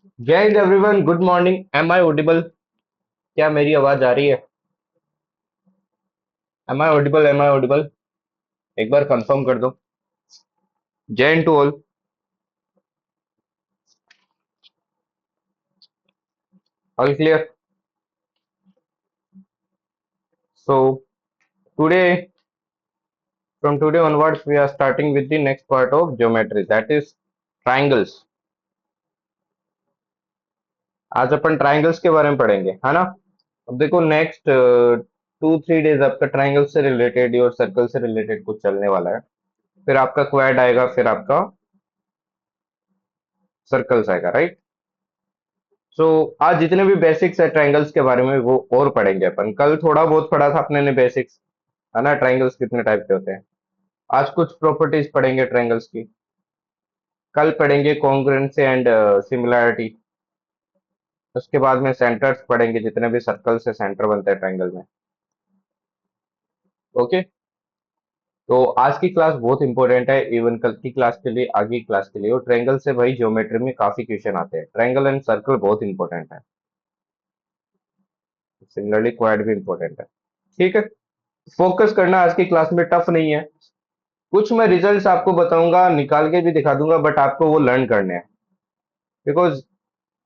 जय हिंद everyone, good morning. Am I audible? क्या मेरी आवाज आ रही है? Am I audible? Am I audible? एक बार कंफर्म कर दो। जय हिंद to all. All clear? So today, from today onwards, we are starting with the next part of geometry, that is triangles. आज अपन ट्राइंगल्स के बारे में पढ़ेंगे, है ना? अब देखो, नेक्स्ट 2-3 डेज आपका ट्राइंगल से रिलेटेड और सर्कल से रिलेटेड कुछ चलने वाला है। फिर आपका क्वाड आएगा, फिर आपका सर्कल्स आएगा, राइट? सो आज जितने भी बेसिक्स है ट्रायंगल्स के बारे में वो और पढ़ेंगे अपन। कल थोड़ा बहुत पढ़ा था अपने ने बेसिक्स, है ना? ट्रायंगल्स कितने टाइप के होते हैं। आज कुछ प्रॉपर्टीज पढ़ेंगे ट्रायंगल्स की। कल पढ़ेंगे कॉन्ग्रुएंसी एंड सिमिलैरिटी। उसके बाद में सेंटर्स पढ़ेंगे, जितने भी सर्कल से सेंटर बनते हैं ट्रायंगल में। ओके। तो आज की क्लास बहुत इंपॉर्टेंट है, इवन कल की क्लास के लिए, आगे की क्लास के लिए। और ट्रायंगल से भाई ज्योमेट्री में काफी क्वेश्चन आते हैं। ट्रायंगल एंड सर्कल बहुत इंपॉर्टेंट है। सिमिलरली क्वाड भी इंपॉर्टेंट है। ठीक है। फोकस करना आज की क्लास में, टफ नहीं है। कुछ मैं रिजल्ट्स आपको बताऊंगा, निकाल के भी दिखा दूंगा, बट आपको वो लर्न करने हैं। बिकॉज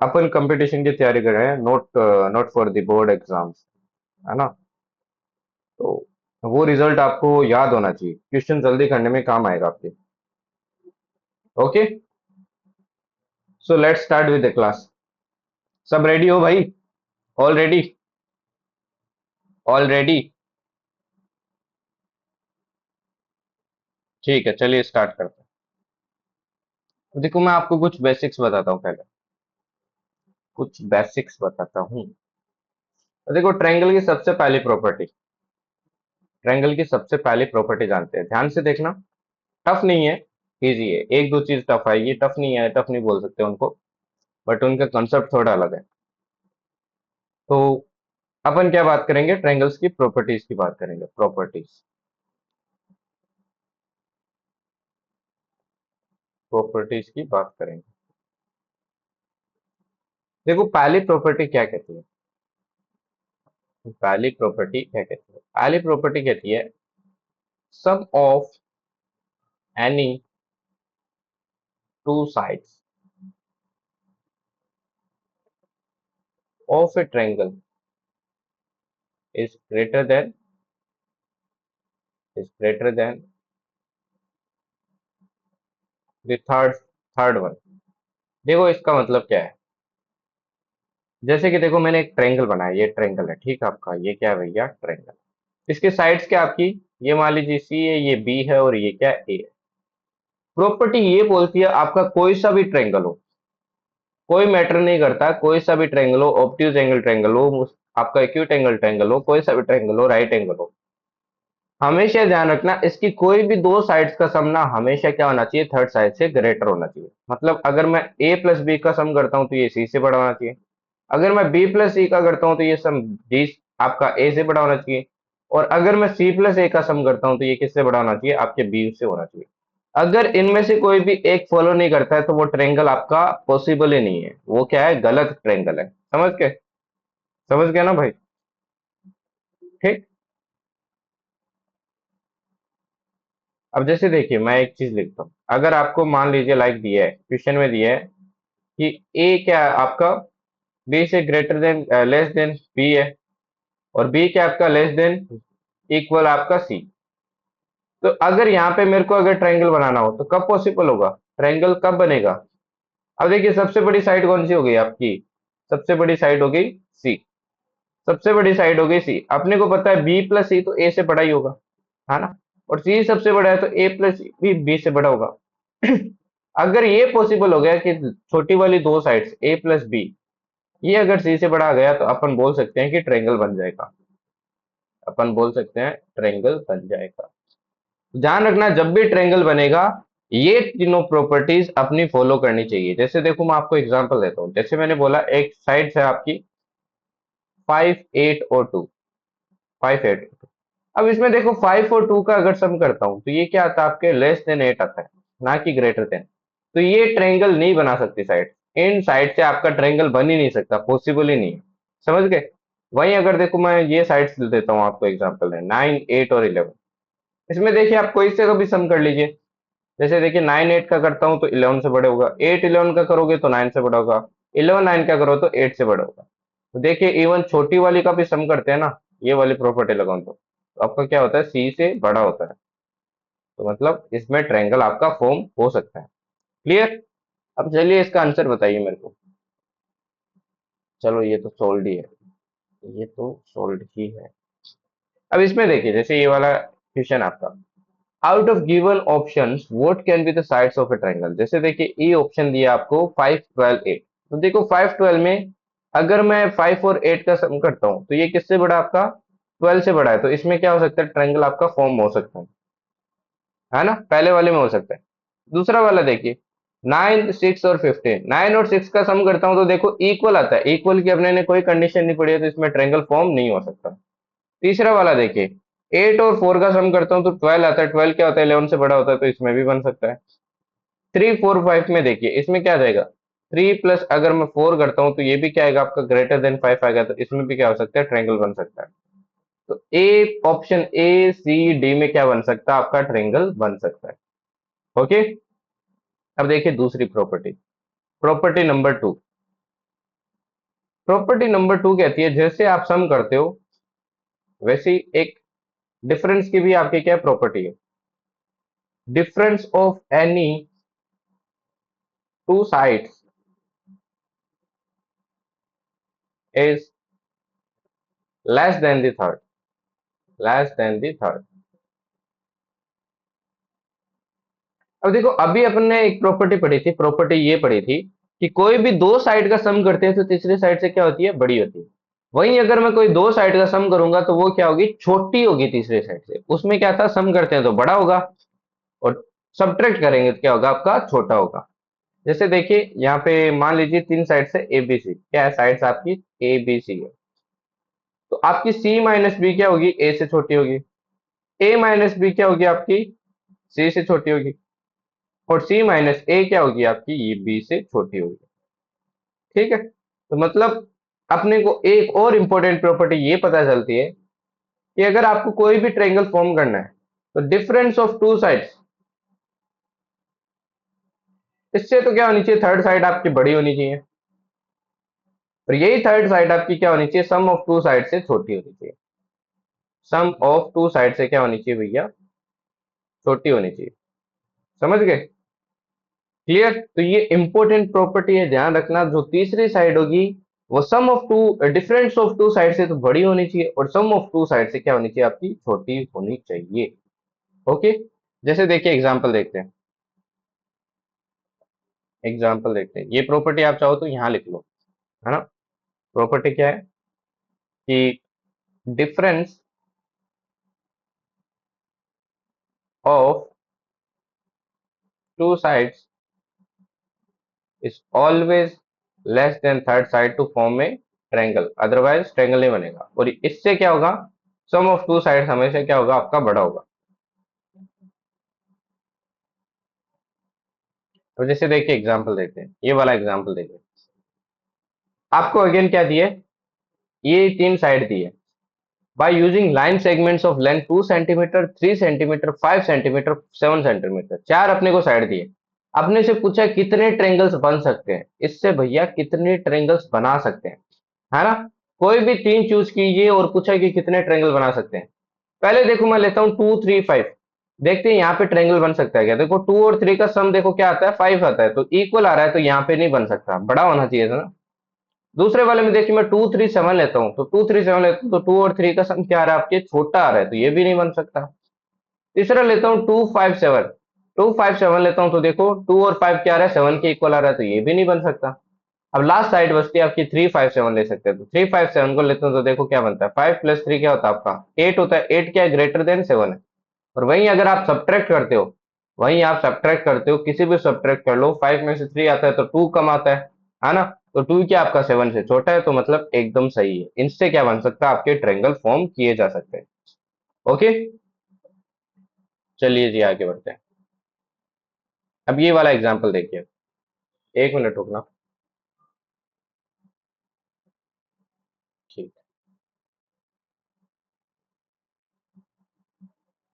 अपन कंपटीशन की तैयारी कर रहे हैं, not not for the board exams, है ना? तो वो रिजल्ट आपको याद होना चाहिए, क्वेश्चन जल्दी करने में काम आएगा आपके। Okay. So let's start with the class. सब रेडी हो भाई? All ready? All ready? ठीक है, चलिए स्टार्ट करते हैं। तो देखो, मैं आपको कुछ बेसिक्स बताता हूँ पहले। कुछ बेसिक्स बताता हूँ। तो देखो, ट्रायंगल की सबसे पहली प्रॉपर्टी, ट्रायंगल की सबसे पहली प्रॉपर्टी जानते हैं, ध्यान से देखना। टफ नहीं है, इजी है। एक दो चीज टफ आएगी, टफ नहीं है, टफ नहीं बोल सकते उनको, बट उनका कंसेप्ट थोड़ा अलग है। तो अपन क्या बात करेंगे? ट्रायंगल्स की प्रॉपर्टीज की बात करेंगे। प्रॉपर्टीज, प्रॉपर्टीज की बात करेंगे। देखो, पहली प्रॉपर्टी क्या कहती है? पहली प्रॉपर्टी क्या कहती है? पहली प्रॉपर्टी कहती है sum of any two sides of a triangle is greater than, is greater than the third, third one. देखो, इसका मतलब क्या है? जैसे कि देखो, मैंने एक ट्रायंगल बनाया, ये ट्रायंगल है, ठीक है आपका। ये क्या है भैया? ट्रायंगल। इसके साइड्स क्या आपकी? ये मान लीजिए सी है, ये बी है, और ये क्या? ए है। प्रॉपर्टी ये बोलती है आपका कोई सा भी ट्रायंगल हो, कोई मैटर नहीं करता, कोई सा भी ट्रायंगल हो, ऑब्ट्यूज एंगल ट्रायंगल हो, आपका एक्यूट एंगल ट्रायंगल हो, कोई सा भी ट्रायंगल हो, राइट एंगल हो, हमेशा ध्यान रखना इसकी कोई भी दो साइड्स का सम ना हमेशा क्या होना चाहिए? थर्ड साइड से ग्रेटर होना चाहिए। मतलब अगर मैं ए प्लस बी का सम करता हूं तो ये सी से बड़ा होना चाहिए। अगर मैं बी प्लस सी का करता हूं तो ये सम डी, आपका ए से बड़ा होना चाहिए। और अगर मैं सी प्लस ए का सम करता हूं तो ये किससे बड़ा होना चाहिए? आपके बी से होना चाहिए। अगर इनमें से कोई भी एक फॉलो नहीं करता है तो वो ट्रायंगल आपका पॉसिबल ही नहीं है, वो क्या है? गलत ट्रायंगल है। समझ के? समझ गया ना भाई? ठीक। अब जैसे देखिए, मैं एक चीज लिखता हूँ। अगर आपको मान लीजिए लाइक दिया है, क्वेश्चन में दिया है कि ए क्या है आपका? बी से greater than, less than B है, और बी क्या आपका? लेस देन, इक्वल आपका सी। तो अगर यहाँ पे मेरे को अगर ट्रायंगल बनाना हो तो कब पॉसिबल होगा? ट्रायंगल कब बनेगा? अब देखिए, सबसे बड़ी साइड कौन सी हो गई आपकी? सबसे बड़ी साइड हो गई सी। सबसे बड़ी साइड हो गई सी। अपने को पता है बी प्लस सी तो ए से बड़ा ही होगा, है ना? और सी सबसे बड़ा है तो ए प्लस भी बी से बड़ा होगा। अगर ये पॉसिबल हो गया कि छोटी वाली दो साइड्स ए प्लस बी, ये अगर सी से बड़ा आ गया तो अपन बोल सकते हैं कि ट्रायंगल बन जाएगा। अपन बोल सकते हैं ट्रायंगल बन जाएगा। ध्यान रखना, जब भी ट्रायंगल बनेगा ये तीनों प्रॉपर्टीज अपनी फॉलो करनी चाहिए। जैसे देखो, मैं आपको एग्जांपल देता हूँ। जैसे मैंने बोला, एक साइड है आपकी 5, 8 और 2, 5, 8। अब इसमें देखो, 5 और 2 का अगर सम करता हूं तो ये क्या आता है? आपके लेस देन 8 आता है, ना कि ग्रेटर देन। तो ये ट्रायंगल नहीं बना सकती साइड। इन साइड से आपका ट्रायंगल बन ही नहीं सकता, पॉसिबल ही नहीं है। समझ गए? वहीं अगर देखो मैं ये साइड्स देता हूँ आपको, एग्जांपल है 9, 8 और 11। इसमें देखिए आप कोई से कभी सम कर लीजिए। जैसे देखिए 9 8 का करता हूँ तो 11 से बड़े होगा, 8 11 का करोगे तो 9 से बड़ा होगा, 11 9 का करो तो 8 से बड़ा होगा। तो देखिए इवन छोटी वाली का भी सम करते हैं ना, ये वाली प्रॉपर्टी लगाऊं तो आपका क्या होता है, सी से बड़ा होता है। तो मतलब इसमें ट्रायंगल आपका फॉर्म हो सकता है। क्लियर? अब चलिए इसका आंसर बताइए मेरे को। चलो ये तो सोल्ड ही है, ये तो सोल्ड ही है। अब इसमें देखिए जैसे ये वाला क्वेश्चन आपका, out of given options what can be the sides of a triangle. जैसे देखिए ये ऑप्शन दिया आपको 5 12 8। तो देखो 5 12 में अगर मैं 5 और 8 का सम करता हूँ तो ये किससे बड़ा आपका, 12 से बड़ा है। तो इसमें क्या हो सकता है, ट्रायंगल आपका फॉर्म हो सकता है ना, पहले वाले में हो सकता है। दूसरा वाला देखिए 9 6 और 15, 9 और 6 का सम करता हूँ तो देखो इक्वल आता है, इक्वल की अपने ने कोई कंडीशन नहीं पड़ी है, तो इसमें ट्रायंगल फॉर्म नहीं हो सकता। तीसरा वाला देखिए 8 और 4 का सम करता हूँ तो 12 आता है, 12 क्या होता है, 11 से बड़ा होता है, तो इसमें भी बन सकता है। 3 4 5 में देखिए इसमें क्या आ जाएगा, 3 प्लस अगर मैं 4 करता हूँ तो ये भी क्या आएगा आपका, ग्रेटर देन 5 आएगा, तो इसमें भी क्या हो सकता है, ट्रायंगल बन सकता है। तो A option A C D में क्या बन सकता है, आपका ट्रायंगल बन सकता है। ओके। अब देखिए दूसरी property, property number 2। Property number 2 कहती है जैसे आप सम करते हो वैसे ही एक डिफरेंस की भी आपकी क्या प्रॉपर्टी है, difference of any two sides is less then the third, less than the third. अब देखो अभी अपन ने एक प्रॉपर्टी पढ़ी थी, प्रॉपर्टी ये पढ़ी थी कि कोई भी दो साइड का सम करते हैं तो तीसरी साइड से क्या होती है, बड़ी होती है। वहीं अगर मैं कोई दो साइड का सम करूंगा तो वो क्या होगी, छोटी होगी तीसरी साइड से। उसमें क्या था, सम करते हैं तो बड़ा होगा और सब्ट्रैक्ट करेंगे तो क्या होगा, आपका छोटा होगा। जैसे देखिए यहाँ पे मान लीजिए तीन साइड से ए बी सी, क्या है, साइड्स आपकी ए बी सी है। तो आपकी सी माइनस बी क्या होगी, ए से छोटी होगी। ए माइनस बी क्या होगी आपकी, सी से छोटी होगी। और सी माइनस ए क्या होगी आपकी, ये बी से छोटी होगी। ठीक है, तो मतलब अपने को एक और इंपॉर्टेंट प्रॉपर्टी ये पता चलती है कि अगर आपको कोई भी ट्रायंगल फॉर्म करना है तो डिफरेंस ऑफ टू साइड्स, इससे तो क्या होनी चाहिए, थर्ड साइड आपकी बड़ी होनी चाहिए। और यही थर्ड साइड आपकी क्या होनी चाहिए, सम ऑफ टू साइड से छोटी होनी चाहिए। सम ऑफ टू साइड से क्या होनी चाहिए भैया, छोटी होनी चाहिए। समझ गए? क्लियर? तो ये इंपॉर्टेंट प्रॉपर्टी है, ध्यान रखना। जो तीसरी साइड होगी वो sum of two, difference of two side से तो बड़ी होनी चाहिए और सम ऑफ टू साइड से क्या होनी चाहिए, आपकी छोटी होनी चाहिए। ओके। जैसे देखिए एग्जांपल देखते हैं, एग्जांपल देखते हैं। ये प्रॉपर्टी आप चाहो तो यहाँ लिख लो, है ना। प्रॉपर्टी क्या है कि difference of two sides is always less than third side to form a triangle, otherwise triangle नहीं बनेगा। और इससे क्या होगा, सम ऑफ टू साइड्स हमेशा क्या होगा, आपका बड़ा होगा। तो जैसे देखिए एग्जांपल देखते हैं, ये वाला एग्जांपल देखिए। आपको अगेन क्या दिए, ये तीन साइड दी है। By using line segments of length 2 centimetre, 3 centimetre, 5 centimetre, 7 centimetre, चार अपने को साइड दिए। अपने से पूछा कितने ट्रायंगल्स बन सकते हैं, इससे भैया कितने ट्रायंगल्स बना सकते हैं, है ना। कोई भी तीन चूज कीजिए और पूछा कि कितने ट्रायंगल बना सकते हैं। पहले देखो मैं लेता हूँ 2 3 5, देखते हैं यहाँ पे ट्रायंगल बन सकता है क्या। देखो 2 और 3 का सम देखो क्या आता है, 5 आता है, तो इक्वल आ रहा है, तो यहाँ पे नहीं बन सकता, बड़ा होना चाहिए था ना। दूसरे वाले में देखिए मैं 2 3 7 लेता हूँ, तो 2 3 7 लेता हूँ तो 2 और 3 का सम क्या आ रहा है, आपके छोटा आ रहा है, तो ये भी नहीं बन सकता। तीसरा लेता हूँ 2 5 7, 2 5 7 लेता हूँ तो देखो 2 और 5 क्या आ रहा है, 7 के इक्वल आ रहा है, तो ये भी नहीं बन सकता। अब लास्ट साइड बचती है आपकी 3 5 7 ले सकते हैं, तो 3 5 7 को लेते हैं तो देखो क्या बनता है, 5 प्लस 3 क्या होता है आपका 8 होता है। 8 क्या है, ग्रेटर देन 7 है। और वहीं अगर आप सब्ट्रैक्ट करते हो, वहीं आप सब्ट्रैक्ट करते हो, किसी भी सब्ट्रैक्ट कर लो, 5 में से 3 आता है तो 2 कम आता है ना। तो 2 क्या आपका 7 से छोटा है, तो मतलब एकदम सही है। इनसे क्या बन सकता है, आपके ट्रायंगल फॉर्म किए जा सकते हैं। ओके, चलिए जी आगे बढ़ते हैं। अब ये वाला एग्जांपल देखिए, एक मिनट रुकना।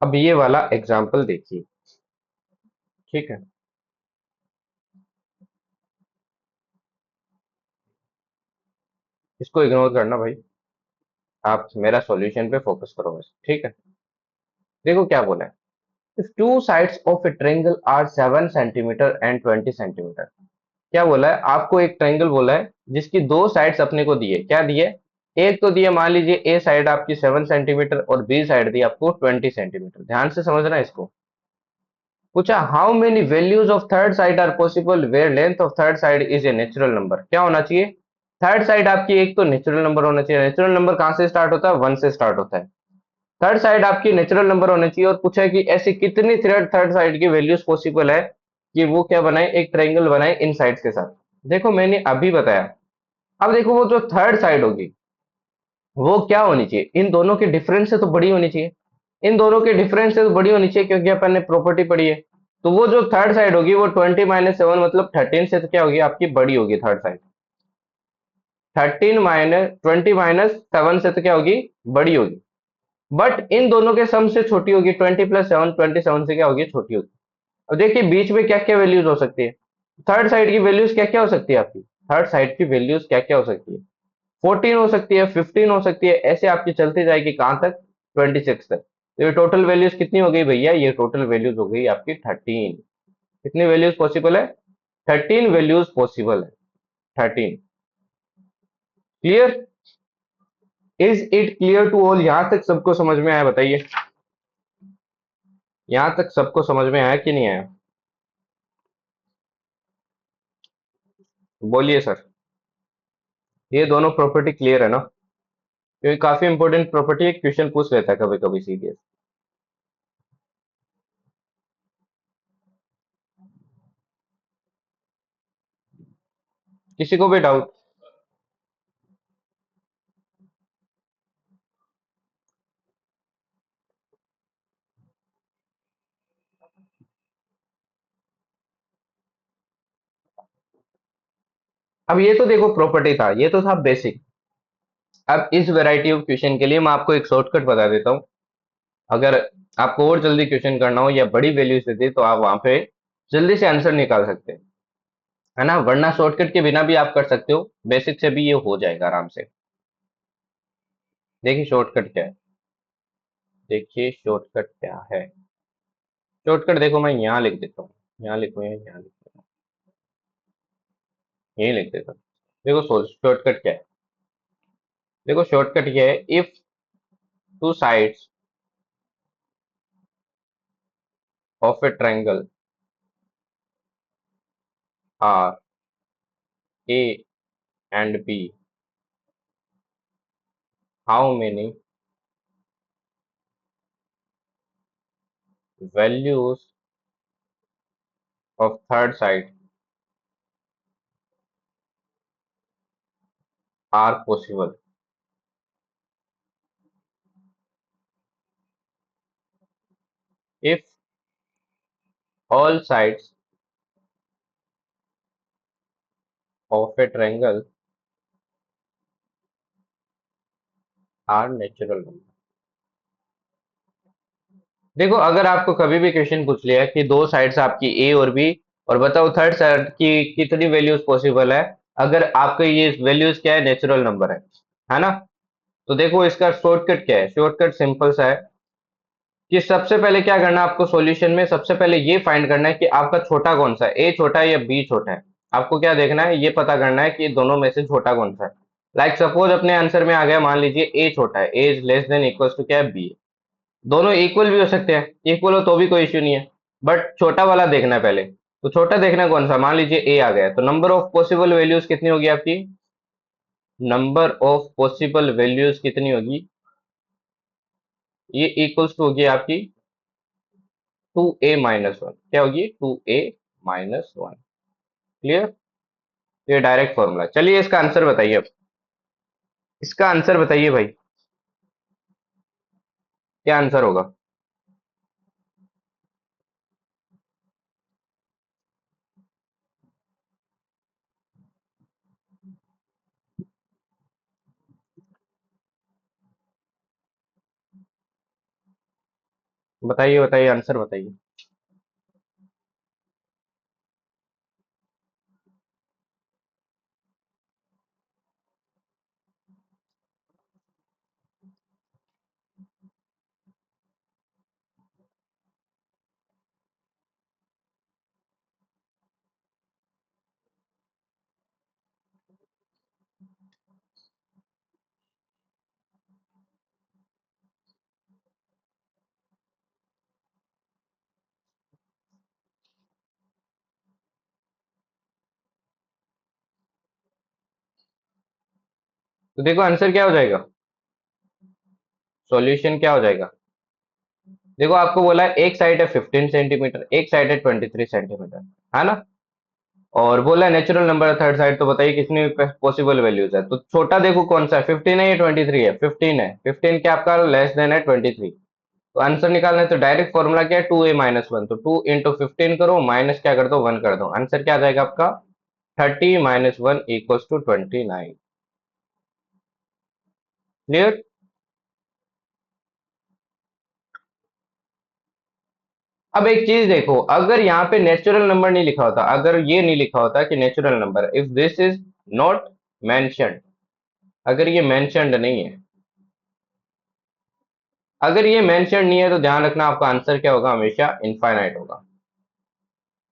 अब ये वाला एग्जाम्पल देखिए। ठीक है, इसको इग्नोर करना भाई, आप मेरा सॉल्यूशन पे फोकस करो बस। ठीक है, देखो क्या बोला है। If two sides of a triangle are 7 centimetre and 20 centimetre, क्या बोला है आपको, एक ट्रायंगल बोला है जिसकी दो साइड्स अपने को दिए, क्या दिए, एक तो दिए मान लीजिए ए साइड आपकी 7 सेंटीमीटर और बी साइड दी आपको 20 सेंटीमीटर। ध्यान से समझना इसको। पूछा how many values of third side are possible where length of third side is a natural number. क्या होना चाहिए, थर्ड साइड आपकी एक तो नेचुरल नंबर होना चाहिए। नेचुरल नंबर कहां से स्टार्ट होता है, 1 से स्टार्ट होता है। थर्ड साइड आपकी नेचुरल नंबर होना चाहिए, और पूछा है कि ऐसी कितनी थर्ड साइड की वैल्यूज पॉसिबल है कि वो क्या बनाए, एक ट्रायंगल बनाए इन साइड्स के साथ। देखो मैंने अभी बताया। अब देखो वो जो थर्ड साइड होगी वो क्या होनी चाहिए, इन दोनों के डिफरेंस से तो बड़ी होनी चाहिए। इन दोनों के डिफरेंस से तो बड़ी होनी चाहिए क्योंकि अपन ने प्रॉपर्टी पढ़ी है। तो वो जो थर्ड साइड होगी वो 20 - 7 मतलब 13 से तो क्या होगी आपकी, बड़ी होगी थर्ड साइड। 13 - 20 - 7 से तो क्या होगी, बड़ी होगी। बट इन दोनों के सम से छोटी होगी, 20 + 7 27 से क्या होगी, छोटी होगी। अब देखिए बीच में क्या क्या वैल्यूज हो सकती है, थर्ड साइड की वैल्यूज क्या क्या हो सकती है आपकी, थर्ड साइड की वैल्यूज क्या क्या हो सकती है, 14 हो सकती है, 15 हो सकती है, ऐसे आपकी चलती जाएगी कहां तक, 26 तक। तो ये टोटल वैल्यूज कितनी हो गई भैया, ये टोटल वैल्यूज हो गई आपकी 13। कितनी वैल्यूज पॉसिबल है, 13 वैल्यूज पॉसिबल है, 13। Clear, is it clear to all, यहां तक सबको समझ में आया बताइए, यहां तक सबको समझ में आया कि नहीं आया, बोलिए सर। ये दोनों प्रॉपर्टी क्लियर है ना, क्योंकि काफी इंपॉर्टेंट प्रॉपर्टी है, क्वेश्चन पूछ लेता है कभी कभी सीरियस। किसी को भी डाउट। अब ये तो देखो प्रॉपर्टी था, ये तो था बेसिक। अब इस वैरायटी ऑफ क्वेश्चन के लिए मैं आपको एक शॉर्टकट बता देता हूँ। अगर आपको और जल्दी क्वेश्चन करना हो या बड़ी वैल्यूज देती तो आप वहां पे जल्दी से आंसर निकाल सकते हैं, है ना, वरना शॉर्टकट के बिना भी आप कर सकते हो, बेसिक से भी ये हो जाएगा आराम से। देखिए शॉर्टकट क्या है, देखिए शॉर्टकट क्या है। शॉर्टकट देखो मैं यहाँ लिख देता हूँ, यहाँ लिखो, यहाँ लिख देता हूँ, यही लिख देता हूँ। देखो शॉर्टकट क्या है, देखो शॉर्टकट ये है, if two sides of a triangle are A and B, how many values of third side are possible if all sides of a triangle are natural number। देखो अगर आपको कभी भी क्वेश्चन पूछ लिया कि दो साइड्स आपकी ए और बी, और बताओ थर्ड साइड की कितनी वैल्यूज पॉसिबल है, अगर आपके ये वैल्यूज क्या है, नेचुरल नंबर है ना। तो देखो इसका शॉर्टकट क्या है, शॉर्टकट सिंपल सा है कि सबसे पहले क्या करना है आपको, सॉल्यूशन में सबसे पहले ये फाइंड करना है कि आपका छोटा कौन सा है, ए छोटा है या बी छोटा है। आपको क्या देखना है, ये पता करना है कि दोनों में से छोटा कौन सा है। लाइक सपोज अपने आंसर में आ गया, मान लीजिए ए छोटा है, a is less than equals to क्या है, बी। दोनों इक्वल भी हो सकते हैं, इक्वल हो तो भी कोई इश्यू नहीं है, बट छोटा वाला देखना है पहले। तो छोटा देखना है कौन सा, मान लीजिए ए आ गया, तो नंबर ऑफ पॉसिबल वैल्यूज कितनी होगी आपकी, नंबर ऑफ पॉसिबल वैल्यूज कितनी होगी, ये इक्वल्स टू होगी आपकी 2a - 1, क्या होगी, 2a - 1। क्लियर, ये डायरेक्ट फॉर्मूला। चलिए इसका आंसर बताइए अब, इसका आंसर बताइए भाई, क्या आंसर होगा। बताइए बताइए, आंसर बताइए। तो देखो आंसर क्या हो जाएगा, सॉल्यूशन क्या हो जाएगा। देखो आपको बोला है एक साइड है 15 सेंटीमीटर, एक साइड है 23 सेंटीमीटर, है ना। और बोला है नेचुरल नंबर है थर्ड साइड, तो बताइए कितनी पॉसिबल वैल्यूज है। तो छोटा देखो कौन सा है, 15 है या 23 है, 15 है, 15 क्या आपका लेस देन है 23। तो आंसर निकालना है तो डायरेक्ट फॉर्मूला क्या है, 2a-1, तो 2 × 15 करो, माइनस क्या कर दो 1 कर दो, आंसर क्या आ जाएगा आपका 30 - 1 = 29। क्लियर। अब एक चीज देखो, अगर यहाँ पे नेचुरल नंबर नहीं लिखा होता, अगर ये नहीं लिखा होता कि natural number, if this is not mentioned, अगर ये मेंशन्ड नहीं है, अगर ये मेंशन्ड नहीं है, तो ध्यान रखना आपका आंसर क्या होगा, हमेशा इनफाइनाइट होगा।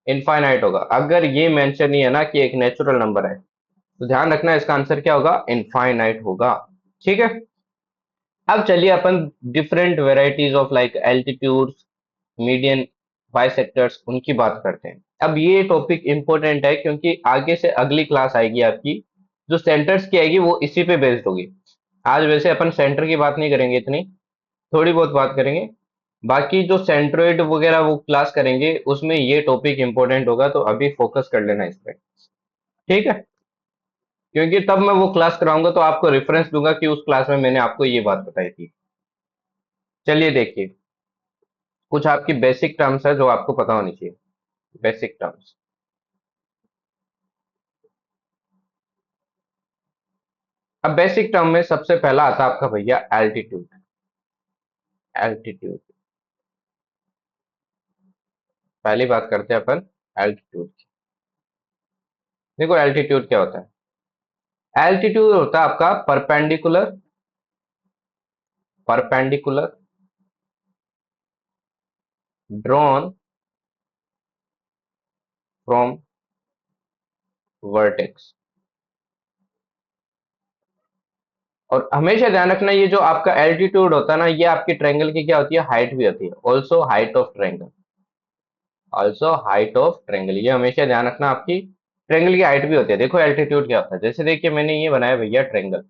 इनफाइनाइट होगा, अगर ये मेंशन नहीं है ना कि एक नेचुरल नंबर है, तो ध्यान रखना इसका आंसर क्या होगा, इनफाइनाइट होगा। ठीक है। अब चलिए अपन different varieties of like altitudes, median, bisectors, उनकी बात करते हैं। अब ये टॉपिक इंपॉर्टेंट है क्योंकि आगे से अगली क्लास आएगी आपकी, जो सेंटर्स की आएगी वो इसी पे बेस्ड होगी। आज वैसे अपन सेंटर की बात नहीं करेंगे इतनी, थोड़ी बहुत बात करेंगे। बाकी जो सेंट्रोइड वगैरह वो क्लास करेंगे, उसमें ये टॉपिक इंपॉर्टेंट होगा, तो अभी फोकस कर लेना इस पे। ठीक है। क्योंकि तब मैं वो क्लास कराऊंगा तो आपको रेफरेंस दूंगा कि उस क्लास में मैंने आपको ये बात बताई थी। चलिए देखिए, कुछ आपकी बेसिक टर्म्स है जो आपको पता होनी चाहिए। Basic terms. अब बेसिक टर्म में सबसे पहला आता है आपका भैया एल्टीट्यूड। एल्टीट्यूड, पहली बात करते हैं अपन एल्टीट्यूड की। देखो एल्टीट्यूड क्या होता है, एल्टीट्यूड होता है आपका perpendicular, perpendicular drawn from vertex. और हमेशा ध्यान रखना, ये जो आपका एल्टीट्यूड होता है ना, ये आपकी ट्रायंगल की क्या होती है, हाइट भी होती है, also height of triangle. Also height of triangle, ये हमेशा ध्यान रखना, आपकी ट्रायंगल की हाइट भी होती है। देखो एल्टीट्यूड क्या होता है, जैसे देखिए मैंने ये बनाया भैया ट्रायंगल,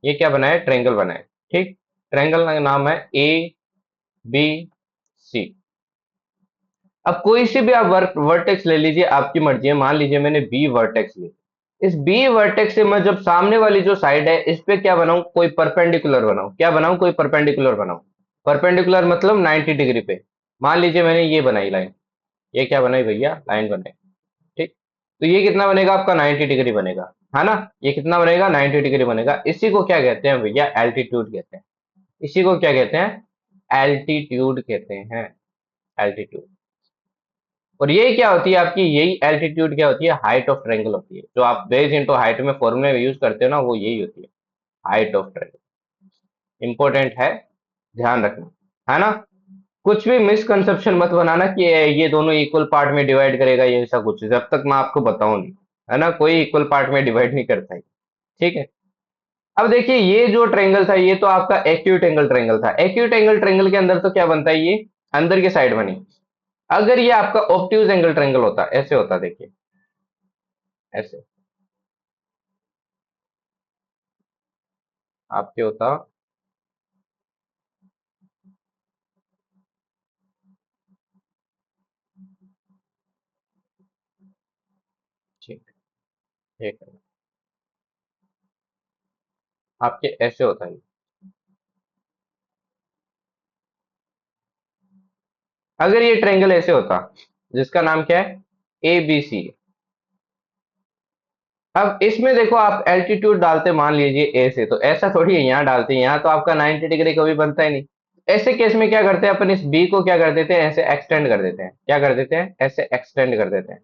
ये क्या बनाया, ट्रायंगल बनाया। ठीक। ट्रायंगल का नाम है ABC। अब कोई सी भी आप वर्टेक्स ले लीजिए, आपकी मर्जी है। मान लीजिए मैंने बी वर्टेक्स ली, इस बी वर्टेक्स से मैं जब सामने वाली जो साइड है इस पे क्या बनाऊं, कोई परपेंडिकुलर बनाऊं। क्या बनाऊं, कोई परपेंडिकुलर बनाऊं। परपेंडिकुलर मतलब 90 डिग्री पे। मान लीजिए मैंने ये बनाई लाइन, ये क्या बनाई भैया, लाइन बनाई। ठीक। तो ये कितना बनेगा आपका, 90 डिग्री बनेगा, है ना। ये कितना बनेगा, 90 डिग्री बनेगा। इसी को क्या कहते हैं भैया, एल्टीट्यूड कहते हैं। इसी को क्या कहते हैं, एल्टीट्यूड कहते हैं। एल्टीट्यूड। और ये क्या होती है आपकी, यही एल्टीट्यूड क्या होती है, हाइट ऑफ ट्रायंगल होती है। जो आप बेस इंटू हाइट में फॉर्मूले में यूज करते हो ना, वो यही होती है, हाइट ऑफ ट्रायंगल। इंपॉर्टेंट है, ध्यान रखना, है ना। कुछ भी मिसकंसेप्शन मत बनाना कि ये दोनों इक्वल पार्ट में डिवाइड करेगा, ये ऐसा कुछ, जब तक मैं आपको बताऊं नहीं, है ना। कोई इक्वल पार्ट में डिवाइड नहीं करता है। ठीक है। अब देखिए ये जो ट्रायंगल था, ये तो आपका एक्यूट एंगल ट्रायंगल था। एक्यूट एंगल ट्रायंगल के अंदर तो क्या बनता है, ये अंदर की साइड बनी। अगर ये आपका ऑब्ट्यूज एंगल ट्रायंगल होता, ऐसे होता, देखिए ऐसे आपके होता। ठीक। ठीक है, आपके ऐसे होता है। अगर ये ट्रायंगल ऐसे होता, जिसका नाम क्या है, ABC। अब इसमें देखो आप एल्टीट्यूड डालते मान लीजिए ए से, तो ऐसा थोड़ी है, यहाँ डालते हैं, यहाँ तो आपका 90 डिग्री कभी बनता ही नहीं। ऐसे केस में क्या करते हैं अपन, इस बी को क्या कर देते हैं, ऐसे एक्सटेंड कर देते हैं, क्या कर देते हैं, ऐसे एक्सटेंड कर देते हैं।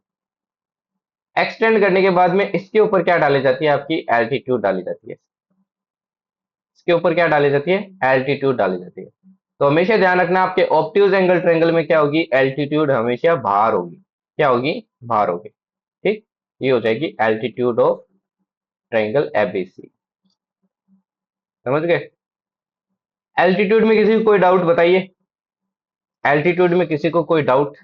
एक्सटेंड करने के बाद में इसके ऊपर क्या डाली जाती है, आपकी एल्टीट्यूड डाली जाती है। इसके ऊपर क्या डाली जाती है, एल्टीट्यूड डाली जाती है। तो हमेशा ध्यान रखना, आपके ऑब्ट्यूज एंगल ट्रायंगल में क्या होगी, एल्टीट्यूड हमेशा बाहर होगी। क्या होगी, बाहर होगी। ठीक, ये हो जाएगी एल्टीट्यूड ऑफ ट्रायंगल एबीसी। समझ गए। एल्टीट्यूड में किसी को कोई डाउट बताइए, एल्टीट्यूड में किसी को कोई डाउट,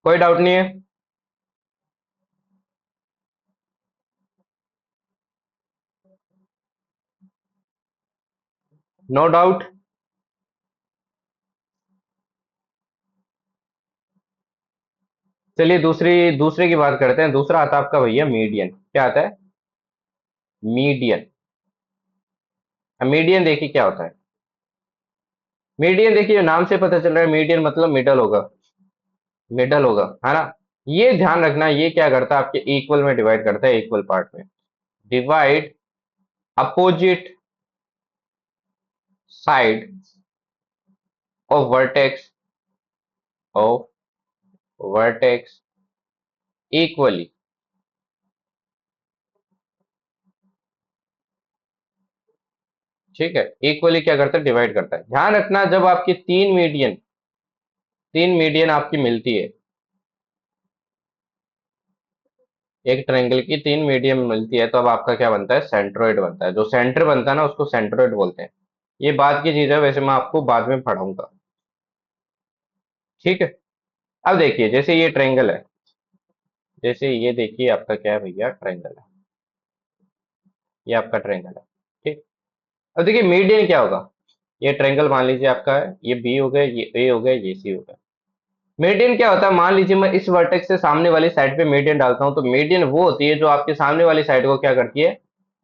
कोई डाउट नहीं है। No doubt. चलिए दूसरे की बात करते हैं। दूसरा आता है आपका भैया मीडियन। क्या आता है, मीडियन। अब मीडियन देखिए क्या होता है। मीडियन देखिए, नाम से पता चल रहा है मीडियन मतलब मिडल होगा, मिडल होगा, है ना। ये ध्यान रखना, ये क्या करता है, आपके इक्वल में डिवाइड करता है, इक्वल पार्ट में divide opposite side of of vertex equally. ठीक है, इक्वली क्या करता है, डिवाइड करता है। ध्यान रखना, जब आपकी तीन मीडियन आपकी मिलती है, एक ट्रायंगल की तीन मीडियन मिलती है, तो अब आपका क्या बनता है, सेंट्रोइड बनता है। जो सेंटर बनता है ना, उसको सेंट्रोइड बोलते हैं। ये बात की चीज है, वैसे मैं आपको बाद में पढ़ाऊंगा। ठीक है। अब देखिए, जैसे ये ट्रायंगल है, जैसे ये देखिए आपका क्या है भैया, ट्रायंगल है। ये आपका ट्रायंगल है। ठीक। अब देखिए मीडियन क्या होगा, ये ट्रायंगल मान लीजिए आपका है, ये बी हो गया, ये ए हो गया, ये सी हो गया। मीडियन क्या होता है, मान लीजिए मैं इस वर्टेक्स से सामने वाली साइड पे मीडियन डालता हूं, तो मीडियन वो होती है जो आपके सामने वाली साइड को क्या करती है,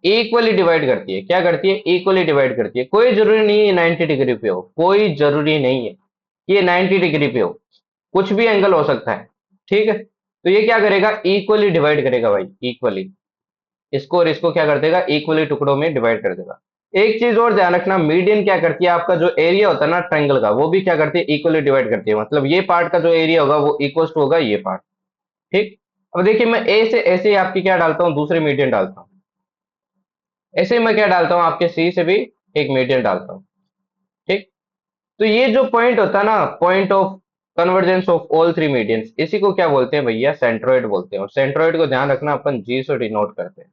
इक्वली डिवाइड करती है। क्या करती है, इक्वली डिवाइड करती है। कोई जरूरी नहीं है 90 डिग्री पे हो, कोई जरूरी नहीं है कि ये 90 डिग्री पे हो, कुछ भी एंगल हो सकता है। ठीक है। तो ये क्या करेगा, इक्वली डिवाइड करेगा भाई, इक्वली। इसको और इसको क्या कर देगा, इक्वली टुकड़ों में डिवाइड कर देगा। एक चीज और ध्यान रखना, मीडियन क्या करती है, आपका जो एरिया होता है ना ट्रायंगल का, वो भी क्या करती है, इक्वली डिवाइड करती है। मतलब ये पार्ट का जो एरिया होगा वो इक्वल टू होगा ये पार्ट। ठीक। अब देखिए, मैं ए से ऐसे ही आपकी क्या डालता हूँ, दूसरे मीडियन डालता हूँ। ऐसे ही मैं क्या डालता हूँ, आपके सी से भी एक मीडियन डालता हूँ। ठीक। तो ये जो पॉइंट होता है ना, point of convergence of all three medians, इसी को क्या बोलते हैं भैया, सेंट्रोइड बोलते हैं। और सेंट्रोइड को ध्यान रखना, अपन जी से डिनोट करते हैं।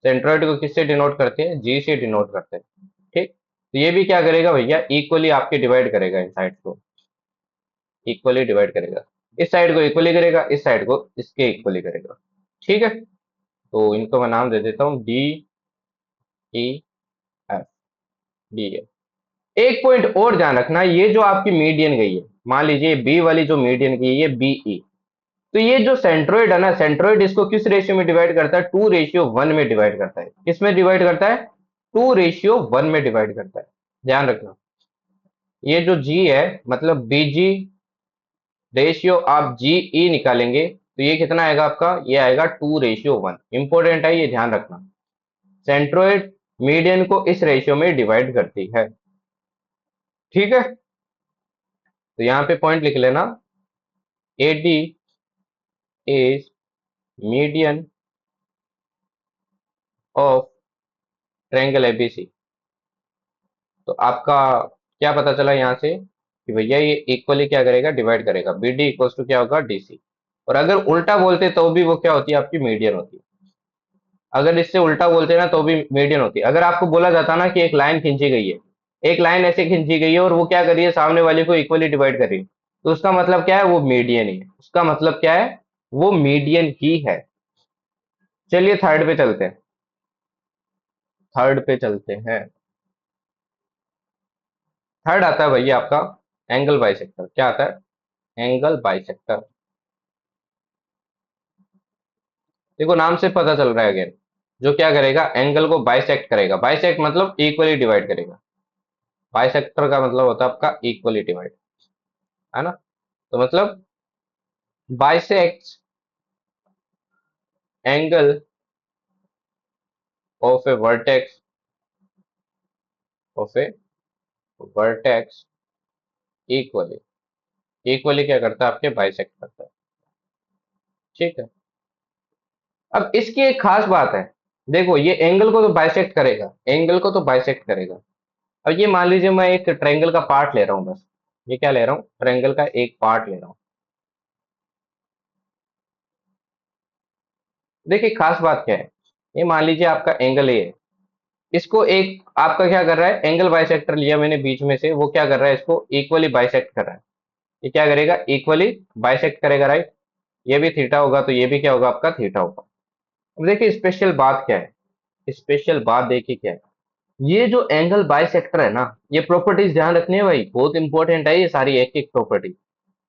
सेंट्रोइड को किससे डिनोट करते हैं, जी से डिनोट करते हैं। ठीक। तो ये भी क्या करेगा भैया, इक्वली आपके डिवाइड करेगा इन साइड को, इक्वली डिवाइड करेगा। इस साइड को इक्वली करेगा, इस साइड को इसके इक्वली करेगा। ठीक है। तो इनको मैं नाम दे देता हूँ D E F, D A. एक पॉइंट और ध्यान रखना, ये जो आपकी मीडियन गई है, मान लीजिए बी वाली जो मीडियन गई है, ये बी ई। तो ये जो सेंट्रोइड है ना, सेंट्रोइड इसको किस रेशियो में डिवाइड करता है, 2:1 में डिवाइड करता है। किस में डिवाइड करता है, 2:1 में डिवाइड करता है। ध्यान रखना, ये जो जी है, मतलब बीजी रेशियो आप जी ई निकालेंगे, तो ये कितना आएगा आपका, ये आएगा 2:1। इंपॉर्टेंट है, ये ध्यान रखना। सेंट्रोइड मीडियन को इस रेशियो में डिवाइड करती है। ठीक है। तो यहाँ पे पॉइंट लिख लेना, A D is median of triangle ABC. तो आपका क्या पता चला यहाँ से, कि भैया ये इक्वली क्या करेगा, डिवाइड करेगा। बी डी इक्वल्स टू क्या होगा, डी सी। और अगर उल्टा बोलते तो भी वो क्या होती है, आपकी मीडियन होती है। अगर इससे उल्टा बोलते ना तो भी मीडियन होती है। अगर आपको बोला जाता ना कि एक लाइन खींची गई है, एक लाइन ऐसे खींची गई है और वो क्या कर रही है, सामने वाले को इक्वली डिवाइड कर रही है, तो उसका मतलब क्या है, वो मीडियन ही है। उसका मतलब क्या है, वो मीडियन ही है। चलिए थर्ड पे चलते हैं, थर्ड पे चलते हैं। थर्ड आता है भैया आपका एंगल बाइसेक्टर। क्या आता है, एंगल बाइसेक्टर। देखो नाम से पता चल रहा है अगेन, जो क्या करेगा, एंगल को बाइसेक्ट करेगा। बाइसेक्ट मतलब इक्वली डिवाइड करेगा। बाइसेक्टर का मतलब होता है आपका इक्वली डिवाइड, है ना। तो मतलब bisect angle of A vertex of A vertex equally, equally क्या करता है, आपके बाइसेक्ट करता है। ठीक है। अब इसकी एक खास बात है, देखो ये एंगल को तो बाइसेक्ट करेगा, एंगल को तो बाइसेक्ट करेगा। अब ये मान लीजिए मैं एक ट्रायंगल का पार्ट ले रहा हूँ बस, ये क्या ले रहा हूँ, ट्रायंगल का एक पार्ट ले रहा हूँ। देखिए खास बात क्या है, ये मान लीजिए आपका एंगल ए है, इसको एक आपका क्या कर रहा है, एंगल बाइसेक्टर लिया मैंने बीच में से, वो क्या कर रहा है, इसको इक्वली बाइसेक्ट कर रहा है। ये क्या करेगा, इक्वली बाइसेक्ट करेगा, राइट। ये भी थीटा होगा तो ये भी क्या होगा, आपका थीटा होगा। अब देखिए स्पेशल बात क्या है, स्पेशल बात देखिए क्या है, ये जो एंगल बाइसेक्टर है ना, ये प्रॉपर्टीज ध्यान रखनी है भाई, बहुत इंपॉर्टेंट है ये सारी एक एक प्रॉपर्टी।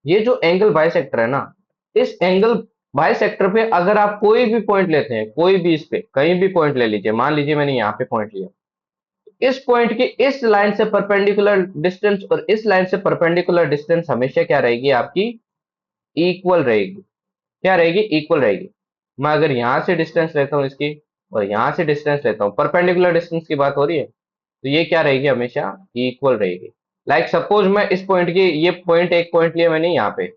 ये जो एंगल बाइसेक्टर है ना, इस एंगल बाइसेक्टर पे अगर आप कोई भी पॉइंट लेते हैं, कोई भी इस पे कहीं भी पॉइंट ले लीजिए, मान लीजिए मैंने यहाँ पे पॉइंट लिया, इस पॉइंट की इस लाइन से परपेंडिकुलर डिस्टेंस और इस लाइन से परपेंडिकुलर डिस्टेंस हमेशा क्या रहेगी आपकी, इक्वल रहेगी। क्या रहेगी, इक्वल रहेगी। मैं अगर यहां से डिस्टेंस लेता हूं इसकी और यहां से डिस्टेंस लेता हूं, परपेंडिकुलर डिस्टेंस की बात हो रही है, तो ये क्या रहेगी, हमेशा इक्वल रहेगी। लाइक सपोज मैं इस पॉइंट की, ये पॉइंट एक पॉइंट लिया मैंने यहाँ पे,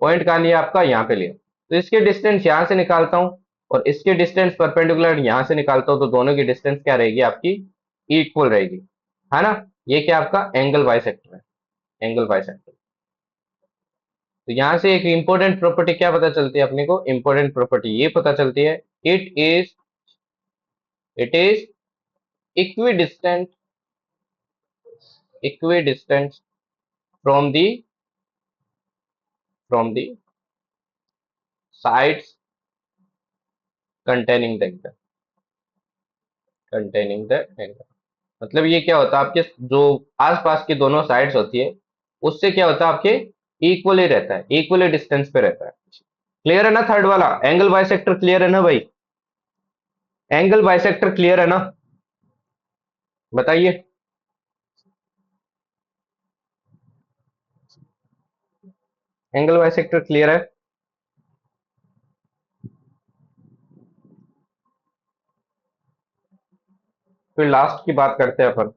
पॉइंट कहाँ लिया आपका, यहाँ पे लिया, तो इसके डिस्टेंस यहाँ से निकालता हूँ और इसके डिस्टेंस परपेंडिकुलर यहाँ से निकालता हूँ, तो दोनों की डिस्टेंस क्या रहेगी आपकी, इक्वल रहेगी, है ना। ये क्या आपका एंगल बाइसेक्टर है, एंगल बाइसेक्टर। तो यहाँ से एक इंपॉर्टेंट प्रॉपर्टी क्या पता चलती है अपने को, इंपॉर्टेंट प्रॉपर्टी ये पता चलती है, it is it is equidistant, equidistant from the, from the sides containing the angle, containing the angle। मतलब ये क्या होता है, आपके जो आसपास की दोनों साइड्स होती है, उससे क्या होता है, आपके इक्वली रहता है, इक्वली डिस्टेंस पे रहता है। क्लियर है ना, थर्ड वाला एंगल बाइसेक्टर क्लियर है ना भाई, एंगल बाइसेक्टर क्लियर है ना, बताइए। एंगल बाइसेक्टर क्लियर है। फिर लास्ट की बात करते हैं अपन।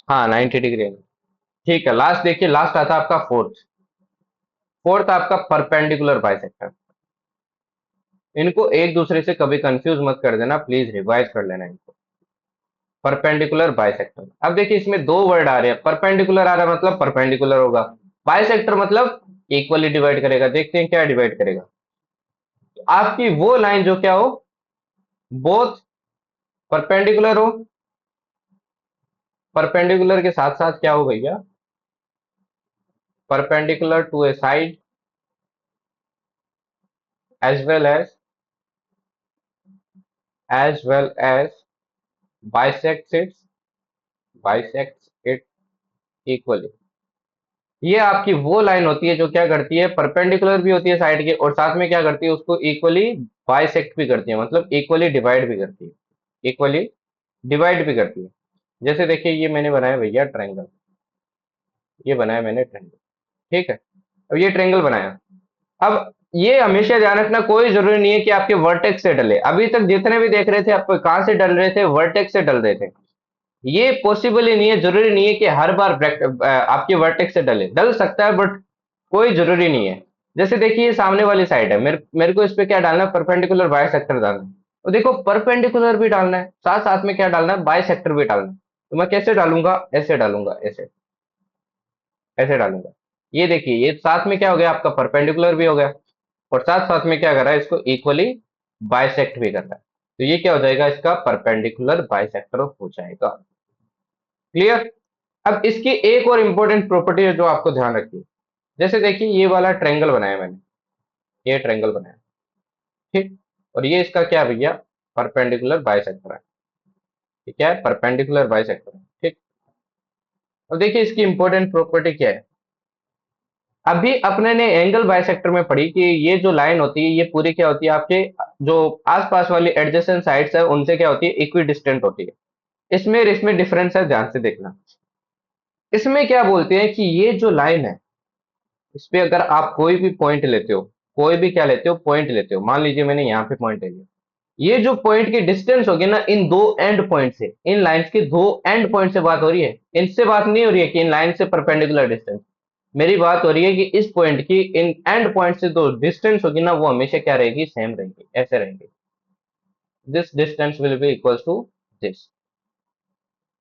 हाँ 90 डिग्री एंगल। ठीक है, लास्ट देखिए, लास्ट आता है आपका फोर्थ, फोर्थ आपका परपेंडिकुलर बाइसेक्टर। इनको एक दूसरे से कभी कंफ्यूज मत कर देना प्लीज, रिवाइज कर लेना इनको। परपेंडिकुलर बाइसेक्टर, अब देखिए इसमें दो वर्ड आ रहे हैं, परपेंडिकुलर आ रहा है मतलब परपेंडिकुलर होगा, बाइसेक्टर मतलब इक्वली डिवाइड करेगा। देखते हैं क्या डिवाइड करेगा, तो आपकी वो लाइन जो क्या हो, बोथ परपेंडिकुलर हो, परपेंडिकुलर के साथ साथ क्या हो भैया, perpendicular to a side as well as bisects it, bisects it equally. ये आपकी वो लाइन होती है जो क्या करती है, परपेंडिकुलर भी होती है साइड के, और साथ में क्या करती है, उसको इक्वली बाइसेक्ट भी करती है, मतलब इक्वली डिवाइड भी करती है, इक्वली डिवाइड भी करती है। जैसे देखिए ये मैंने बनाया भैया ट्रायंगल, ये बनाया मैंने ट्रायंगल, ठीक है। अब ये ट्रायंगल बनाया, अब ये हमेशा ध्यान रखना, कोई जरूरी नहीं है कि आपके वर्टेक्स से डले, अभी तक जितने भी देख रहे थे आपको कहां से डल रहे थे, वर्टेक्स से डल रहे थे। ये पॉसिबल ही नहीं है, जरूरी नहीं है कि हर बार आपके वर्टेक्स से डले, डल सकता है बट कोई जरूरी नहीं है। जैसे देखिए ये सामने वाली साइड है, मेरे मेरे को इस पे क्या डालना है, परपेंडिकुलर बाइसेक्टर डालना है। तो देखो परपेंडिकुलर भी डालना है, साथ साथ में क्या डालना है, बाइसेक्टर भी डालना है। तो मैं कैसे डालूंगा, ऐसे डालूंगा, ऐसे, ऐसे डालूंगा। ये देखिए ये साथ में क्या हो गया, आपका परपेंडिकुलर भी हो गया और साथ साथ में क्या कर रहा है, इसको इक्वली बाइसेक्ट भी कर रहा है। तो ये क्या हो जाएगा, इसका परपेंडिकुलर बाइसेक्टर हो जाएगा। क्लियर। अब इसकी एक और इंपॉर्टेंट प्रॉपर्टी है जो आपको ध्यान रखिए, जैसे देखिए ये वाला ट्रायंगल बनाया मैंने, ये ट्रायंगल बनाया, ठीक, और ये इसका क्या भैया, परपेंडिकुलर बाइसेक्टर है। ये क्या है, परपेंडिकुलर बाइसेक्टर है, ठीक। अब देखिए इसकी इंपॉर्टेंट प्रॉपर्टी क्या है, अभी अपने ने एंगल बाइसेक्टर में पढ़ी कि ये जो लाइन होती है ये पूरी क्या होती है, आपके जो आसपास वाली एडजेसेंट साइड्स है उनसे क्या होती है, इक्वी डिस्टेंट होती है। इसमें और इसमें डिफरेंस है, ध्यान से देखना। इसमें क्या बोलते हैं कि ये जो लाइन है, इस पे अगर आप कोई भी पॉइंट लेते हो, कोई भी क्या लेते हो, पॉइंट लेते हो। मान लीजिए मैंने यहाँ पे पॉइंट ले लिया, ये जो पॉइंट की डिस्टेंस होगी ना इन दो एंड पॉइंट से, इन लाइंस के दो एंड पॉइंट से बात हो रही है, इनसे बात नहीं हो रही है कि इन लाइन से परपेंडिकुलर डिस्टेंस। मेरी बात हो रही है कि इस पॉइंट की इन एंड पॉइंट से जो डिस्टेंस होगी ना वो हमेशा क्या रहेगी, सेम रहेगी, ऐसे रहेंगे। This distance will be equal to this.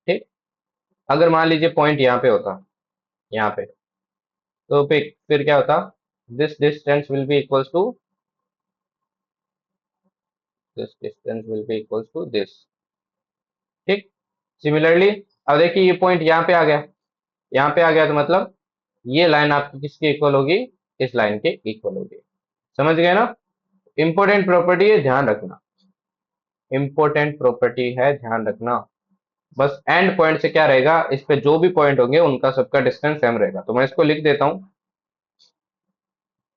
ठीक। अगर मान लीजिए पॉइंट यहाँ पे होता, यहाँ पे, तो फिर क्या होता, this distance will be equal to, this distance will be equal to this. ठीक। सिमिलरली अब देखिए ये पॉइंट यहाँ पे आ गया, यहाँ पे आ गया तो मतलब ये लाइन आपकी किसके इक्वल होगी, इस लाइन के इक्वल होगी। समझ गए ना? इंपॉर्टेंट प्रॉपर्टी है, ध्यान रखना। इंपॉर्टेंट प्रॉपर्टी है, ध्यान रखना। बस एंड पॉइंट से क्या रहेगा, इस पे जो भी पॉइंट होंगे उनका सबका डिस्टेंस सेम रहेगा। तो मैं इसको लिख देता हूं,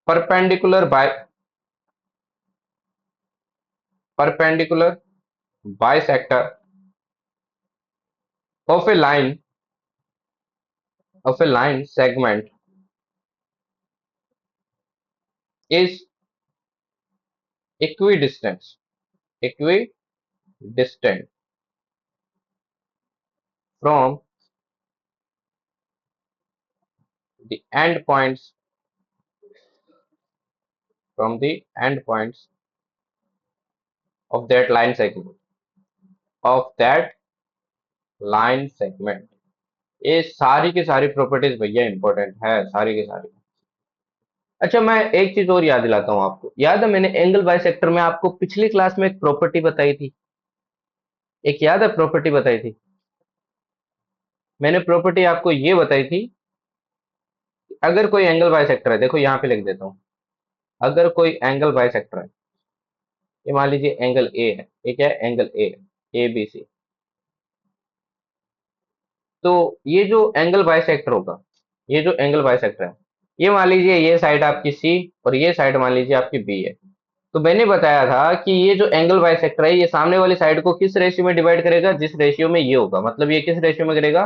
perpendicular by, perpendicular bisector of A line, of A line segment is equidistant, equidistant from the end points, from the end points of that line segment, of that line segment। ये सारी की सारी प्रॉपर्टीज भैया important है, सारी की सारी। अच्छा मैं एक चीज और याद दिलाता हूँ आपको, याद है मैंने एंगल बाइसेक्टर में आपको पिछली क्लास में एक प्रॉपर्टी बताई थी, एक याद है प्रॉपर्टी बताई थी? मैंने प्रॉपर्टी आपको ये बताई थी कि अगर कोई एंगल बाइसेक्टर है, देखो यहाँ पे लिख देता हूँ, अगर कोई एंगल बाइसेक्टर है, ये मान लीजिए एंगल ए है, ये क्या है, एंगल ए बी सी। तो ये जो एंगल बाइसेक्टर होगा, ये जो एंगल बाइसेक्टर है, ये मान लीजिए ये साइड आपकी सी और ये साइड मान लीजिए आपकी बी है। तो मैंने बताया था कि ये जो एंगल बाइसेक्टर है ये सामने वाली साइड को किस रेशियो में डिवाइड करेगा, जिस रेशियो में ये होगा, मतलब ये किस रेशियो में करेगा,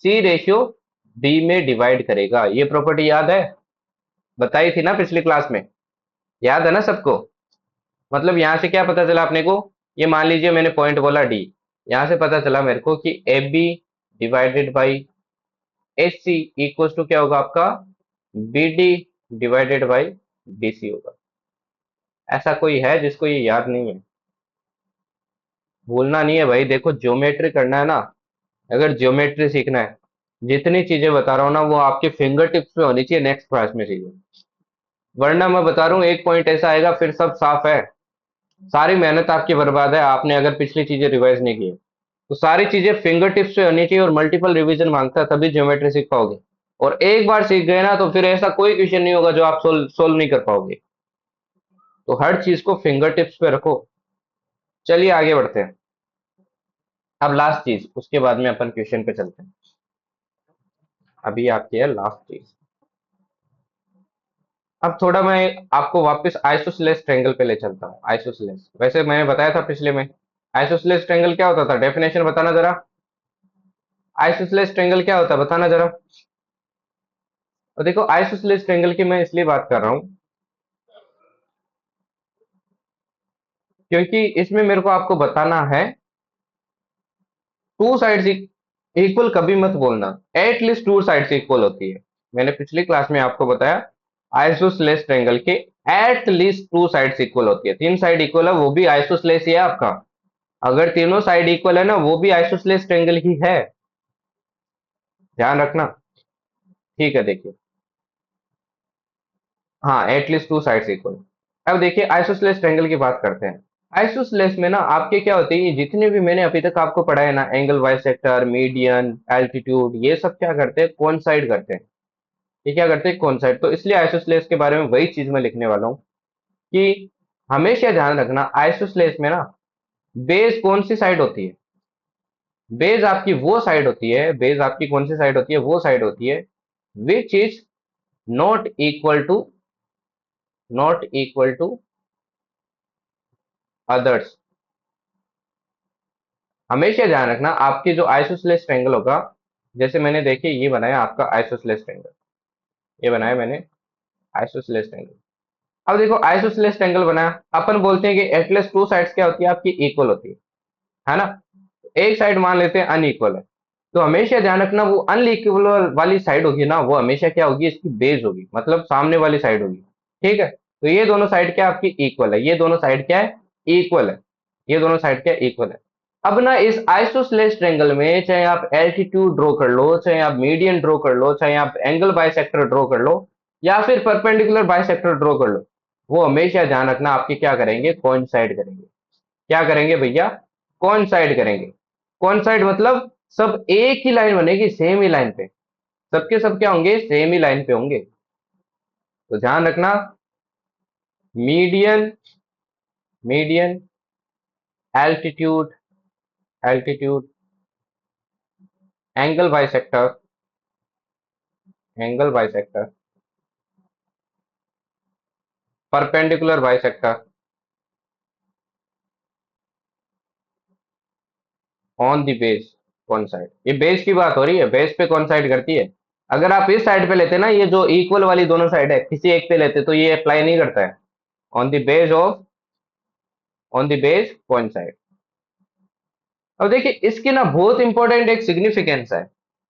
सी रेशियो डी में डिवाइड करेगा। ये प्रॉपर्टी याद है, बताई थी ना पिछली क्लास में, याद है ना सबको? मतलब यहां से क्या पता चला अपने को, ये मान लीजिए मैंने पॉइंट बोला डी, यहां से पता चला मेरे को कि A B divided by A C equal to क्या होगा आपका, B D divided by D C होगा। ऐसा कोई है जिसको ये याद नहीं है? भूलना नहीं है भाई, देखो ज्योमेट्री करना है ना, अगर ज्योमेट्री सीखना है, जितनी चीजें बता रहा हूँ ना वो आपके फिंगर टिप्स पे होनी चाहिए नेक्स्ट क्लास में चीजें। वरना मैं बता रहा हूँ एक पॉइंट ऐसा आएगा फिर सब साफ है, सारी मेहनत आपकी बर्बाद है, आपने अगर पिछली चीजें रिवाइज नहीं की है। तो सारी चीजें फिंगर टिप्स पे होनी चाहिए और मल्टीपल रिवीजन मांगता है, तभी ज्योमेट्री सीख पाओगे। और एक बार सीख गए ना तो फिर ऐसा कोई क्वेश्चन नहीं होगा जो आप सोल्व नहीं कर पाओगे। तो हर चीज को फिंगर टिप्स पे रखो। चलिए आगे बढ़ते हैं। अब लास्ट चीज, उसके बाद में अपन क्वेश्चन पे चलते हैं। अभी आपकी है लास्ट चीज। अब थोड़ा मैं आपको वापस आइसोसेलेस ट्रायंगल पे ले चलता हूँ। आइसोसेलेस, वैसे मैंने बताया था पिछले में, आइसोसेलेस ट्रायंगल क्या होता था, डेफिनेशन बताना जरा। आइसोसेलेस ट्रायंगल क्या होता है बताना जरा। और देखो आइसोसेलेस ट्रायंगल की मैं इसलिए बात कर रहा हूँ क्योंकि इसमें मेरे को आपको बताना है, टू साइड्स इक्वल कभी मत बोलना, एटलीस्ट टू साइड्स इक्वल होती है। मैंने पिछली क्लास में आपको बताया आइसोसेलेस ट्रायंगल के at least two sides equal होती है, तीन साइड इक्वल है वो भी आइसोसेलेस ही है आपका। अगर तीनों साइड इक्वल है ना वो भी आइसोसेलेस ट्रायंगल ही है, ध्यान रखना। ठीक है देखिए, हाँ एटलीस्ट टू साइड्स इक्वल। अब देखिए आइसोसेलेस ट्रायंगल की बात करते हैं। आइसोसेलेस में ना आपके क्या होते हैं, जितने भी मैंने अभी तक आपको पढ़ा है ना, एंगल बाइसेक्टर, मीडियन, एल्टीट्यूड, ये सब क्या करते हैं, कोइंसाइड करते हैं। ये क्या करते हैं, कोइंसाइड। तो इसलिए आइसोसेलेस के बारे में वही चीज मैं लिखने वाला हूँ कि हमेशा ध्यान रखना आइसोसेलेस में ना बेस कौन सी साइड होती है, बेस आपकी वो साइड होती है, बेस आपकी कौन सी साइड होती है, वो साइड होती है which is not equal to, not equal to others. हमेशा ध्यान रखना आपके जो आइसोसेलेस ट्रायंगल होगा, जैसे मैंने देखिए ये बनाया आपका आइसोसेलेस ट्रायंगल, ये बनाया मैंने आइसोसेलेस ट्रायंगल। अब देखो आइसोसेलेस ट्रायंगल बनाया, अपन बोलते हैं कि एटलीस्ट टू साइड्स क्या होती है आपकी, इक्वल होती है ना। एक साइड मान लेते हैं अनइक्वल है, तो हमेशा ध्यान रखना वो अनइक्वल वाली साइड होगी ना, वो हमेशा क्या होगी, इसकी बेस होगी, मतलब सामने वाली साइड होगी। ठीक है, तो ये दोनों साइड क्या आपकी इक्वल है, ये दोनों साइड क्या है, इक्वल है। ये दोनों साइड क्या इक्वल है। अब ना इस आइसोसेलेस ट्रायंगल में चाहे आप एल्टीट्यूड ड्रॉ कर लो, चाहे आप मीडियन ड्रॉ कर लो, चाहे आप एंगल बाइसेक्टर ड्रॉ कर लो, या फिर परपेंडिकुलर बाइसेक्टर ड्रॉ कर लो, वो हमेशा ध्यान रखना आपके क्या करेंगे, कोइंसाइड करेंगे। क्या करेंगे भैया, कोइंसाइड करेंगे। कोइंसाइड मतलब सब एक ही लाइन बनेगी, सेम ही लाइन पे, सबके सब क्या होंगे, सेम ही लाइन पे होंगे। तो ध्यान रखना, median, median, altitude, altitude, angle bisector, angle bisector, perpendicular bisector, on the base, कौन साइड, ये बेस की बात हो रही है, बेस पे कौन साइड करती है। अगर आप इस साइड पे लेते ना, ये जो इक्वल वाली दोनों साइड है, किसी एक पे लेते तो ये अप्लाई नहीं करता है। On the base of, on the base कौन साइड। अब देखिए इसकी ना बहुत इंपॉर्टेंट एक सिग्निफिकेंस है।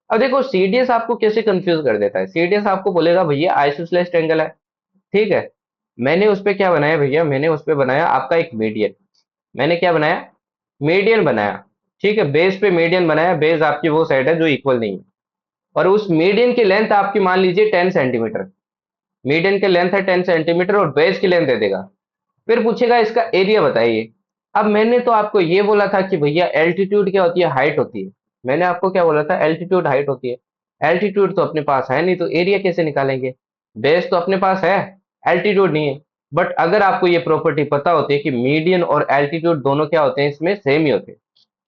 अब देखो सीडीएस आपको कैसे कंफ्यूज कर देता है, सीडीएस आपको बोलेगा भैया आइसोसेलेस ट्रायंगल है, ठीक है, मैंने उस पे क्या बनाया भैया, मैंने उस पे बनाया आपका एक मीडियन। मैंने क्या बनाया, मीडियन बनाया। ठीक है, बेस पे मीडियन बनाया, बेस आपकी वो साइड है जो इक्वल नहीं है, और उस मीडियन की लेंथ आपकी मान लीजिए 10 सेंटीमीटर। मीडियन की लेंथ है 10 सेंटीमीटर और बेस की लेंथ दे देगा। फिर पूछेगा इसका एरिया बताइए। अब मैंने तो आपको ये बोला था कि भैया एल्टीट्यूड क्या होती है, हाइट होती है। मैंने आपको क्या बोला था, एल्टीट्यूड हाइट होती है। एल्टीट्यूड तो अपने पास है नहीं, तो एरिया कैसे निकालेंगे। बेस तो अपने पास है, एल्टीट्यूड नहीं है। बट अगर आपको ये प्रॉपर्टी पता होती है कि मीडियन और एल्टीट्यूड दोनों क्या होते हैं, इसमें सेम ही होते हैं।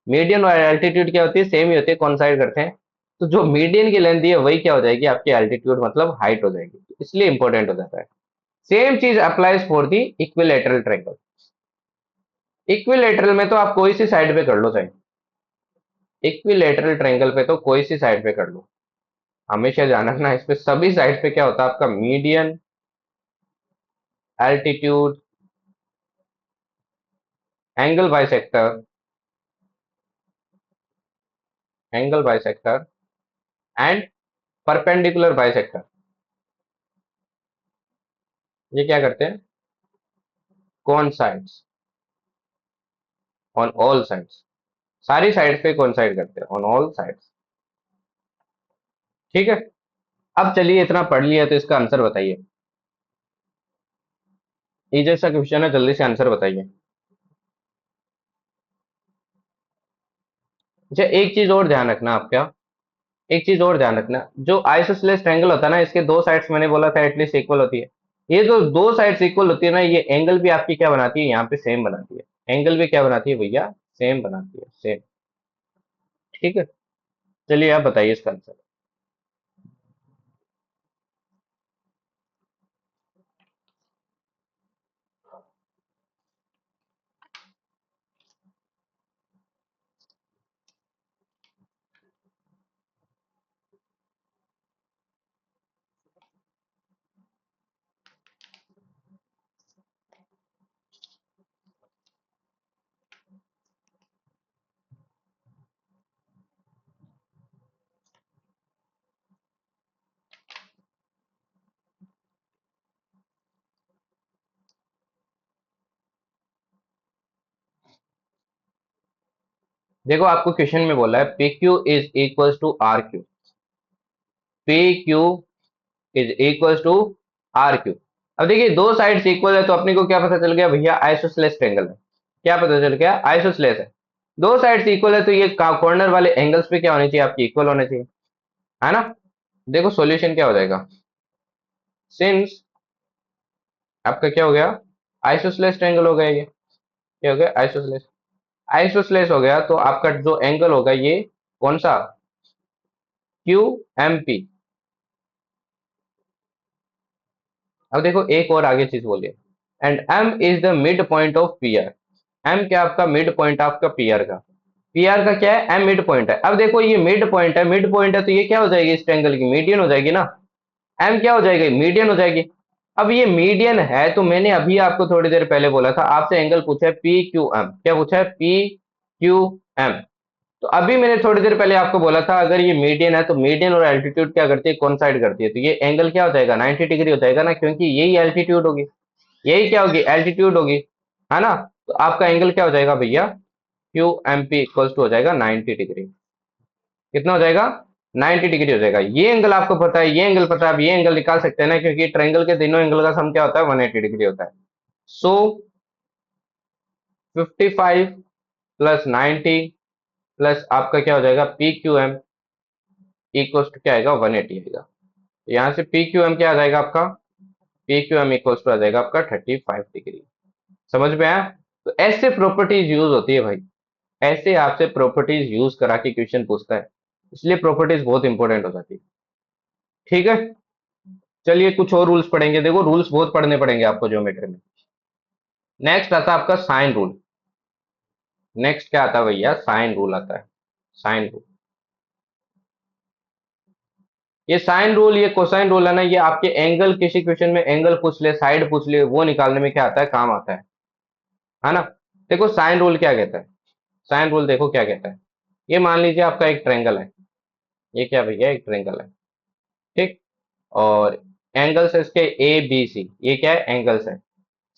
मीडियन और एल्टीट्यूड क्या होती है, सेम ही होती है, कॉन्साइड करते हैं। तो जो मीडियन की लेंथ है वही क्या हो जाएगी, आपकी एल्टीट्यूड मतलब हाइट हो जाएगी, तो इसलिए इंपॉर्टेंट हो जाता है। सेम चीज applies for the equilateral triangle. Equilateral में तो आप कोई सी साइड पे कर लो चाहे, इक्विलेटरल ट्रायंगल पे तो कोई सी साइड पे कर लो, हमेशा ध्यान रखना इस पे सभी साइड पे क्या होता है आपका, median, altitude, angle bisector, angle bisector and perpendicular bisector, ये क्या करते हैं, कौन साइड्स ऑन ऑल साइड्स, सारी साइड पे कौन साइड करते हैं, ऑन ऑल साइड्स। ठीक है, अब चलिए इतना पढ़ लिया तो इसका आंसर बताइए। ये जैसा क्वेश्चन है, जल्दी से आंसर बताइए। अच्छा एक चीज और ध्यान रखना आपका, एक चीज और ध्यान रखना, जो आइसोसेलेस ट्रायंगल होता है ना, इसके दो साइड्स मैंने बोला था एटलीस्ट इक्वल होती है। ये जो दो साइड्स इक्वल होती है ना, ये एंगल भी आपकी क्या बनाती है, यहाँ पे सेम बनाती है। एंगल भी क्या बनाती है भैया, सेम बनाती है, सेम। ठीक है, चलिए आप बताइए इसका आंसर। देखो आपको क्वेश्चन में बोला है P Q is equal to R Q, P Q is equal to R Q. अब देखिए दो साइड्स इक्वल है, तो अपने को क्या पता चल गया भैया, आइसोसेलेस ट्रायंगल है। क्या पता चल गया, आइसोसेलेस है। दो साइड्स इक्वल है तो ये कॉर्नर वाले एंगल्स पे क्या होने चाहिए, आपकी इक्वल होने चाहिए, है ना। देखो सॉल्यूशन क्या हो जाएगा, सिंस आपका क्या हो गया, आइसोसेलेस ट्रायंगल हो गया, ये क्या हो गया, आइसोसेलेस। आइसोसेलेस हो गया तो आपका जो एंगल होगा ये कौन सा, क्यू एम पी। अब देखो एक और आगे चीज बोलिए, and M is the mid point of P R. M क्या आपका मिड पॉइंट आपका पी आर का, पी आर का क्या है, एम मिड पॉइंट है। अब देखो ये मिड पॉइंट है, मिड पॉइंट है तो ये क्या हो जाएगी, इस ट्रायंगल की मीडियन हो जाएगी ना। एम क्या हो जाएगी, मीडियन हो जाएगी। अब ये मीडियन है तो मैंने अभी आपको थोड़ी देर पहले बोला था, आपसे एंगल पूछा है पी क्यू एम, क्या पूछा है? P Q M. तो अभी मैंने थोड़ी देर पहले आपको बोला था अगर ये मीडियन है तो मीडियन और एल्टीट्यूड क्या करती है, कौन साइड करती है, तो ये एंगल क्या हो जाएगा, 90 डिग्री हो जाएगा ना, क्योंकि यही एल्टीट्यूड होगी, यही क्या होगी, एल्टीट्यूड होगी, है ना। तो आपका एंगल क्या हो जाएगा भैया, Q M P equals to हो जाएगा 90 डिग्री। कितना हो जाएगा, 90 डिग्री हो जाएगा। ये एंगल आपको पता है, ये एंगल पता है, अब ये एंगल निकाल सकते हैं ना, क्योंकि ट्रायंगल के तीनों एंगल का सम क्या होता है, 180 डिग्री होता है। सो 55 प्लस 90 प्लस आपका क्या हो जाएगा, P Q M equals to क्या आएगा, 180 आएगा। यहाँ से पी क्यू एम क्या आ जाएगा आपका, P Q M equals to आ जाएगा आपका 35 डिग्री। समझ में आया? तो ऐसे प्रॉपर्टीज यूज होती है भाई, ऐसे आपसे प्रॉपर्टीज यूज करा के क्वेश्चन पूछता है, इसलिए प्रॉपर्टीज बहुत इंपॉर्टेंट हो जाती है। ठीक है, चलिए कुछ और रूल्स पढ़ेंगे, देखो रूल्स बहुत पढ़ने पड़ेंगे आपको ज्योमेट्री में। नेक्स्ट आता है आपका साइन रूल। नेक्स्ट क्या आता है भैया, साइन रूल आता है, साइन रूल। ये साइन रूल, ये कोसाइन रूल है ना, ये आपके एंगल, किसी क्वेश्चन में एंगल पूछ ले, साइड पूछ ले, वो निकालने में क्या आता है, काम आता है ना। देखो साइन रूल क्या कहता है, साइन रूल देखो क्या कहता है। ये मान लीजिए आपका एक ट्रेंगल है, ये क्या भैया, एक ट्रेंगल है, ठीक। और एंगल्स है इसके ए बी सी, ये क्या है, एंगल्स है।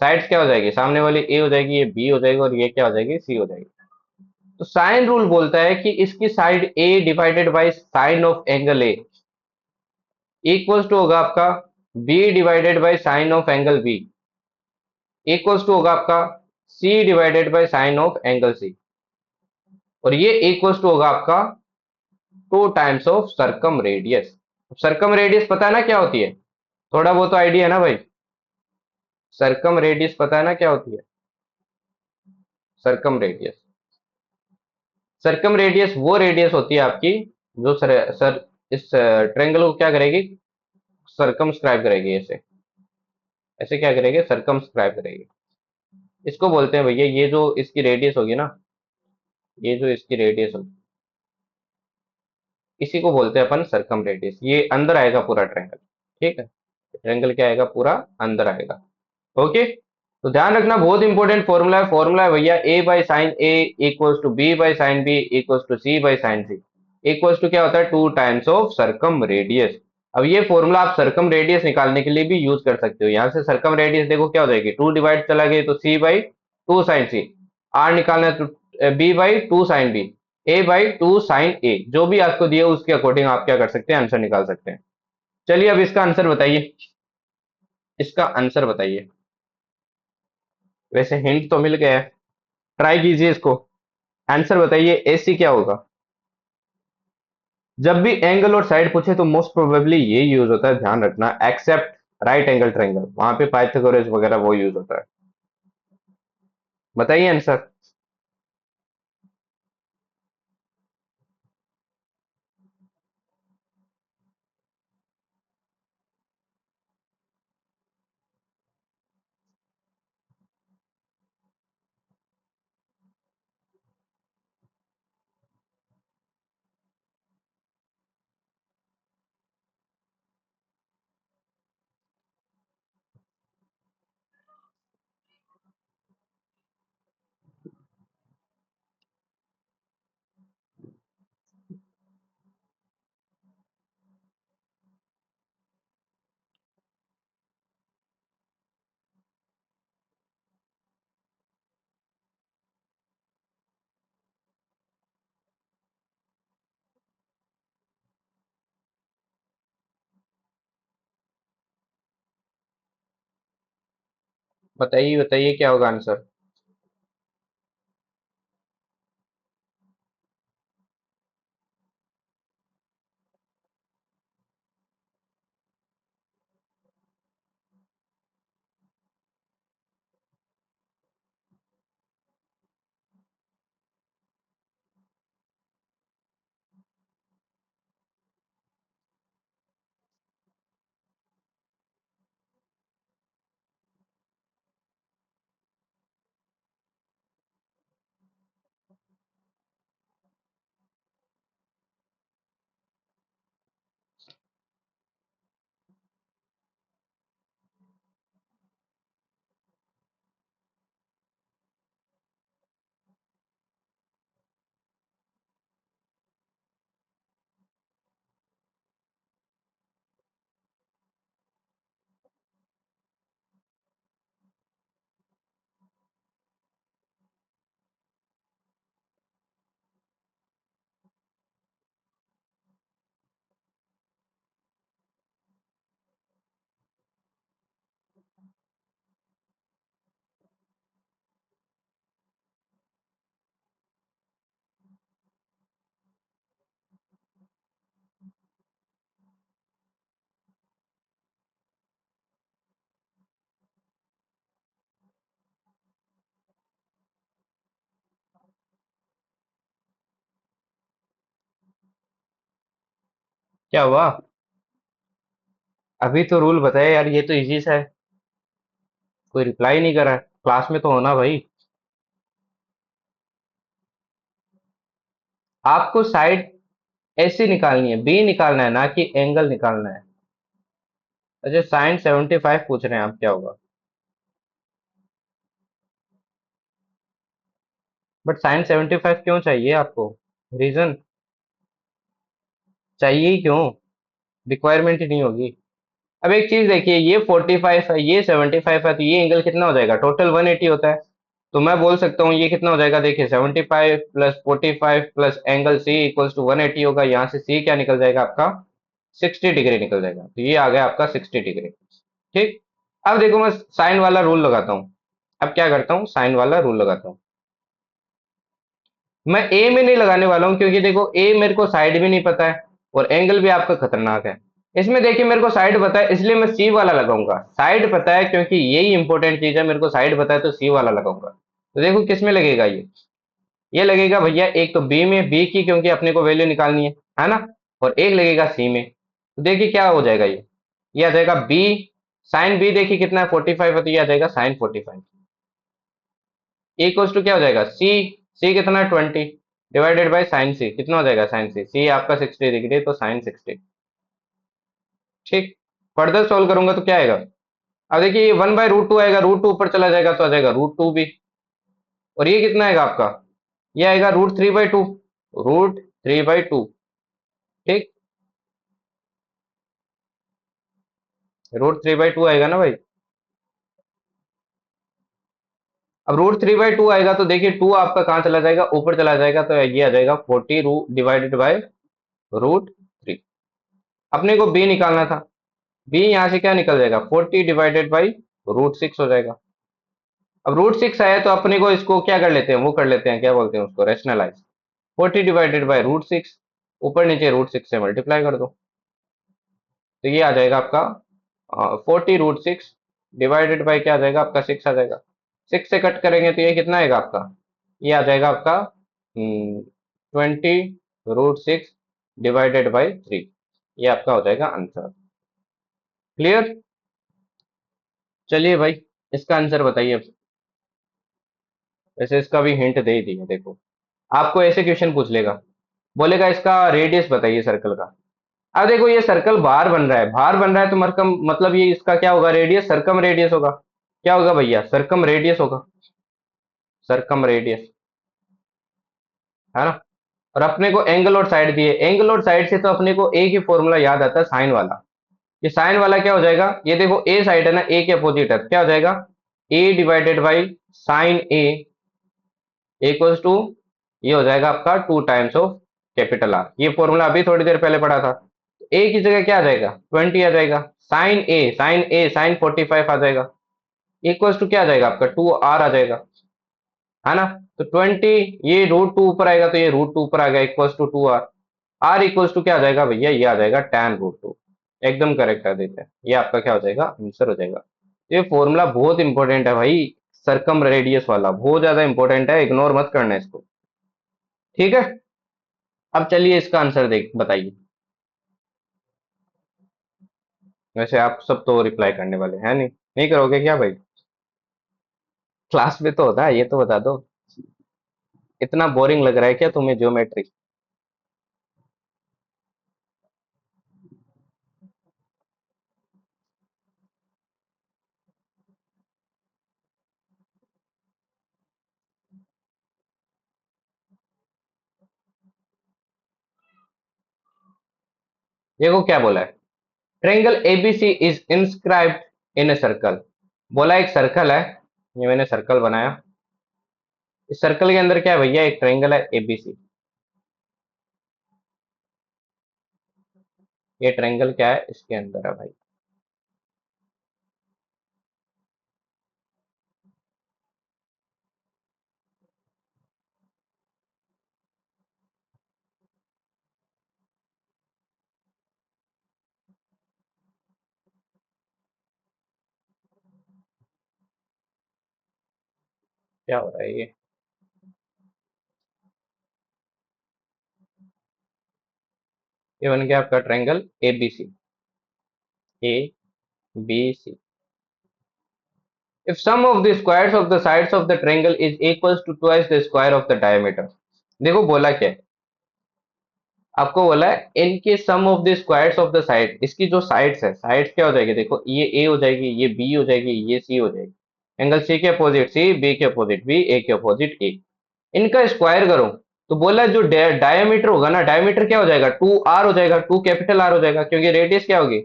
साइड्स क्या हो जाएगी, सामने वाली ए हो जाएगी, ये बी हो जाएगी, और ये क्या हो जाएगी, सी हो जाएगी। तो साइन रूल बोलता है कि इसकी side A divided by sine of angle A equals to होगा आपका B divided by sine of angle B equals to होगा आपका C divided by sine of angle C, और ये इक्वल्स टू होगा आपका 2 times of circumradius. Circumradius पता है ना क्या होती है, थोड़ा बहुत तो आइडिया है ना भाई। सरकम रेडियस पता है ना क्या होती है, सरकम रेडियस। सरकम रेडियस वो रेडियस होती है आपकी जो सर इस ट्रेंगल को क्या करेगी, सरकमस्क्राइब करेगी, ऐसे ऐसे क्या करेगी, सरकमस्क्राइब करेगी। इसको बोलते हैं भैया, ये जो इसकी रेडियस होगी ना, ये जो इसकी रेडियस होगी, इसी को बोलते हैं अपन सरकम रेडियस। ये अंदर आएगा पूरा ट्रेंगल, ठीक है, ट्रेंगल क्या आएगा, पूरा अंदर आएगा। ओके, तो ध्यान रखना, बहुत इंपॉर्टेंट फॉर्मूला है भैया, a by sine a equals to b by sine b equals to c by sine c equals to क्या होता है, 2 टाइम्स ऑफ सरकम रेडियस। अब ये फॉर्मूला आप सरकम रेडियस निकालने के लिए भी यूज कर सकते हो। यहाँ से सरकम रेडियस देखो क्या हो जाएगी, 2 डिवाइड चला गया तो c by 2 sine c, R निकालना है तो b by 2 sine b, a by 2 sine a, जो भी आपको दिया उसके अकॉर्डिंग आप क्या कर सकते हैं, आंसर निकाल सकते हैं। चलिए अब इसका आंसर बताइए, इसका आंसर बताइए। वैसे हिंट तो मिल गया है, ट्राई कीजिए इसको, आंसर बताइए, एसी क्या होगा। जब भी एंगल और साइड पूछे तो मोस्ट प्रोबेबली ये यूज होता है, ध्यान रखना, एक्सेप्ट राइट एंगल ट्रायंगल, वहां पे पाइथागोरस वगैरह वो यूज होता है। बताइए आंसर। बताइए बताइए क्या होगा आंसर। क्या हुआ? अभी तो रूल बताए यार, ये तो इजी सा है। कोई रिप्लाई नहीं करा है, क्लास में तो होना भाई। आपको साइड ऐसी निकालनी है, बी निकालना है, ना कि एंगल निकालना है। अच्छा, साइन 75 पूछ रहे हैं आप, क्या होगा? बट साइन 75 क्यों चाहिए आपको? रीजन? चाहिए ही क्यों? रिक्वायरमेंट ही नहीं होगी। अब एक चीज देखिए, ये 45 है, ये 75 है, तो ये एंगल कितना हो जाएगा? टोटल 180 होता है। तो मैं बोल सकता हूँ ये कितना हो जाएगा, देखिए 75 plus 45 plus angle C equals to 180 होगा। यहाँ से सी क्या निकल जाएगा आपका? 60 डिग्री निकल जाएगा। तो ये आ गया आपका 60 डिग्री। ठीक। अब देखो, मैं साइन वाला रूल लगाता हूँ। अब क्या करता हूँ, साइन वाला रूल लगाता हूँ। मैं ए में नहीं लगाने वाला हूँ, क्योंकि देखो ए मेरे को साइड भी नहीं पता है, और एंगल भी आपका खतरनाक है। इसमें देखिए मेरे को साइड पता है, इसलिए मैं सी वाला लगाऊंगा। साइड पता है, क्योंकि यही इंपॉर्टेंट चीज है, मेरे को साइड पता है तो सी वाला लगाऊंगा। तो देखो किस में लगेगा ये लगेगा भैया, एक तो बी में, बी की क्योंकि अपने को वैल्यू निकालनी है ना। और एक लगेगा सी में। तो देखिए क्या हो जाएगा ये आ जाएगा बी। साइन बी देखिए कितना है, 45 है, तो ये आ जाएगा साइन 45। इक्वल्स टू क्या हो जाएगा, सी। सी कितना है, 20, डिवाइडेड बाई साइन सी कितना हो जाएगा, साइन सी। सी आपका 60 डिग्री, तो साइन 60। ठीक। फर्दर सोल्व करूंगा तो क्या आएगा? अब देखिए ये 1/√2 आएगा, √2 ऊपर चला जाएगा तो आ जाएगा √2 भी। और ये कितना आएगा आपका? ये आएगा √3/2। √3/2। ठीक। √3/2 आएगा ना भाई। अब √3/2 आएगा तो देखिए टू आपका कहाँ चला जाएगा, ऊपर चला जाएगा, तो ये आ जाएगा 40 रू डिवाइडेड बाय √3। अपने को बी निकालना था। बी यहाँ से क्या निकल जाएगा, 40 डिवाइडेड बाई √6 हो जाएगा। अब √6 आया तो अपने को इसको क्या कर लेते हैं, वो कर लेते हैं, क्या बोलते हैं उसको, रेशनलाइज। 40 डिवाइडेड बाई √6, ऊपर नीचे √6 से मल्टीप्लाई कर दो। तो ये आ जाएगा आपका 40 √6 डिवाइडेड बाई क्या आ जाएगा आपका, 6 आ जाएगा। 6 से कट करेंगे तो ये कितना आएगा आपका? ये आ जाएगा आपका 20 √6 डिवाइडेड बाई 3। ये आपका हो जाएगा आंसर। क्लियर? चलिए भाई, इसका आंसर बताइए अब। वैसे इसका भी हिंट दे ही दिया, देखो। आपको ऐसे क्वेश्चन पूछ लेगा, बोलेगा इसका रेडियस बताइए सर्कल का। अब देखो ये सर्कल बाहर बन रहा है, बाहर बन रहा है तो मरकम मतलब ये इसका क्या होगा, रेडियस, सरकम रेडियस होगा। क्या होगा भैया, सरकम रेडियस होगा। सरकम रेडियस, है ना। और अपने को एंगल और साइड दिए, एंगल और साइड से तो अपने को एक ही फॉर्मूला याद आता है, साइन वाला। ये साइन वाला क्या हो जाएगा, ये देखो ए साइड है ना, ए के अपोजिट है, क्या हो जाएगा, a divided by sine a equals to, ये हो जाएगा आपका 2 टाइम्स ऑफ कैपिटल आर। ये फॉर्मूला अभी थोड़ी देर पहले पढ़ा था। ए की जगह क्या आ जाएगा, 20 आ जाएगा। साइन 45 आ जाएगा। इक्वल्स टू क्या आ जाएगा आपका, 2 आर आ जाएगा, है ना। तो 20, ये √2 ऊपर आएगा तो ये √2 ऊपर आ गया, equals to 2 R. R equals to क्या आ जाएगा भैया, ये आ जाएगा tan √2। एकदम करेक्ट कर देते हैं, ये आपका क्या हो जाएगा, आंसर हो जाएगा। ये फॉर्मूला बहुत इंपॉर्टेंट है भाई, सरकम रेडियस वाला बहुत ज्यादा इंपॉर्टेंट है, इग्नोर मत करना इसको। ठीक है। अब चलिए इसका आंसर देख बताइए। वैसे आप सब तो रिप्लाई करने वाले हैं नहीं, नहीं करोगे क्या भाई? क्लास में तो होता है, ये तो बता दो। इतना बोरिंग लग रहा है क्या तुम्हें ज्योमेट्री? देखो क्या बोला है, triangle ABC is inscribed in a circle. बोला एक सर्कल है, ये मैंने सर्कल बनाया। इस सर्कल के अंदर क्या है भैया, एक ट्रायंगल है एबीसी। ये ट्रायंगल क्या है, इसके अंदर है भाई। क्या हो रहा है ये? ये बन गया आपका triangle A B C. A B C. If sum of the squares of the sides of the triangle is equals to twice the square of the diameter। देखो बोला क्या है, आपको बोला है इनके sum of the squares of the side, इसकी जो साइड्स है, साइड्स क्या हो जाएगी, देखो ये ए हो जाएगी, ये बी हो जाएगी, ये सी हो जाएगी। एंगल सी के अपोजिट सी, बी के अपोजिट बी, ए के अपोजिट ए। इनका स्क्वायर करो तो बोला जो डायमीटर होगा ना, डायमीटर क्या हो जाएगा, टू आर हो जाएगा, टू कैपिटल आर हो जाएगा, क्योंकि रेडियस क्या होगी,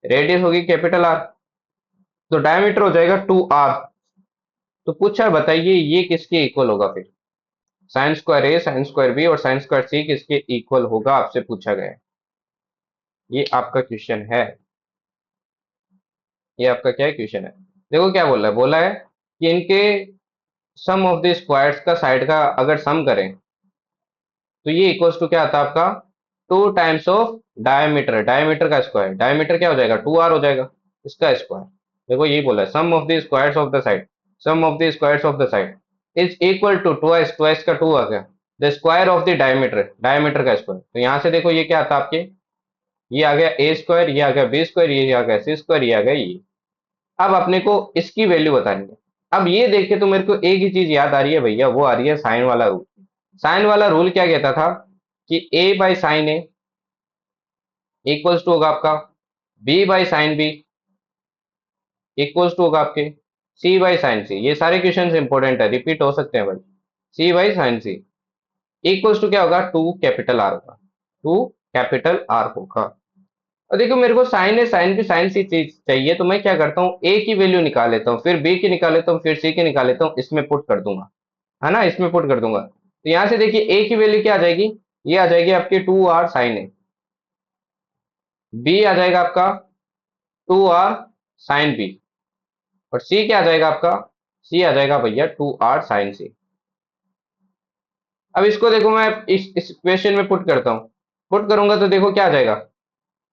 रेडियस होगी कैपिटल आर। तो डायमीटर हो जाएगा टू आर। तो पूछा है, बताइए ये किसके इक्वल होगा फिर, साइन स्क्वायर ए, साइन स्क्वायर बी और साइन स्क्वायर सी किसके इक्वल होगा, आपसे पूछा गया है। ये आपका क्वेश्चन है, ये आपका क्या है क्वेश्चन है। देखो क्या बोला है कि इनके सम ऑफ द स्क्वायर्स का साइड का अगर सम करें तो ये इक्वल्स टू क्या आता है आपका, to times of diameter, diameter का स्क्वायर, डायमीटर क्या हो जाएगा, टू आर हो जाएगा इसका स्क्वायर। देखो यही बोला है, sum of the squares of the side, sum of the squares of the side is equal to twice, twice का टू आ गया, the square of the diameter, diameter का स्क्वायर। तो यहाँ से देखो ये क्या आता है आपके, ये आ गया ए स्क्वायर, ये आ गया बी स्क्वायर, ये आ गया सी स्क्वायर, ये आ गया ये। अब अपने को इसकी वैल्यू बतानी है। अब ये देख के तो मेरे को एक ही चीज याद आ रही है भैया, वो आ रही है साइन वाला रूल। साइन वाला रूल क्या कहता था कि a by sine a equals to होगा आपका b by sine b equals to होगा आपके सी बाई साइन सी। ये सारे क्वेश्चन इंपॉर्टेंट है, रिपीट हो सकते हैं भाई। C by sine c equals to क्या होगा, टू कैपिटल आर होगा, टू कैपिटल आर होगा। और देखो मेरे को साइन है, साइन भी साइन सी चीज चाहिए, तो मैं क्या करता हूँ, ए की वैल्यू निकाल लेता हूँ, फिर बी की निकाल लेता हूँ, फिर सी की निकाल लेता हूँ, इसमें पुट कर दूंगा, है ना, इसमें पुट कर दूंगा। तो यहाँ से देखिए ए की वैल्यू क्या आ जाएगी, ये आ जाएगी आपकी two R sine a, b आ जाएगा आपका टू आर साइन बी, और सी क्या आ जाएगा आपका, सी आ जाएगा भैया टू आर साइन सी। अब इसको देखो मैं इस इक्वेशन में पुट करता हूँ, पुट करूंगा तो देखो क्या आ जाएगा,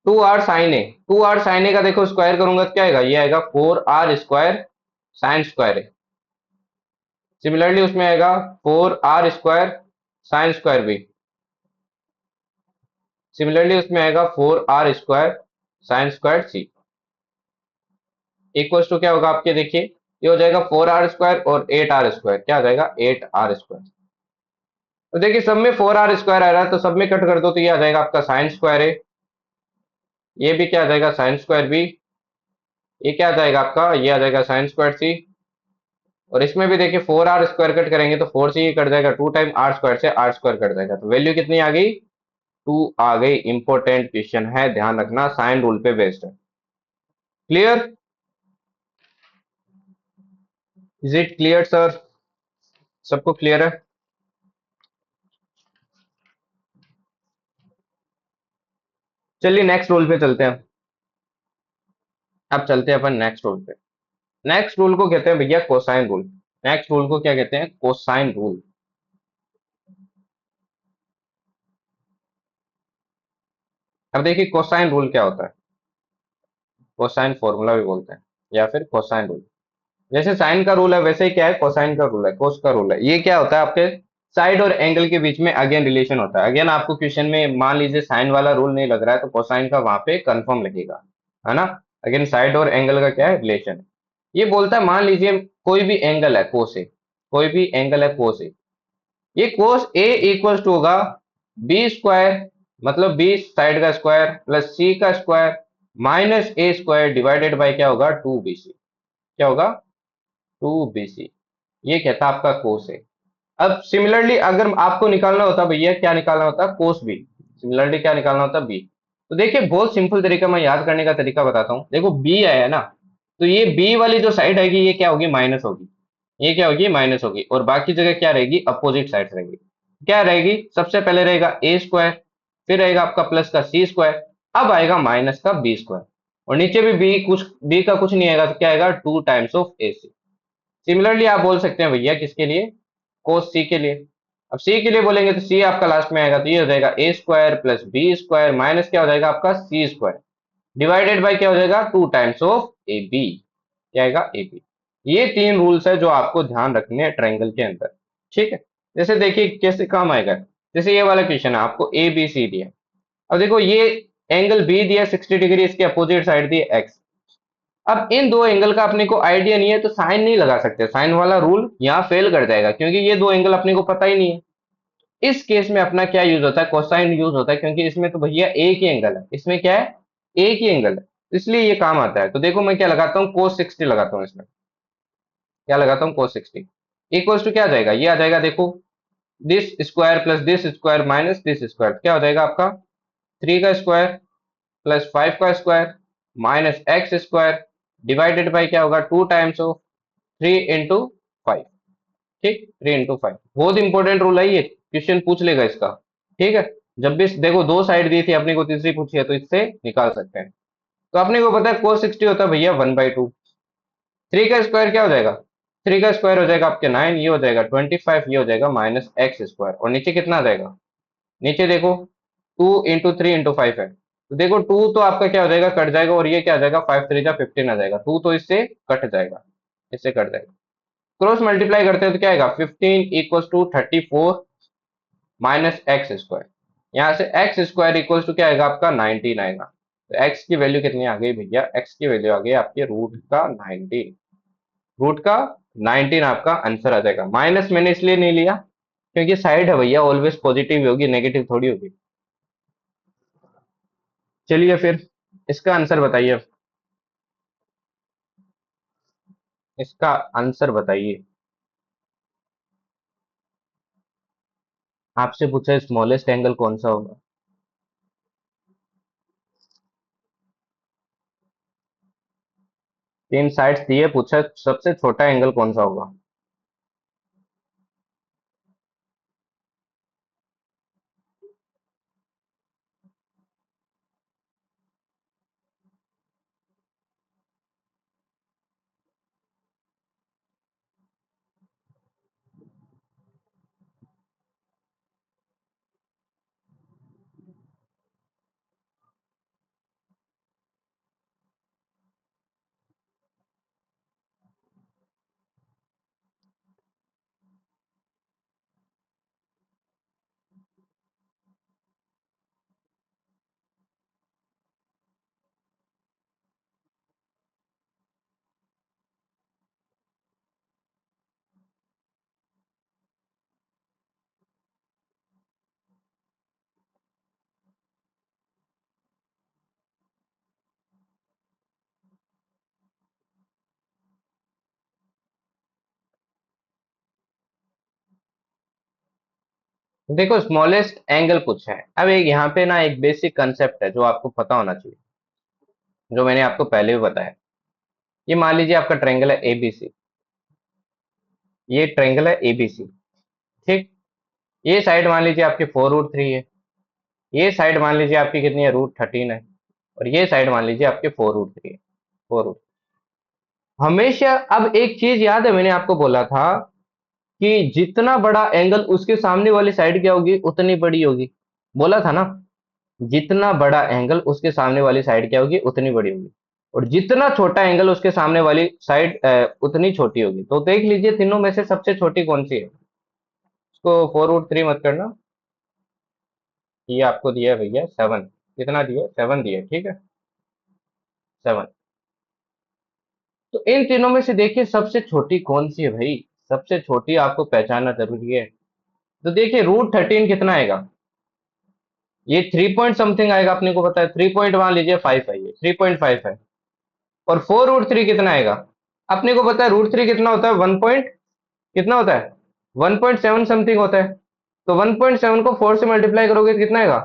two R sine a, two R sine a का देखो स्क्वायर करूंगा तो क्या आएगा, ये आएगा four R square sine square a. Similarly उसमें आएगा four R square sine square b, similarly उसमें आएगा four R square sine square c. Equals to क्या होगा आपके, देखिए ये हो जाएगा फोर आर स्क्वायर और एट आर स्क्वायर, क्या आ जाएगा एट आर स्क्वायर। तो देखिए सब में फोर आर स्क्वायर आ रहा है, तो सब में कट कर दो तो ये आ जाएगा आपका साइन स्क्वायर ए, ये भी क्या आ जाएगा साइन स्क्वायर बी, ये क्या आ जाएगा आपका, ये आ जाएगा साइन स्क्वायर सी। और इसमें भी देखिए फोर आर स्क्वायर कट करेंगे तो फोर से ये कट जाएगा, टू टाइम आर स्क्वायर से आर स्क्वायर कट जाएगा, तो वैल्यू कितनी आ गई, टू आ गई। इंपॉर्टेंट क्वेश्चन है, ध्यान रखना, साइन रूल पे बेस्ड है। Clear, is it clear sir, सबको क्लियर है। चलिए नेक्स्ट रूल पे चलते हैं, अब चलते हैं अपन नेक्स्ट रूल पे। नेक्स्ट रूल को कहते हैं भैया कोसाइन रूल। नेक्स्ट रूल को क्या कहते हैं, कोसाइन रूल। अब देखिए कोसाइन रूल क्या होता है, कोसाइन फॉर्मूला भी बोलते हैं या फिर कोसाइन रूल। जैसे साइन का रूल है वैसे ही क्या है, कोसाइन का रूल है, कोस का रूल है। ये क्या होता है, आपके साइड और एंगल के बीच में अगेन रिलेशन होता है। अगेन आपको क्वेश्चन में मान लीजिए साइन वाला रूल नहीं लग रहा है तो कोसाइन का वहां पे कंफर्म लगेगा, है ना। अगेन साइड और एंगल का क्या है, रिलेशन। ये बोलता है मान लीजिए कोई भी एंगल है कोस ए, कोई भी एंगल है कोस ए, ये कोस ए इक्वल्स टू होगा बी स्क्वायर, मतलब बी साइड का स्क्वायर प्लस सी का square minus A square divided by क्या होगा, टू बी सी। क्या होगा, टू बी सी। ये कहता है आपका कोस है। अब सिमिलरली अगर आपको निकालना होता भैया, क्या निकालना होता, कोस बी। सिमिलरली क्या निकालना होता, बी। तो देखिए बहुत सिंपल तरीका, मैं याद करने का तरीका बताता हूँ। देखो बी आया है ना, तो ये बी वाली जो साइड आएगी ये क्या होगी, माइनस होगी, ये क्या होगी, माइनस होगी, और बाकी जगह क्या रहेगी, अपोजिट साइड रहेगी। क्या रहेगी, सबसे पहले रहेगा ए स्क्वायर, फिर रहेगा आपका प्लस का सी स्क्वायर, अब आएगा माइनस का बी स्क्वायर, और नीचे भी बी कुछ, बी का कुछ नहीं आएगा, तो क्या आएगा, two times of A C. Similarly आप बोल सकते हैं भैया किसके लिए, कोस सी के लिए। अब सी के लिए बोलेंगे तो सी आपका लास्ट में आएगा, तो ये हो जाएगा a square plus b square minus क्या हो जाएगा आपका, सी स्क्वायर डिवाइडेड बाय क्या हो जाएगा, two times of A B. क्या आएगा, ए बी। ये तीन रूल्स है जो आपको ध्यान रखने हैं ट्रायंगल के अंदर, ठीक है। जैसे देखिए कैसे काम आएगा, जैसे ये वाला क्वेश्चन है, आपको ए बी सी दिया, अब देखो ये एंगल बी दिया 60 डिग्री, इसके अपोजिट साइड दी एक्स। अब इन दो एंगल का अपने को आइडिया नहीं है तो साइन नहीं लगा सकते, साइन वाला रूल यहाँ फेल कर जाएगा क्योंकि ये दो एंगल अपने को पता ही नहीं है। इस केस में अपना क्या यूज होता है, कोसाइन यूज होता है, क्योंकि इसमें तो भैया एक ही एंगल है, इसमें क्या है, एक ही एंगल है, इसलिए ये काम आता है। तो देखो मैं क्या लगाता हूँ, cos 60 लगाता हूँ इसमें, क्या लगाता हूँ, cos 60 इक्वल्स टू क्या आ जाएगा, ये आ जाएगा देखो, this square plus this square minus this square, क्या हो जाएगा आपका, 3 का स्क्वायर प्लस 5 का square minus x square divided by क्या होगा, 2 टाइम्स ऑफ 3 इंटू 5। ठीक, 3 इंटू 5 बहुत इंपॉर्टेंट रूल है ये, क्वेश्चन पूछ लेगा इसका। ठीक है, जब भी देखो दो साइड दी थी अपने को, तीसरी पूछी है तो इससे निकाल सकते हैं। तो अपने को पता है cos 60 होता है भैया 1/2। 3 का स्क्वायर क्या हो जाएगा, 3 का स्क्वायर हो जाएगा आपके 9, ये हो जाएगा 25, ये हो जाएगा माइनस एक्स स्क्वायर, और नीचे कितना आ जाएगा, नीचे देखो 2 इंटू 3 इंटू 5 है, तो देखो 2 तो आपका क्या हो जाएगा, कट जाएगा, और ये क्या आ जाएगा, 5 3 जा 15 आ जाएगा, 2 तो इससे कट जाएगा, इससे कट जाएगा। क्रॉस मल्टीप्लाई करते हो तो क्या आएगा, 15 = 34 माइनस एक्स स्क्वायर, यहाँ से एक्स स्क्वायर इक्वल्स टू क्या आएगा आपका, 19 आएगा। तो एक्स की वैल्यू कितनी आ गई भैया, एक्स की वैल्यू आ गई आपके रूट का 19, रूट का 19 आपका आंसर आ जाएगा। माइनस मैंने इसलिए नहीं लिया क्योंकि साइड है भैया, ऑलवेज पॉजिटिव होगी, नेगेटिव थोड़ी होगी। चलिए फिर इसका आंसर बताइए, इसका आंसर बताइए। आपसे पूछा स्मॉलेस्ट एंगल कौन सा होगा। तीन साइड्स दिए, पूछा सबसे छोटा एंगल कौन सा होगा। देखो स्मॉलेस्ट एंगल पूछा है, अब एक यहाँ पे ना एक बेसिक कंसेप्ट है जो आपको पता होना चाहिए, जो मैंने आपको पहले भी बताया। ये मान लीजिए आपका ट्रायंगल है एबीसी, ये ट्रायंगल है एबीसी। ठीक, ये साइड मान लीजिए आपकी 4√3 है, ये साइड मान लीजिए आपकी कितनी है, √13 है, और ये साइड मान लीजिए आपके 4√3 है, 4 हमेशा। अब एक चीज याद है, मैंने आपको बोला था कि जितना बड़ा एंगल उसके सामने वाली साइड क्या होगी, उतनी बड़ी होगी, बोला था ना। जितना बड़ा एंगल उसके सामने वाली साइड क्या होगी, उतनी बड़ी होगी, और जितना छोटा एंगल उसके सामने वाली साइड उतनी छोटी होगी। तो देख लीजिए तीनों में से सबसे छोटी कौन सी है, उसको 4√3 मत करना। ये आपको दिया है भैया 7, कितना दिया, 7 दिया, ठीक है, 7। तो इन तीनों में से देखिए सबसे छोटी कौन सी है भाई, सबसे छोटी आपको पहचानना जरूरी है। तो देखिए √13 कितना आएगा, ये 3 पॉइंट समथिंग आएगा, अपने को पता है 3 पॉइंट मान लीजिए 5 है, ये 3.5 है। और 4√3 कितना आएगा, अपने को पता है √3 कितना होता है, 1 पॉइंट कितना होता है, 1.7 समथिंग होता है। तो 1.7 को 4 से मल्टीप्लाई करोगे तो कितना आएगा,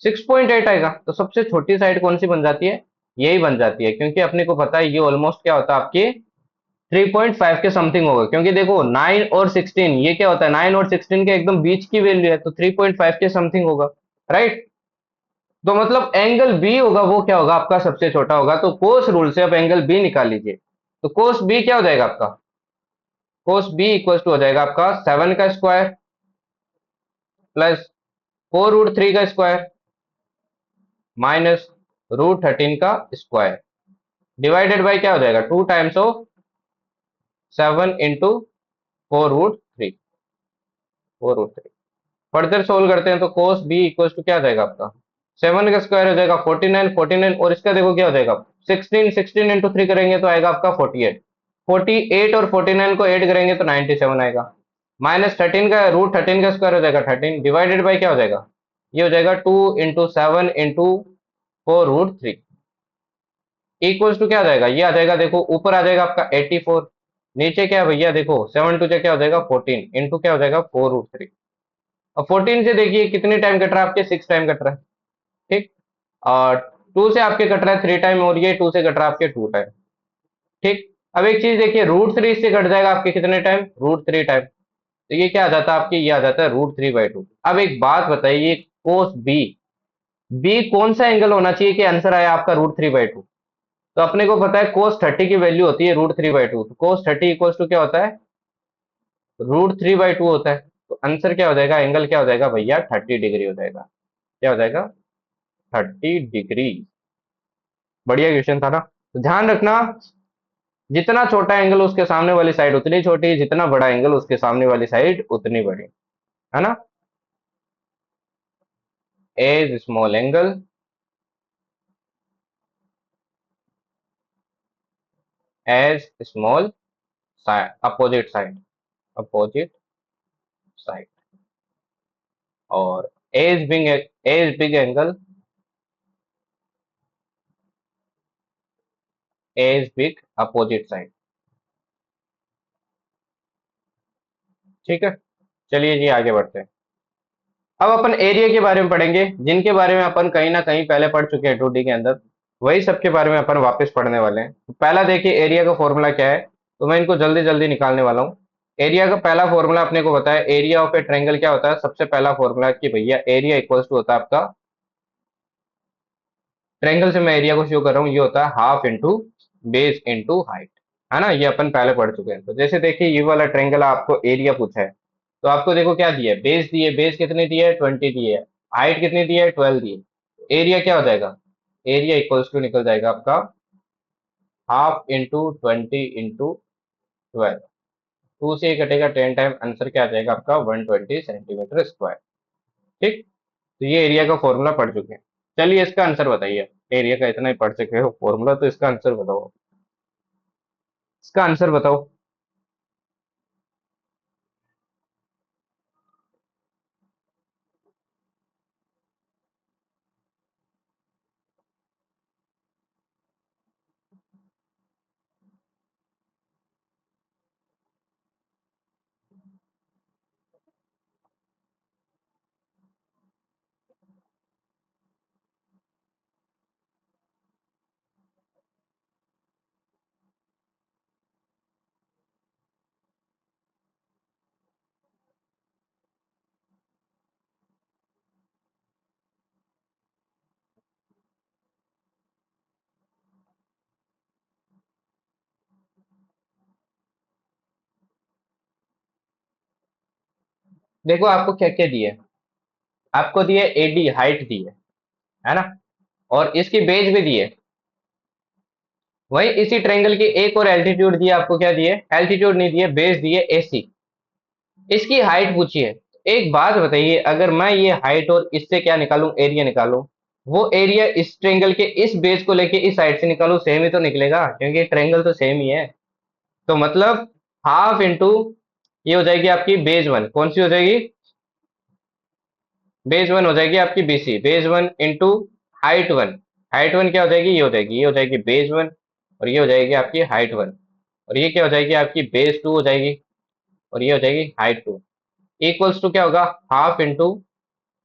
6.8 आएगा। तो सबसे छोटी साइड कौन सी बन जाती है, यही बन जाती है, क्योंकि अपने को पता है ये ऑलमोस्ट क्या होता है आपके 3.5 के समथिंग होगा, क्योंकि देखो 9 और 16 ये क्या होता है, 9 और 16 के एकदम बीच की वैल्यू है, तो 3.5 के समथिंग होगा, राइट। तो मतलब एंगल बी होगा वो क्या होगा आपका, सबसे छोटा होगा। तो कोस रूल से अब एंगल बी निकाल लीजिए, तो कोस बी क्या हो जाएगा आपका, कोस बी इक्वल टू हो जाएगा आपका 7 का स्क्वायर प्लस 4√3 का स्क्वायर माइनस √13 का स्क्वायर डिवाइडेड बाई क्या हो जाएगा, 2 times of 7 into 4√3, 4√3। Further solve करते हैं तो कोस बी इक्वल्स टू क्या आ जाएगा आपका, 7 का स्क्वायर हो जाएगा 49, 49 और इसका देखो क्या हो जाएगा 16, 16 इंटू 3 करेंगे तो आएगा आपका 48, 48 और 49 को ऐड करेंगे तो 97 आएगा। -13 का √13 का स्क्वायर हो जाएगा 13 डिवाइडेड बाई क्या हो जाएगा, ये हो जाएगा 2 इंटू 7 इंटू 4√3 इक्वल्स टू क्या आ जाएगा, ये आ जाएगा देखो ऊपर आ जाएगा आपका 84, नीचे क्या है भैया देखो 7 टू क्या हो जाएगा 14 इंटू क्या हो जाएगा 4√3। अब 14 से देखिए कितने टाइम कट रहा है आपके, 6 टाइम कट रहा है, ठीक। और 2 से आपके कट रहा है 3 टाइम और ये 2 से कट रहा है आपके 2 टाइम, ठीक। अब एक चीज देखिए √3 से कट जाएगा आपके कितने टाइम, √3 टाइम, तो ये क्या आ जाता है आपके, ये आ जाता है √3/2। अब एक बात बताइए कोस बी, बी कौन सा एंगल होना चाहिए कि आंसर आया आपका √3/2, तो अपने को पता है कोस 30 की वैल्यू होती है √3/2, तो कोस 30 इक्वल्स टू क्या होता है, √3/2 होता है, तो आंसर क्या हो जाएगा, एंगल क्या हो जाएगा भैया 30 डिग्री हो जाएगा, क्या हो जाएगा 30 डिग्री। बढ़िया क्वेश्चन था ना, तो ध्यान रखना जितना छोटा एंगल उसके सामने वाली साइड उतनी छोटी, जितना बड़ा एंगल उसके सामने वाली साइड उतनी बड़ी, है ना। As small angle as small side, opposite side, opposite side, और as big angle as big opposite side, ठीक है। चलिए जी आगे बढ़ते हैं। अब अपन एरिया के बारे में पढ़ेंगे, जिनके बारे में अपन कहीं ना कहीं पहले पढ़ चुके हैं 2D के अंदर, वही सबके बारे में अपन वापस पढ़ने वाले हैं। तो पहला देखिए एरिया का फॉर्मूला क्या है, तो मैं इनको जल्दी जल्दी निकालने वाला हूँ। एरिया का पहला फॉर्मूला अपने को बताया, एरिया ऑफ ए ट्रायंगल क्या होता है, सबसे पहला फॉर्मूला कि भैया एरिया इक्वल्स टू होता है आपका, ट्रायंगल से मैं एरिया को शो कर रहा हूँ, ये होता है half into base into height, है ना, ये अपन पहले पढ़ चुके हैं। तो जैसे देखिए ये वाला ट्रायंगल आपको एरिया पूछा है, तो आपको देखो क्या दिया है, बेस दिए, बेस कितने दिए है 20 दिए है, हाइट कितनी दी है 12 दी है, एरिया क्या हो जाएगा, एरिया इक्वल्स टू निकल जाएगा आपका हाफ इंटू 20 इंटू 12, 2 से ये कटेगा 10 टाइम, आंसर क्या आ जाएगा आपका 120 सेंटीमीटर स्क्वायर, ठीक। तो ये एरिया का फॉर्मूला पढ़ चुके हैं। चलिए इसका आंसर बताइए, एरिया का इतना ही पढ़ चुके हो फॉर्मूला, तो इसका आंसर बताओ, इसका आंसर बताओ। देखो आपको क्या क्या दिए, आपको दिए एडी हाइट दी है ना, और इसकी बेस भी दी है, वही इसी ट्रायंगल की एक और एल्टीट्यूड दिया, आपको क्या दिए, एल्टीट्यूड नहीं दिए, बेस दिए एसी, इसकी हाइट पूछी है। एक बात बताइए, अगर मैं ये हाइट और इससे क्या निकालूं, एरिया निकालूं, वो एरिया इस ट्रायंगल के इस बेस को लेके इस साइड से निकालूं, सेम ही तो निकलेगा, क्योंकि ट्रायंगल तो सेम ही है। तो मतलब हाफ इंटू ये हो जाएगी आपकी बेस वन, कौन सी हो जाएगी, बेस वन हो जाएगी आपकी BC, base one into height one, height one क्या हो जाएगी, ये हो जाएगी, ये हो जाएगी बेस वन, और ये हो जाएगी आपकी हाइट वन, और ये क्या हो जाएगी आपकी बेस टू हो जाएगी, और ये हो जाएगी हाइट टू, इक्वल्स टू क्या होगा, half into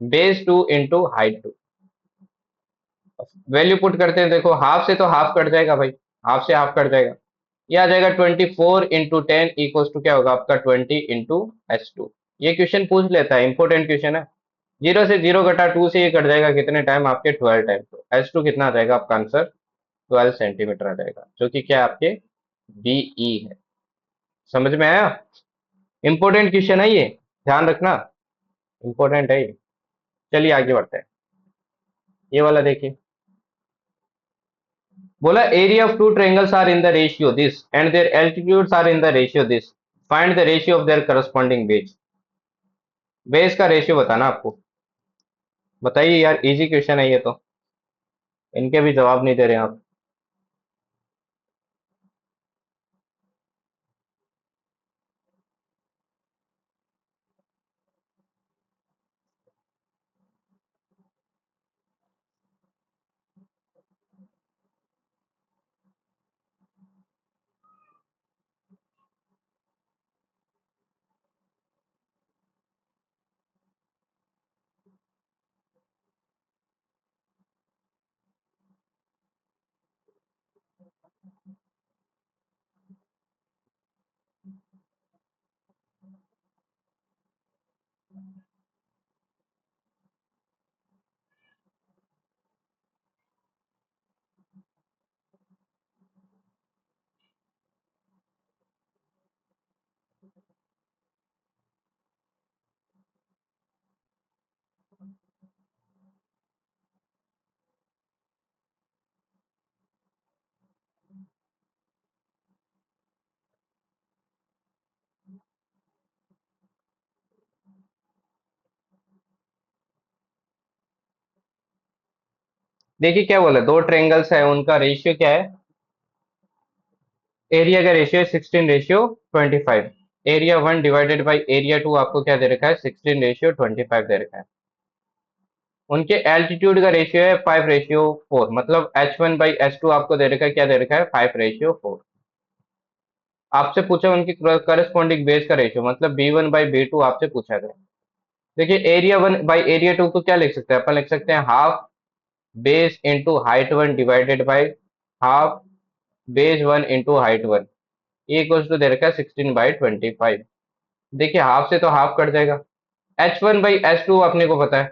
base two into height two. Value put करते हैं, देखो हाफ से तो हाफ कट जाएगा भाई, हाफ से हाफ कट जाएगा, ये आ जाएगा 24 इंटू 10 इक्वल्स टू क्या होगा आपका 20 इंटू H2। ये क्वेश्चन पूछ लेता है, इंपॉर्टेंट क्वेश्चन है। 0 से 0 घटा 2 से ये कट जाएगा कितने टाइम आपके 12 टाइम, तो H2 कितना आ जाएगा आपका आंसर 12 सेंटीमीटर आ जाएगा, जो कि क्या आपके BE है। समझ में आया, इंपॉर्टेंट क्वेश्चन है ये, ध्यान रखना, इंपॉर्टेंट है ये। चलिए आगे बढ़ते हैं, ये वाला देखिए, बोला area of two triangles are in the ratio this and their altitudes are in the ratio this, find the ratio of their corresponding base. Base का रेशियो बताना आपको। बताइए यार, इजी क्वेश्चन है ये तो। इनके भी जवाब नहीं दे रहे आप। देखिए क्या बोला, दो ट्रायंगल्स है, उनका रेशियो क्या है। एरिया का रेशियो है 16:25। Area one divided by area two आपको क्या दे रखा है, 16:25 दे रखा है। उनके एल्टीट्यूड का रेशियो है 5:4, मतलब H1/H2 आपको दे रखा है, क्या दे रखा है, 5:4। आपसे पूछा उनकी करस्पॉन्डिंग बेस का रेशियो, मतलब B1/B2 आपसे पूछा गया। देखिए area one by area two को क्या लिख सकते हैं, अपन लिख सकते हैं half base into height one divided by half base one into height one. ये इक्वल्स टू दे रखा है 16/25। देखिए हाफ से तो हाफ कट जाएगा। H1/H2 अपने को पता है,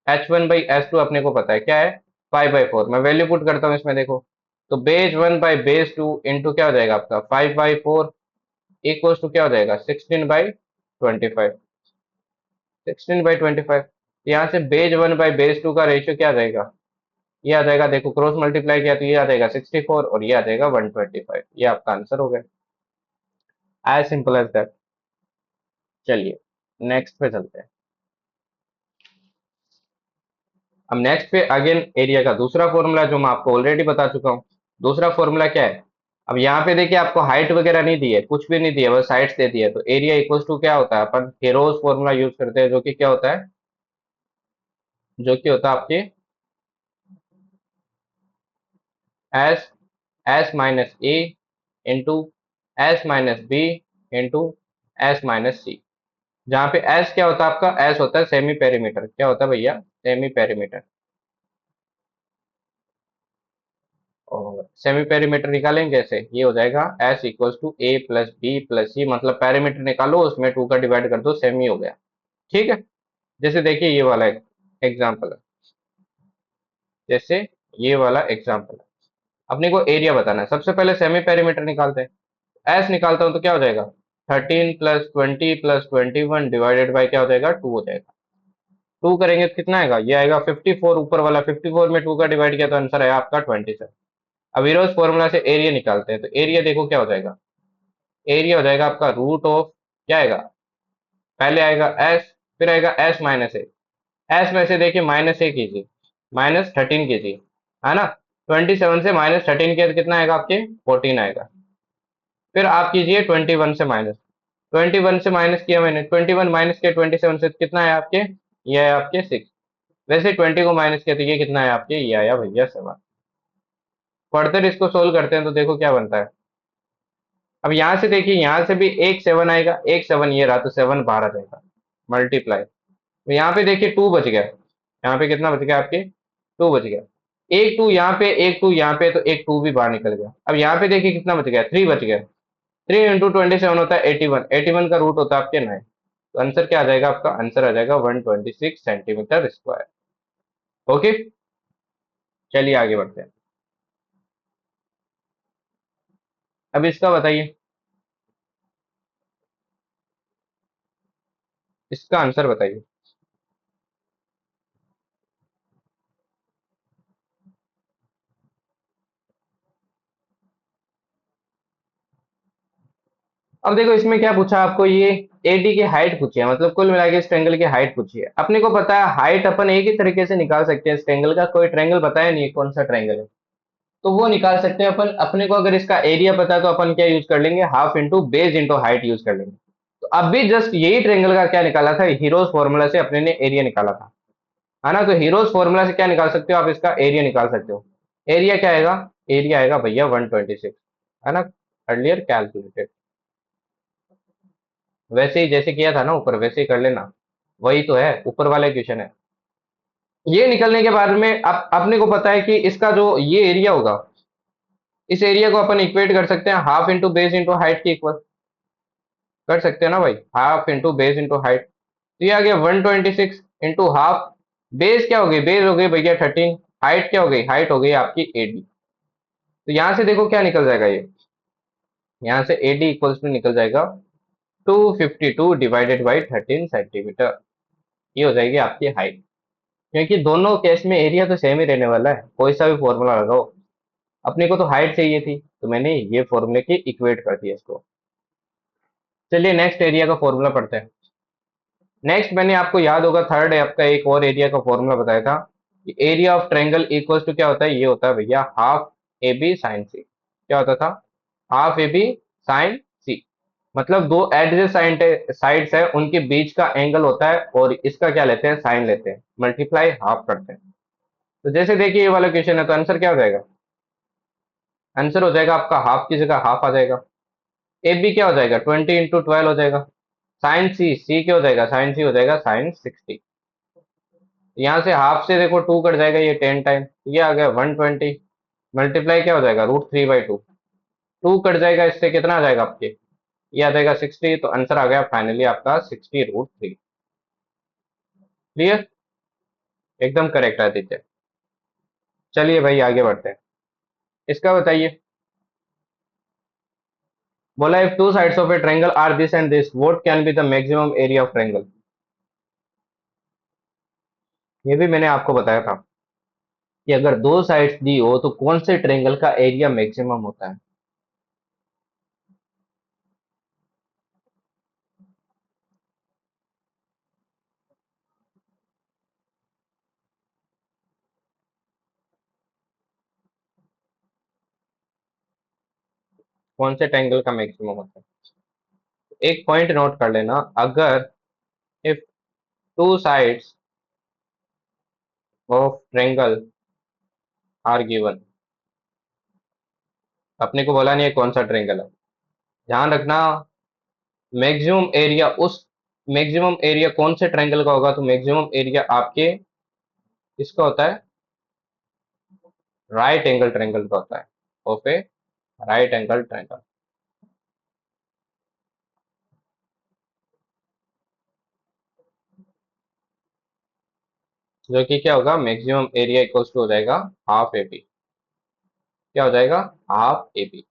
H1/H2 अपने को पता है क्या है, 5/4। मैं वैल्यू पुट करता हूँ इसमें, देखो। तो base one by base two into क्या हो जाएगा आपका 5/4, इक्वल्स टू क्या हो जाएगा 16/25। 16/25। यहाँ से base one by base two का रेशियो क्या आ जाएगा, ये आ जाएगा, देखो क्रॉस मल्टीप्लाई किया तो ये आ जाएगा 64 और ये आ जाएगा 125। ये आपका आंसर हो गया। As simple as that. चलिए नेक्स्ट पे चलते हैं। अब नेक्स्ट पे अगेन एरिया का दूसरा फॉर्मूला जो मैं आपको ऑलरेडी बता चुका हूँ। दूसरा फॉर्मूला क्या है। अब यहाँ पे देखिए आपको हाइट वगैरह नहीं दी है, कुछ भी नहीं दिया, बस साइड्स दे दिया है। तो एरिया इक्वल्स टू क्या होता है, अपन हेरोज फॉर्मूला यूज करते हैं, जो कि क्या होता है, जो कि होता है आपके S S-A into S-B into S-C। जहाँ पे एस क्या होता है आपका, एस होता है सेमी पेरीमीटर। क्या होता है भैया, सेमी पेरीमीटर। और सेमी पेरीमीटर निकालेंगे कैसे, ये हो जाएगा s equals to a plus b plus c, मतलब पेरीमीटर निकालो उसमें टू का डिवाइड कर दो, सेमी हो गया। ठीक है। जैसे देखिए ये वाला एग्जाम्पल है, जैसे ये वाला एग्जाम्पल है। अपने को एरिया बताना है, सबसे पहले सेमी पेरीमीटर निकालते हैं। एस निकालता हूं तो क्या हो जाएगा, 13 + 20 + 21 डिवाइडेड बाई क्या हो जाएगा, 2 हो जाएगा। टू करेंगे तो कितना आएगा, ये आएगा 54, ऊपर वाला 54 में 2 का डिवाइड किया तो आंसर आया आपका 27। अब इरोज फॉर्मूला से एरिया निकालते हैं, तो एरिया देखो क्या हो जाएगा, एरिया हो जाएगा आपका रूट ऑफ, क्या आएगा, पहले आएगा एस, फिर आएगा S-A। एस में से देखिए -A कीजिए, -13 कीजिए, है ना। 27 से -13 किया तो कितना आएगा आपके, 14 आएगा। फिर आप कीजिए 21 से माइनस, 21 से माइनस किया मैंने, 21 माइनस किया 27 से, कितना है आपके, ये है आपके 6। वैसे 20 को माइनस किया तो ये कितना है आपके, ये आया भैया 7। फर्दर इसको सोल्व करते हैं तो देखो क्या बनता है। अब यहाँ से देखिए, यहाँ से भी एक 7 आएगा, एक 7 ये रहा, तो 7 बाहर आ जाएगा, मल्टीप्लाई। तो यहाँ पे देखिए 2 बच गया, यहाँ पे कितना बच गया आपके, 2 बच गया। एक 2 यहाँ पे, एक 2 यहाँ पे, तो एक 2 भी बाहर निकल गया। अब यहाँ पे देखिए कितना बच गया, 3 बच गया। 3 × 27 होता है 81, 81 का रूट होता है आपके 9। तो आंसर क्या आ जाएगा आपका, आंसर आ जाएगा 126 सेंटीमीटर स्क्वायर। ओके। चलिए आगे बढ़ते हैं। अब इसका बताइए, इसका आंसर बताइए। अब देखो इसमें क्या पूछा आपको, ये एडी की हाइट पूछी है, मतलब कुल मिला के इस ट्रेंगल की हाइट पूछी है। अपने को पता है हाइट अपन एक ही तरीके से निकाल सकते हैं इस ट्रेंगल का, कोई ट्रेंगल बताया नहीं है कौन सा ट्रेंगल है, तो वो निकाल सकते हैं अपन। अपने को अगर इसका एरिया पता है तो अपन क्या यूज कर लेंगे, half into base into height use कर लेंगे। तो अब भी जस्ट यही ट्रेंगल का क्या निकाला था, हीरोज फॉर्मूला से अपने ने एरिया निकाला था, है ना। तो हीरोज फॉर्मूला से क्या निकाल सकते हो आप, इसका एरिया निकाल सकते हो। एरिया क्या आएगा, एरिया आएगा भैया 126, है ना, अर्लियर कैलकुलेटेड। वैसे ही जैसे किया था ना ऊपर, वैसे ही कर लेना, वही तो है, ऊपर वाला क्वेश्चन है। ये निकलने के बाद में अपने को पता है कि इसका जो ये एरिया होगा, इस एरिया को अपन इक्वेट कर सकते हैं half into base into height के इक्वल, कर सकते हैं ना भाई, half into base into height. तो ये आ गया 126 इंटू हाफ, बेस क्या हो गई, बेस हो गई भैया 13, हाइट क्या हो गई, हाइट हो गई आपकी 80। तो यहां से देखो क्या निकल जाएगा ये, यहाँ से AD इक्वल्स टू निकल जाएगा 252 डिवाइडेड बाई 13 सेंटीमीटर। ये हो जाएगी आपकी हाइट। क्योंकि दोनों केस में एरिया तो सेम ही रहने वाला है, कोई सा भी फॉर्मूला लगाओ। अपने को तो हाइट चाहिए थी, तो मैंने ये फॉर्मूले की इक्वेट कर दिया इसको। चलिए नेक्स्ट एरिया का फॉर्मूला पढ़ते हैं। नेक्स्ट मैंने आपको याद होगा थर्ड आपका एक और एरिया का फॉर्मूला बताया था कि area of triangle equals to क्या होता है, ये होता है भैया हाफ AB साइन सी। क्या होता था, हाफ AB साइन सी। मतलब दो एडजेसेंट साइड्स है उनके बीच का एंगल होता है, और इसका क्या लेते हैं, साइन लेते हैं, मल्टीप्लाई हाफ करते हैं। तो जैसे देखिए ये वाला क्वेश्चन है, तो आंसर क्या हो जाएगा, आंसर हो जाएगा आपका हाफ की जगह हाफ आ जाएगा। ए बी क्या हो जाएगा 20 इंटू 12 हो जाएगा। साइन सी, सी क्या हो जाएगा, साइन सी हो जाएगा साइन 60। यहाँ से हाफ से देखो 2 कट जाएगा, ये 10 टाइम, ये आ गया 120, मल्टीप्लाई क्या हो जाएगा √3/2। 2 कट जाएगा, इससे कितना आ जाएगा आपके, ये आ जाएगा 60। तो आंसर आ गया फाइनली आपका 60√3। क्लियर, एकदम करेक्ट है आदित्य। चलिए भाई आगे बढ़ते हैं, इसका बताइए। बोला if two sides of a triangle are this and this, what can be the maximum area of triangle. ये भी मैंने आपको बताया था कि अगर दो साइड्स दी हो तो कौन से ट्रायंगल का एरिया मैक्सिमम होता है। कौन से ट्रायंगल का मैक्सिमम होता है, एक पॉइंट नोट कर लेना, अगर if two sides of triangle are given, अपने को बोला नहीं है कौन सा ट्रायंगल है, ध्यान रखना। मैक्सिमम एरिया उस, मैक्सिमम एरिया कौन से ट्रायंगल का होगा, तो मैक्सिमम एरिया आपके इसका होता है, राइट एंगल ट्रायंगल का होता है, of A right angle triangle. जो कि क्या होगा, मैक्सिमम एरिया इक्वल्स टू हो जाएगा हाफ AB। क्या हो जाएगा, हाफ AB।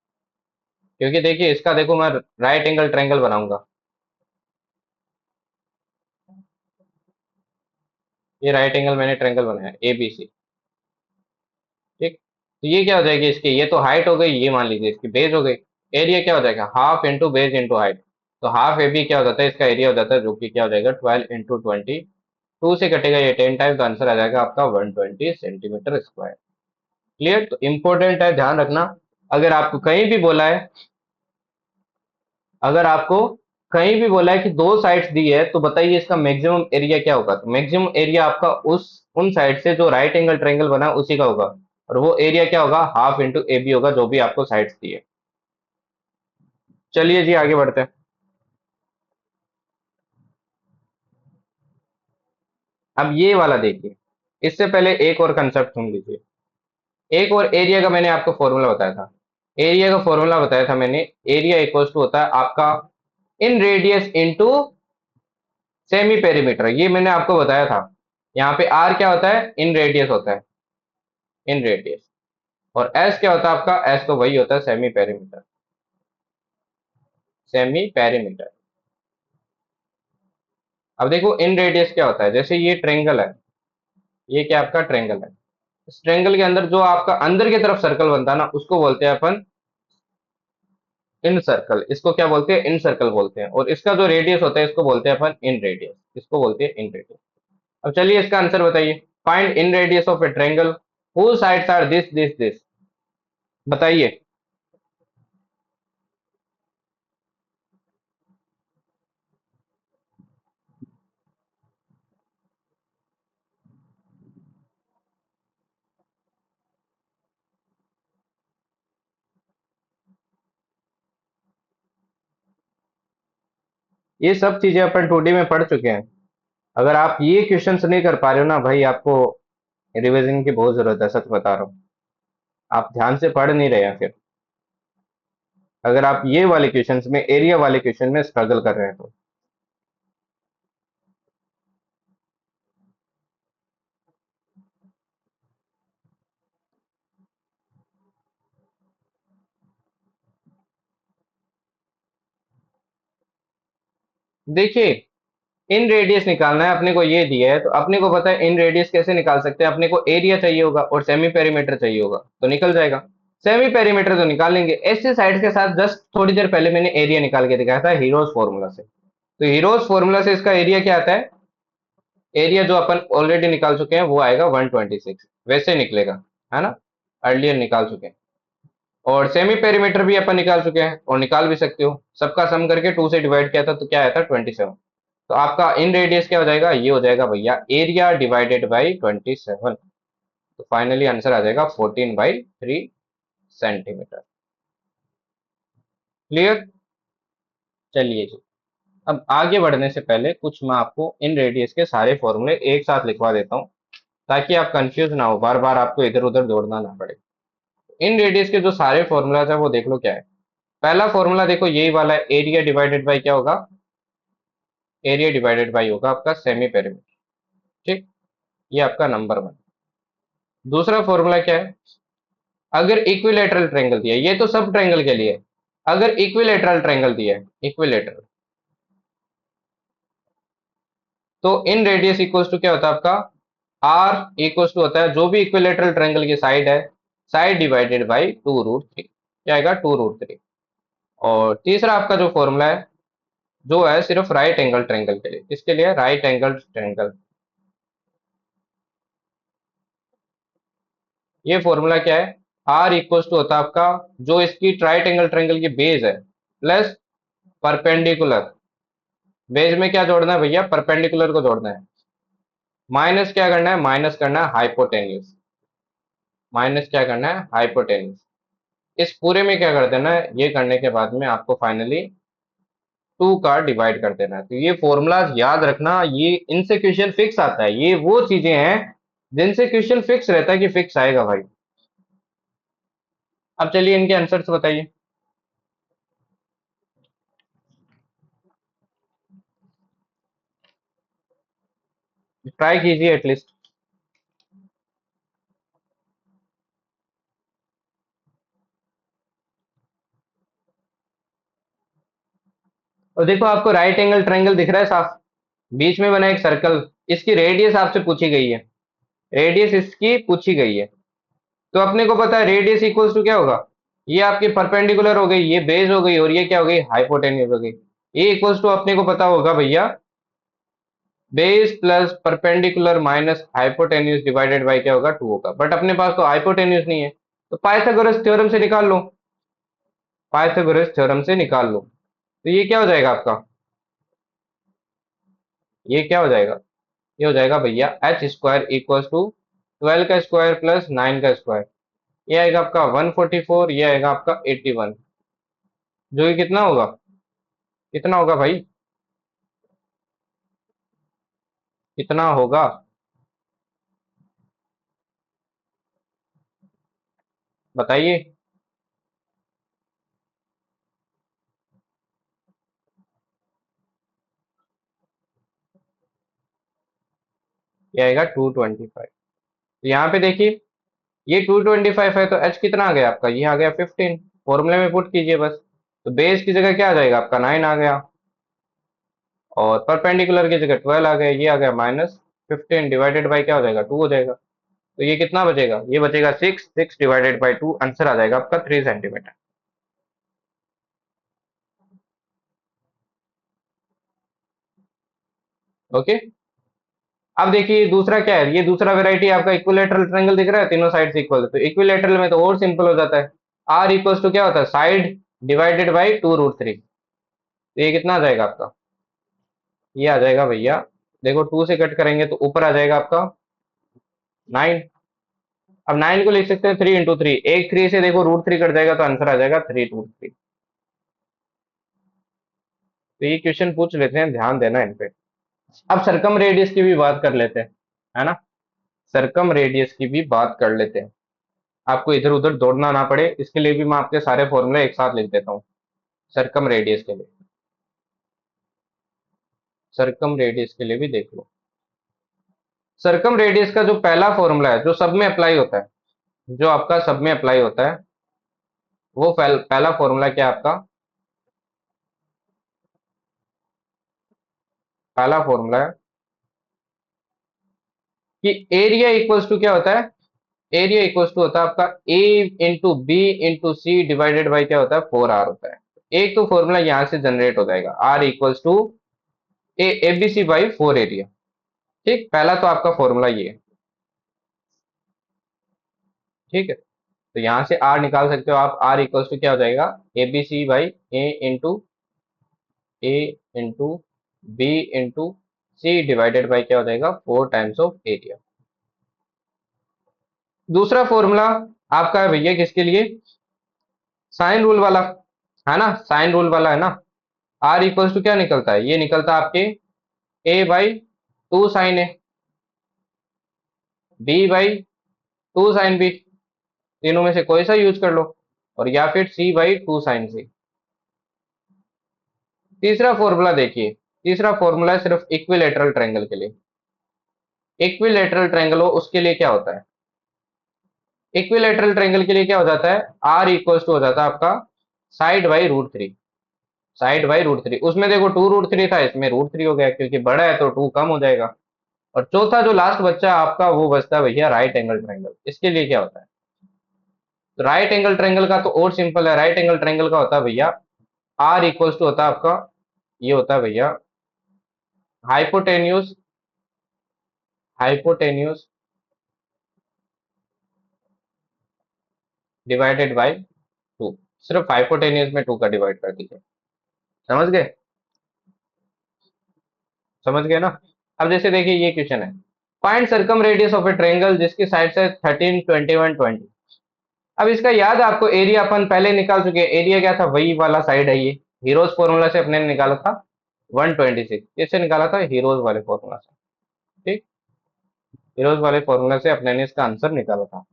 क्योंकि देखिए इसका देखो मैं राइट एंगल ट्रायंगल बनाऊंगा, ये राइट एंगल मैंने ट्रायंगल बनाया ABC, ठीक। तो ये क्या हो जाएगी इसकी, ये तो हाइट हो गई, ये मान लीजिए इसकी बेस हो गई। एरिया क्या हो जाएगा, half into base into height. तो हाफ AB क्या हो जाता है, इसका एरिया हो जाता है, जो कि क्या हो जाएगा 12 इंटू 20। 2 से कटेगा ये 10 टाइम, तो आंसर आ जाएगा आपका 120 सेंटीमीटर स्क्वायर। क्लियर, तो इंपॉर्टेंट है ध्यान रखना। अगर आपको कहीं भी बोला है, अगर आपको कहीं भी बोला है कि दो साइड्स दी है, तो बताइए इसका मैक्सिमम एरिया क्या होगा। तो मैक्सिमम एरिया आपका उस उन साइड से जो राइट एंगल ट्रायंगल बना है, उसी का होगा। और वो एरिया क्या होगा, हाफ इंटू AB होगा, जो भी आपको साइड्स दी है। चलिए जी आगे बढ़ते हैं। अब ये वाला देखिए, इससे पहले एक और कंसेप्ट सुन लीजिए। एक और एरिया का मैंने आपको फॉर्मूला बताया था, एरिया का फॉर्मूला बताया था मैंने, एरिया इक्वल्स टू होता है आपका इन रेडियस इंटू सेमी पेरीमीटर, ये मैंने आपको बताया था। यहाँ पे R क्या होता है, इन रेडियस होता है, इन रेडियस। और S क्या होता है आपका, S तो वही होता है सेमी पेरीमीटर, सेमी पेरीमीटर। अब देखो इन रेडियस क्या होता है, जैसे ये ट्रेंगल है, ये क्या आपका ट्रेंगल है, इस ट्रेंगल के अंदर जो आपका अंदर की तरफ सर्कल बनता है ना, उसको बोलते हैं अपन इन सर्कल, इसको क्या बोलते हैं, इन सर्कल बोलते हैं। और इसका जो रेडियस होता है इसको बोलते हैं अपन इन रेडियस, इसको बोलते हैं इन रेडियस। अब चलिए इसका आंसर बताइए, find inradius of a triangle who sides are this this this, बताइए। ये सब चीजें अपन 2D में पढ़ चुके हैं। अगर आप ये क्वेश्चंस नहीं कर पा रहे हो ना भाई, आपको रिवीजन की बहुत जरूरत है, सच बता रहा हूँ। आप ध्यान से पढ़ नहीं रहे हैं फिर, अगर आप ये वाले क्वेश्चंस में, एरिया वाले क्वेश्चन में स्ट्रगल कर रहे हैं तो। देखिए, इन रेडियस निकालना है अपने को, ये दिया है तो अपने को पता है इन रेडियस कैसे निकाल सकते हैं। अपने को एरिया चाहिए होगा और सेमी पेरीमीटर चाहिए होगा, तो निकल जाएगा। सेमी पेरीमीटर तो निकाल लेंगे, ऐसे साइड के साथ जस्ट थोड़ी देर पहले मैंने एरिया निकाल के दिखाया था हीरोज फॉर्मूला से। तो हीरोज फॉर्मूला से इसका एरिया क्या आता है, एरिया जो अपन ऑलरेडी निकाल चुके हैं वो आएगा 126, वैसे निकलेगा, है ना, अर्लियर निकाल चुके हैं। और सेमी पेरीमीटर भी अपन निकाल चुके हैं, और निकाल भी सकते हो, सबका सम करके 2 से डिवाइड किया था तो क्या आया था 27। तो आपका इन रेडियस क्या हो जाएगा, ये हो जाएगा भैया एरिया डिवाइडेड बाई 27। तो फाइनली आंसर आ जाएगा 14/3 सेंटीमीटर। क्लियर। चलिए जी, अब आगे बढ़ने से पहले कुछ मैं आपको इन रेडियस के सारे फॉर्मूले एक साथ लिखवा देता हूँ, ताकि आप कंफ्यूज ना हो, बार बार आपको इधर उधर दौड़ना ना पड़े। इन रेडियस के जो सारे फॉर्मूलाज है वो देख लो क्या है। पहला फॉर्मूला देखो यही वाला है, एरिया डिवाइडेड बाई क्या होगा, एरिया डिवाइडेड बाई होगा आपका सेमी पेरीमीटर। ठीक, ये आपका नंबर वन। दूसरा फॉर्मूला क्या है, अगर इक्विलेटरल ट्रायंगल दिया है, ये तो सब ट्रायंगल के लिए है। अगर इक्विलेटरल ट्रायंगल दिया है, इक्विलेटरल, तो इन रेडियस इक्वल्स टू क्या होता है आपका, आर इक्वल्स टू होता है जो भी इक्विलेटरल ट्रायंगल की साइड है, साइड डिवाइडेड बाई 2√3, क्या आएगा 2√3। और तीसरा आपका जो फॉर्मूला है, जो है सिर्फ राइट एंगल ट्रायंगल के लिए, किसके लिए, राइट एंगल ट्रायंगल। ये फॉर्मूला क्या है, आर इक्वल्स टू होता है आपका जो इसकी राइट एंगल ट्रायंगल की बेस है, प्लस परपेंडिकुलर। बेस में क्या जोड़ना है भैया, परपेंडिकुलर को जोड़ना है। माइनस क्या करना है, माइनस करना है हाइपोटेन्यूज। माइनस क्या करना है, हाइपोटेन्यूज। इस पूरे में क्या कर देना है, ये करने के बाद में आपको फाइनली 2 का डिवाइड कर देना है। तो ये फॉर्मूलाज याद रखना, ये इनसे क्वेश्चन फिक्स आता है, ये वो चीजें हैं जिनसे क्वेश्चन फिक्स रहता है कि फिक्स आएगा भाई। अब चलिए इनके आंसर्स बताइए। ट्राई कीजिए एटलीस्ट। और देखो आपको राइट एंगल ट्रायंगल दिख रहा है साफ, बीच में बना एक सर्कल, इसकी रेडियस आपसे पूछी गई है, रेडियस इसकी पूछी गई है। तो अपने को पता है रेडियस इक्वल्स टू क्या होगा, ये आपकी परपेंडिकुलर हो गई, ये बेस हो गई, और ये क्या हो गई, हाइपोटेन्यूज हो गई। ये इक्वल्स टू अपने को पता होगा भैया, base plus perpendicular minus hypotenuse divided by क्या होगा, 2 होगा। बट अपने पास तो हाइपोटेन्यूज नहीं है, तो पाइथागोरस थ्योरम से निकाल लो, पाइथागोरस थ्योरम से निकाल लो। तो ये क्या हो जाएगा आपका, ये क्या हो जाएगा, ये हो जाएगा भैया एच स्क्वायर इक्वल्स टू 12 का स्क्वायर प्लस 9 का स्क्वायर। ये आएगा आपका 144, ये आएगा आपका 81, जो कि कितना होगा, कितना होगा भाई, कितना होगा, बताइए। ये आएगा 225। तो यहाँ पे देखिए, ये 225 है तो एच कितना आ गया आपका, ये आ गया 15। फॉर्मूले में पुट कीजिए बस। तो बेस की जगह क्या आ जाएगा आपका, 9 आ गया, और परपेंडिकुलर की जगह 12 आ गया, ये आ गया -15 डिवाइडेड बाई क्या हो जाएगा, 2 हो जाएगा। तो ये कितना बचेगा, ये बचेगा 6, 6 डिवाइडेड बाई 2, आंसर आ जाएगा आपका 3 सेंटीमीटर। ओके। अब देखिए दूसरा क्या है, ये दूसरा वेराइटी आपका इक्विलेटरल ट्रायंगल दिख रहा है, तीनों साइड से इक्वल है, तो इक्विलेटरल में तो और सिंपल हो जाता है। आर इक्वल्स टू क्या होता है, साइड डिवाइडेड बाई 2√3। तो ये कितना आ जाएगा आपका, ये आ जाएगा भैया, देखो 2 से कट करेंगे तो ऊपर आ जाएगा आपका 9। अब 9 को लिख सकते हैं 3 × 3, एक 3 से देखो √3 कट जाएगा तो आंसर आ जाएगा 3√3। तो ये क्वेश्चन पूछ लेते हैं, ध्यान देना इन पे। अब सरकम रेडियस की भी बात कर लेते हैं, है ना। सरकम रेडियस की भी बात कर लेते हैं, आपको इधर उधर दौड़ना ना पड़े, इसके लिए भी मैं आपके सारे फॉर्मूले एक साथ लिख देता हूँ। सरकम रेडियस के लिए, सरकम रेडियस के लिए भी देख लो। सरकम रेडियस का जो पहला फॉर्मूला है, जो सब में अप्लाई होता है, जो आपका सब में अप्लाई होता है, वो पहला फॉर्मूला क्या है आपका, पहला फॉर्मूला है कि एरिया इक्वल्स टू क्या होता है, एरिया इक्वल्स टू होता है आपका a into B into C divided by क्या होता है, 4R होता है। एक तो फॉर्मूला यहां से जनरेट हो जाएगा, R equals to A B C by 4 area. ठीक, पहला तो आपका फॉर्मूला ये है। ठीक है, तो यहां से आर निकाल सकते हो आप, आर इक्वल्स टू क्या हो जाएगा, A B C by A into B into C divided by क्या हो जाएगा, 4 टाइम्स ऑफ एरिया। दूसरा फॉर्मूला आपका है भैया किसके लिए, साइन रूल वाला, है ना, साइन रूल वाला है ना। आर इक्वल्स टू क्या निकलता है, ये निकलता है आपके a by 2 sin A, b by 2 sin B, तीनों में से कोई सा यूज कर लो, और या फिर सी बाई 2 sin C। तीसरा फॉर्मूला देखिए, तीसरा फॉर्मूला है सिर्फ इक्विलेटरल ट्रायंगल के लिए। इक्विलेटरल ट्रायंगल हो उसके लिए क्या होता है, इक्विलेटरल ट्रायंगल के लिए क्या हो जाता है, आर इक्वल्स टू हो जाता है आपका साइड बाई √3। साइड बाई √3, उसमें देखो 2√3 था, इसमें √3 हो गया, क्योंकि बड़ा है तो 2 कम हो जाएगा। और चौथा जो लास्ट बच्चा आपका वो बचता है भैया राइट एंगल ट्रायंगल, इसके लिए क्या होता है, तो राइट एंगल ट्रायंगल का तो और सिंपल है, राइट एंगल ट्रायंगल का होता है भैया आर इक्वल्स टू होता है आपका, ये होता है भैया हाइपोटेन्यूज, हाइपोटेन्यूज डिवाइडेड बाय 2। सिर्फ हाइपोटेन्यूज में 2 का डिवाइड कर दीजिए, समझ गए, समझ गए ना। अब जैसे देखिए ये क्वेश्चन है, find circumradius of a triangle जिसकी साइड से 13, 21, 20। अब इसका याद है आपको, एरिया अपन पहले निकाल चुके हैं, एरिया क्या था, वही वाला साइड है ये, हीरोज फॉर्मूला से अपने ने निकाला था 126, इससे निकाला था हीरोज वाले फॉर्मूला से। ठीक, हीरोज वाले फॉर्मूला से अपने ने इसका आंसर निकाला था।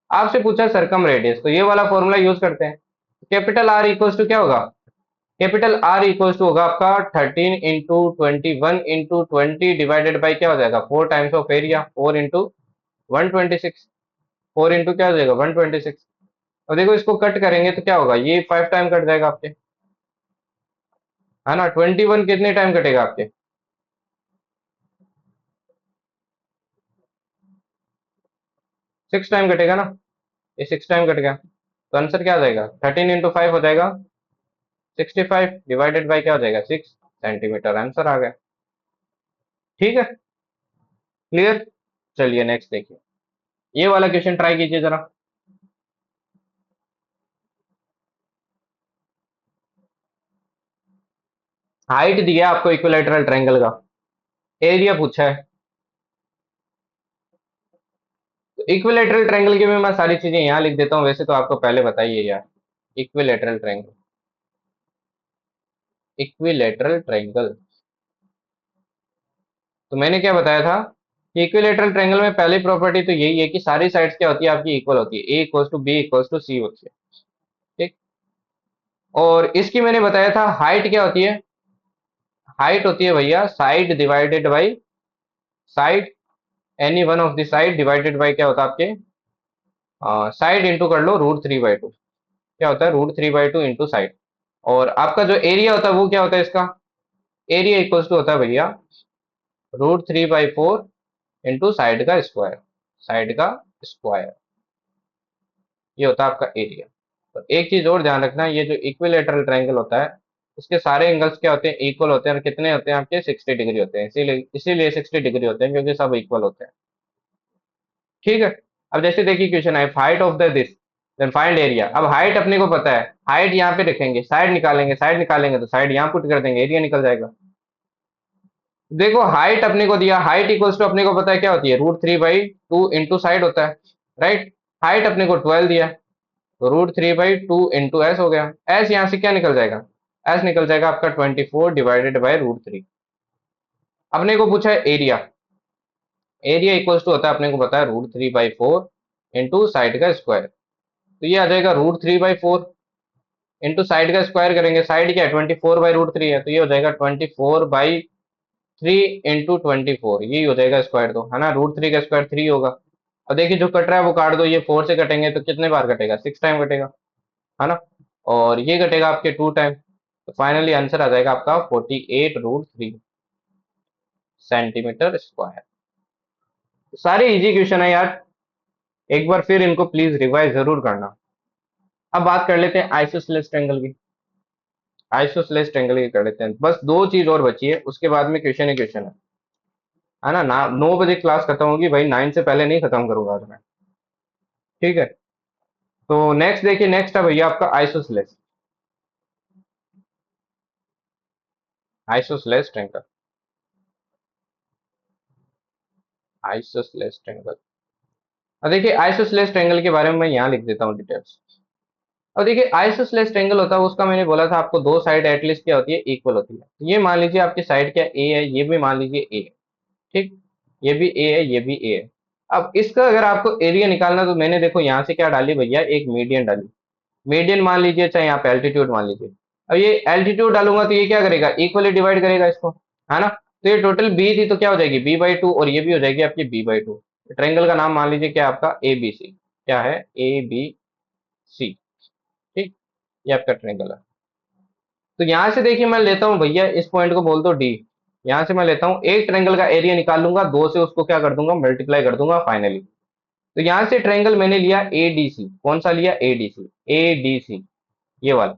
आपसे पूछा सरकम रेडियस, तो ये वाला फॉर्मूला यूज करते हैं। कैपिटल आर इक्वल्स टू क्या होगा, कैपिटल आर इक्वल्स टू होगा आपका 13 × 21 × 20 डिवाइडेड बाई क्या हो जाएगा, 4 टाइम्स ऑफ एरिया, 4 × 126, 4 इंटू क्या हो जाएगा 126। और देखो इसको कट करेंगे तो क्या होगा, ये 5 टाइम कट जाएगा आपके, है ना। 21 कितने टाइम कटेगा आपके, 6 टाइम कटेगा ना, ये 6 टाइम कट गया, तो आंसर क्या आ जाएगा, 13 × 5 हो जाएगा 65 डिवाइडेड बाई क्या हो जाएगा 6 सेंटीमीटर, आंसर आ गया। ठीक है, क्लियर। चलिए नेक्स्ट देखिए, ये वाला क्वेश्चन ट्राई कीजिए जरा। हाइट दिया आपको इक्विलेटरल ट्रायंगल का, एरिया पूछा है, तो इक्विलेटरल ट्रायंगल की भी मैं सारी चीजें यहाँ लिख देता हूँ, वैसे तो आपको पहले बताइए यार। इक्विलेटरल ट्रायंगल, इक्विलेटरल ट्रायंगल, तो मैंने क्या बताया था कि इक्विलेटरल ट्रायंगल में पहली प्रॉपर्टी तो यही है कि सारी साइड्स क्या होती है आपकी, इक्वल होती है, a equals to b equals to c होती है। ठीक, और इसकी मैंने बताया था हाइट क्या होती है, हाइट होती है भैया side divided by side, any one of the side divided by क्या होता है आपके, साइड इंटू कर लो √3/2, क्या होता है √3/2 इंटू साइड। और आपका जो एरिया होता है वो क्या होता है इसका, एरिया इक्वल्स टू होता है भैया √3/4 इंटू साइड का स्क्वायर, साइड का स्क्वायर, ये होता है आपका एरिया। तो एक चीज और ध्यान रखना, ये जो इक्विलेटरल ट्रायंगल होता है उसके सारे एंगल्स क्या होते हैं, इक्वल होते हैं, और कितने होते हैं आपके, 60 डिग्री होते हैं, इसीलिए इसीलिए 60 डिग्री होते हैं क्योंकि सब इक्वल होते हैं। ठीक है। अब जैसे देखिए क्वेश्चन है, height of the this then find area. अब हाइट अपने को पता है, हाइट यहाँ पे रखेंगे, साइड निकालेंगे तो साइड यहाँ पुट कर देंगे, एरिया निकल जाएगा। देखो हाइट अपने को दिया, हाइट इक्वल्स टू अपने को पता है क्या होती है, √3/2 इंटू साइड होता है, राइट। हाइट अपने को 12 दिया, तो √3/2 इंटू एस हो गया। एस यहाँ से क्या निकल जाएगा, एस निकल जाएगा आपका 24 डिवाइडेड बाई √3। अपने को पूछा है एरिया, एरिया इक्वल्स टू होता है अपने को पता है √3/4 इंटू साइड का स्क्वायर। तो ये आ जाएगा √3/4 इंटू साइड का स्क्वायर करेंगे, साइड क्या है 24/√3 है, तो ये हो जाएगा 24/3 इंटू 24, यही हो जाएगा स्क्वायर, तो है ना, √3 का स्क्वायर 3 होगा। अब देखिए जो कट रहा है वो काट दो, ये 4 से कटेंगे तो कितने बार कटेगा, 6 टाइम कटेगा, है ना। और ये कटेगा आपके 2 टाइम, तो फाइनली आंसर आ जाएगा आपका 48√3 सेंटीमीटर स्क्वायर। सारे इजी क्वेश्चन है यार, एक बार फिर इनको प्लीज रिवाइज जरूर करना। अब बात कर लेते हैं आइसोसेलेस ट्रायंगल की, आइसोसेलेस ट्रायंगल की कर लेते हैं, बस दो चीज और बची है, उसके बाद में क्वेश्चन ही क्वेश्चन है ना। 9 बजे क्लास खत्म होगी भाई, 9 से पहले नहीं खत्म करूंगा आज मैं। ठीक है। तो नेक्स्ट देखिए, नेक्स्ट है भैया आपका isosceles, isosceles triangle, isosceles triangle. अब देखिए आइसोसेलेस ट्रायंगल के बारे में मैं यहाँ लिख देता हूँ डिटेल्स। अब देखिए आइसोसेलेस ट्रायंगल होता है उसका, मैंने बोला था आपको दो साइड एटलीस्ट क्या होती है, इक्वल होती है। ये मान लीजिए आपकी साइड क्या ए है, ये भी मान लीजिए ए है, ठीक। ये भी ए है, ये भी ए है। अब इसका अगर आपको एरिया निकालना, तो मैंने देखो यहाँ से क्या डाली भैया, एक मीडियन डाली। मीडियन मान लीजिए, चाहे यहाँ पे एल्टीट्यूड मान लीजिए। अब ये एल्टीट्यूड डालूंगा तो ये क्या करेगा, इक्वली डिवाइड करेगा इसको, है ना। तो ये टोटल बी थी तो क्या हो जाएगी, b/2, और ये भी हो जाएगी आपकी b/2। ट्रायंगल का नाम मान लीजिए क्या आपका, ए बी सी, क्या है, ए बी सी, ठीक। ये आपका ट्रायंगल है। तो यहाँ से देखिए मैं लेता हूँ भैया, इस पॉइंट को बोल दो डी। यहाँ से मैं लेता हूँ एक ट्रायंगल का एरिया निकाल लूंगा, दो से उसको क्या कर दूंगा, मल्टीप्लाई कर दूंगा फाइनली। तो यहाँ से ट्रायंगल मैंने लिया एडीसी, कौन सा लिया, एडीसी, एडीसी, ये वाला।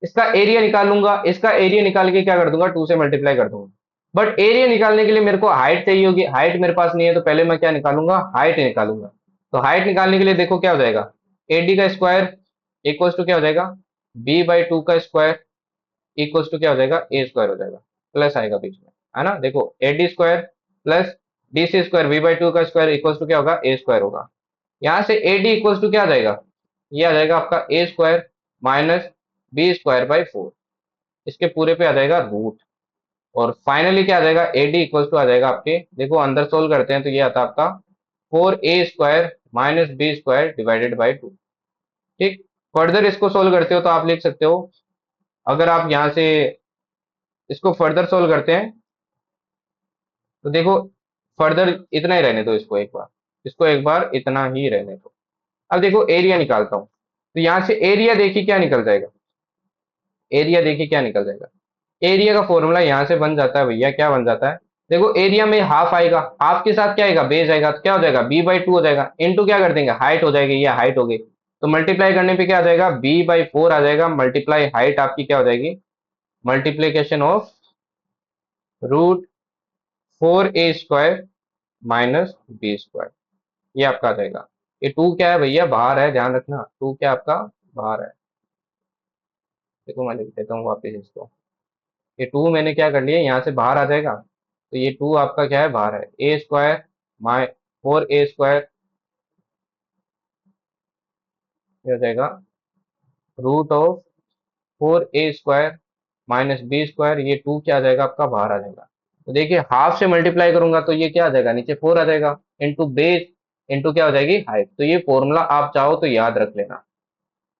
इसका एरिया निकाल लूंगा, इसका एरिया निकाल के क्या कर दूंगा, 2 से मल्टीप्लाई कर दूंगा। बट एरिया निकालने के लिए मेरे को हाइट चाहिए होगी, हाइट मेरे पास नहीं है, तो पहले मैं क्या निकालूंगा, हाइट निकालूंगा। तो हाइट निकालने के लिए देखो क्या हो जाएगा, एडी का स्क्वायर इक्वल्स टू क्या हो जाएगा, b/2 का स्क्वायर इक्वल्स टू क्या हो जाएगा, ए स्क्वायर हो जाएगा, प्लस आएगा बीच में, है ना। देखो AD square plus D C square b/2 का स्क्वायर इक्वल्स टू क्या होगा, ए स्क्वायर होगा। यहाँ से एडी इक्वल्स टू क्या आ जाएगा, ये आ जाएगा आपका ए स्क्वायर माइनस b²/4, इसके पूरे पे आ जाएगा रूट। और फाइनली क्या आ जाएगा, एडी इक्वल्स टू आ जाएगा आपके, देखो अंदर सोल्व करते हैं तो ये आता है आपका 4a² minus b² divided by 2, ठीक। फर्दर इसको सोल्व करते हो तो आप लिख सकते हो, अगर आप यहाँ से इसको फर्दर सोल्व करते हैं तो देखो, फर्दर इतना ही रहने दो इसको एक बार, इसको एक बार इतना ही रहने दो। अब देखो एरिया निकालता हूं, तो यहाँ से एरिया देखिए क्या निकल जाएगा, एरिया देखिए क्या निकल जाएगा। एरिया का फॉर्मूला यहाँ से बन जाता है भैया, क्या बन जाता है, देखो एरिया में हाफ आएगा, हाफ के साथ क्या आएगा, बेस आएगा, तो क्या हो जाएगा, b/2 हो जाएगा, इनटू क्या कर देंगे, हाइट हो जाएगी, ये हाइट हो गई। तो मल्टीप्लाई करने पे क्या आ जाएगा, b/4 आ जाएगा, मल्टीप्लाई हाइट आपकी क्या हो जाएगी, multiplication of √4a² minus b², ये आपका आ जाएगा। ये टू क्या है भैया, बाहर है, ध्यान रखना, टू क्या आपका बाहर है। देखो मैं लिख देता हूँ वापिस इसको, ये टू मैंने क्या कर लिया, यहाँ से बाहर आ जाएगा, तो ये टू आपका क्या है, बाहर है, a² माइ 4a², ये हो जाएगा √4a² माइनस b², ये टू क्या आ जाएगा आपका, बाहर आ जाएगा। तो देखिए हाफ से मल्टीप्लाई करूंगा तो ये क्या आ जाएगा, नीचे 4 आ जाएगा, इंटू बेस इंटू क्या हो जाएगी, हाइट। तो ये फॉर्मूला आप चाहो तो याद रख लेना,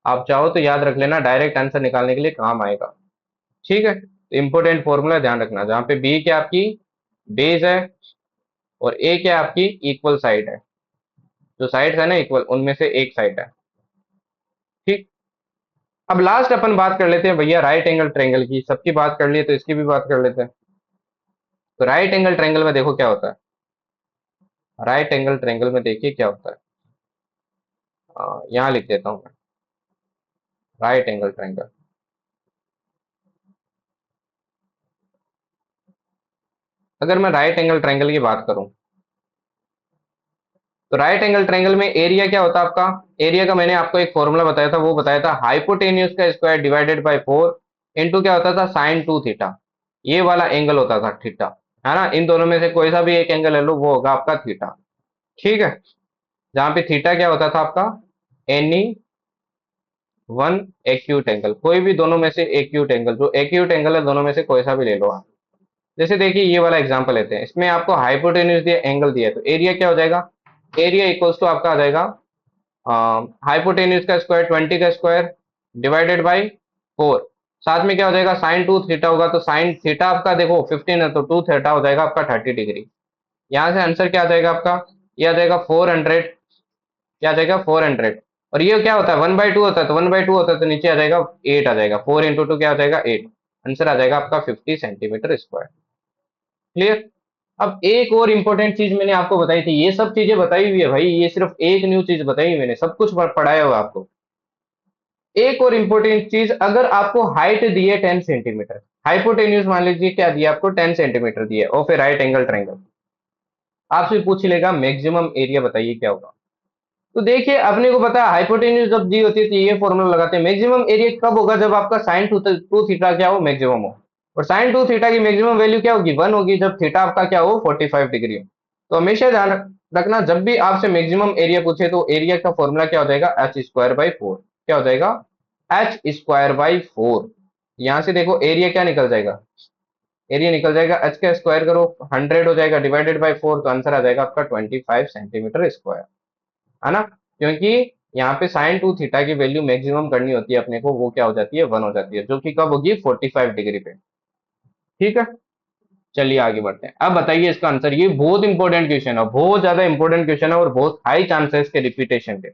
आप चाहो तो याद रख लेना, डायरेक्ट आंसर निकालने के लिए काम आएगा। ठीक है, तो इंपॉर्टेंट फॉर्मूला ध्यान रखना, जहां पे बी क्या आपकी बेस है और ए क्या आपकी इक्वल साइड है, जो साइड्स है ना इक्वल, उनमें से एक साइड है, ठीक। अब लास्ट अपन बात कर लेते हैं भैया राइट एंगल ट्रायंगल की, सबकी बात कर लिए तो इसकी भी बात कर लेते हैं। तो राइट एंगल ट्रायंगल में देखो क्या होता है, राइट एंगल ट्रायंगल में देखिए क्या होता है, यहाँ लिख देता हूँ मैं, राइट एंगल ट्रायंगल। अगर मैं राइट एंगल ट्रायंगल की बात करूं, तो राइट एंगल ट्रायंगल में एरिया क्या होता है आपका? एरिया का मैंने आपको एक फॉर्मूला बताया था, वो बताया था हाइपोटेन्यूज का स्क्वायर डिवाइडेड बाय 4 इंटू क्या होता था, साइन 2 थीटा। ये वाला एंगल होता था थीटा, है ना? इन दोनों में से कोई सा भी एक एंगल ले लो, वो होगा आपका थीटा। ठीक है, जहां पे थीटा क्या होता था आपका, एनी वन एक्यूट एंगल, कोई भी दोनों में से एक्यूट एंगल, जो एक्यूट एंगल है दोनों में से कोई सा भी ले लो आप। जैसे देखिए ये वाला एग्जांपल लेते हैं, इसमें आपको हाइपोटेन्यूज दिया, एंगल दिया है, तो एरिया क्या हो जाएगा? एरिया इक्वल्स टू आपका आ जाएगा हाइपोटेन्यूज का स्क्वायर 20 का स्क्वायर डिवाइडेड बाई 4। साथ में क्या हो जाएगा, साइन 2 थीटा होगा, तो साइन थीटा आपका देखो 15 है, तो 2 थीटा हो जाएगा आपका 30 डिग्री। यहाँ से आंसर क्या आ जाएगा आपका? ये आ जाएगा 400। क्या आ जाएगा? 400। और ये क्या होता है, 1/2 होता है, तो 1/2 होता है तो नीचे आ जाएगा 8 आ जाएगा, 4 इंटू 2 क्या आ जाएगा, 8। आंसर आ जाएगा आपका 50 सेंटीमीटर स्क्वायर। क्लियर? अब एक और इंपॉर्टेंट चीज मैंने आपको बताई थी, ये सब चीजें बताई हुई है भाई, ये सिर्फ एक न्यू चीज बताई हुई मैंने, सब कुछ पढ़ाया हुआ आपको। एक और इंपॉर्टेंट चीज, अगर आपको हाइट दी है 10 सेंटीमीटर, हाइपोटेन्यूज मान लीजिए क्या दिया आपको, 10 सेंटीमीटर दिया है, और फिर राइट एंगल ट्रायंगल, आपसे पूछ लेगा मैक्सिमम एरिया बताइए क्या होगा। तो देखिए अपने को पता है हाइपोटेन्यूज जब दी होती है तो ये फॉर्मूला लगाते हैं, मैक्सिमम एरिया कब होगा, जब आपका साइन टू थीटा क्या हो, मैक्सिमम हो। और साइन 2 थीटा की मैक्सिमम वैल्यू क्या होगी, 1 होगी, जब थीटा आपका क्या हो, 45 डिग्री हो। तो हमेशा ध्यान रखना, जब भी आपसे मैक्सिमम एरिया पूछे तो एरिया का फॉर्मूला क्या हो जाएगा, h² बाई 4। क्या हो जाएगा, h²बाई 4। यहां से देखो एरिया क्या निकल जाएगा, एरिया निकल जाएगा, h का स्क्वायर करो 100 हो जाएगा डिवाइडेड बाई 4, तो आंसर आ जाएगा आपका 25 सेंटीमीटर स्क्वायर, है ना? क्योंकि यहाँ पे साइन 2 थीटा की वैल्यू मैक्सिमम करनी होती है अपने को, वो क्या हो जाती है, 1 हो जाती है, जो कि कब होगी, 45 डिग्री पे। ठीक है, चलिए आगे बढ़ते हैं। अब बताइए इसका आंसर, ये बहुत इंपॉर्टेंट क्वेश्चन है, बहुत ज्यादा इंपॉर्टेंट क्वेश्चन है, और बहुत हाई चांसेस के रिपीटेशन के।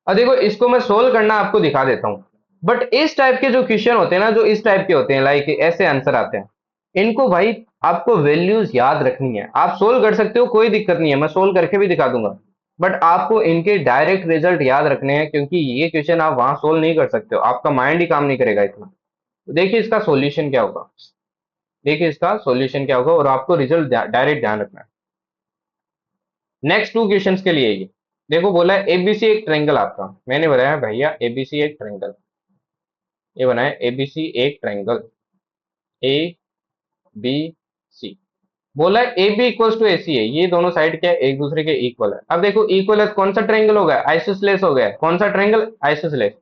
और देखो इसको मैं सोल्व करना आपको दिखा देता हूँ। बट इस टाइप के जो क्वेश्चन होते हैं ना, जो इस टाइप के होते हैं, लाइक ऐसे आंसर आते हैं, इनको भाई आपको वैल्यूज याद रखनी है। आप सोल्व कर सकते हो, कोई दिक्कत नहीं है, मैं सोल्व करके भी दिखा दूंगा। बट आपको इनके डायरेक्ट रिजल्ट याद रखने हैं, क्योंकि ये क्वेश्चन आप वहां सोल्व नहीं कर सकते हो, आपका माइंड ही काम नहीं करेगा इतना। तो देखिए इसका सॉल्यूशन क्या होगा, देखिए इसका सॉल्यूशन क्या होगा, और आपको रिजल्ट डायरेक्ट ध्यान रखना है। नेक्स्ट टू क्वेश्चंस के लिए ये देखो, बोला है एबीसी एक ट्रायंगल आपका, मैंने बताया भैया एबीसी एक ट्रायंगल, ये बनाया एबीसी एक ट्रायंगल, ए बी सी। बोला है A B equals to A C है, ये दोनों साइड क्या है, एक दूसरे के इक्वल है। अब देखो इक्वल है, कौन सा ट्रायंगल हो गया, आइसोसेलेस हो गया, कौन सा triangle, isosceles.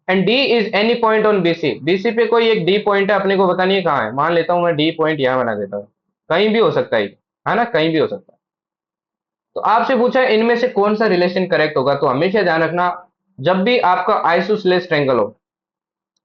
And D is any point on BC, BC पे कोई एक डी पॉइंट है, अपने को पता नहीं है कहाँ है, मान लेता हूँ मैं डी पॉइंट यहाँ बना देता हूँ, कहीं भी हो सकता है ना, कहीं भी हो सकता है। तो आपसे पूछा है इनमें से कौन सा रिलेशन करेक्ट होगा, तो हमेशा ध्यान रखना, जब भी आपका आइसोसेलेस ट्रायंगल हो,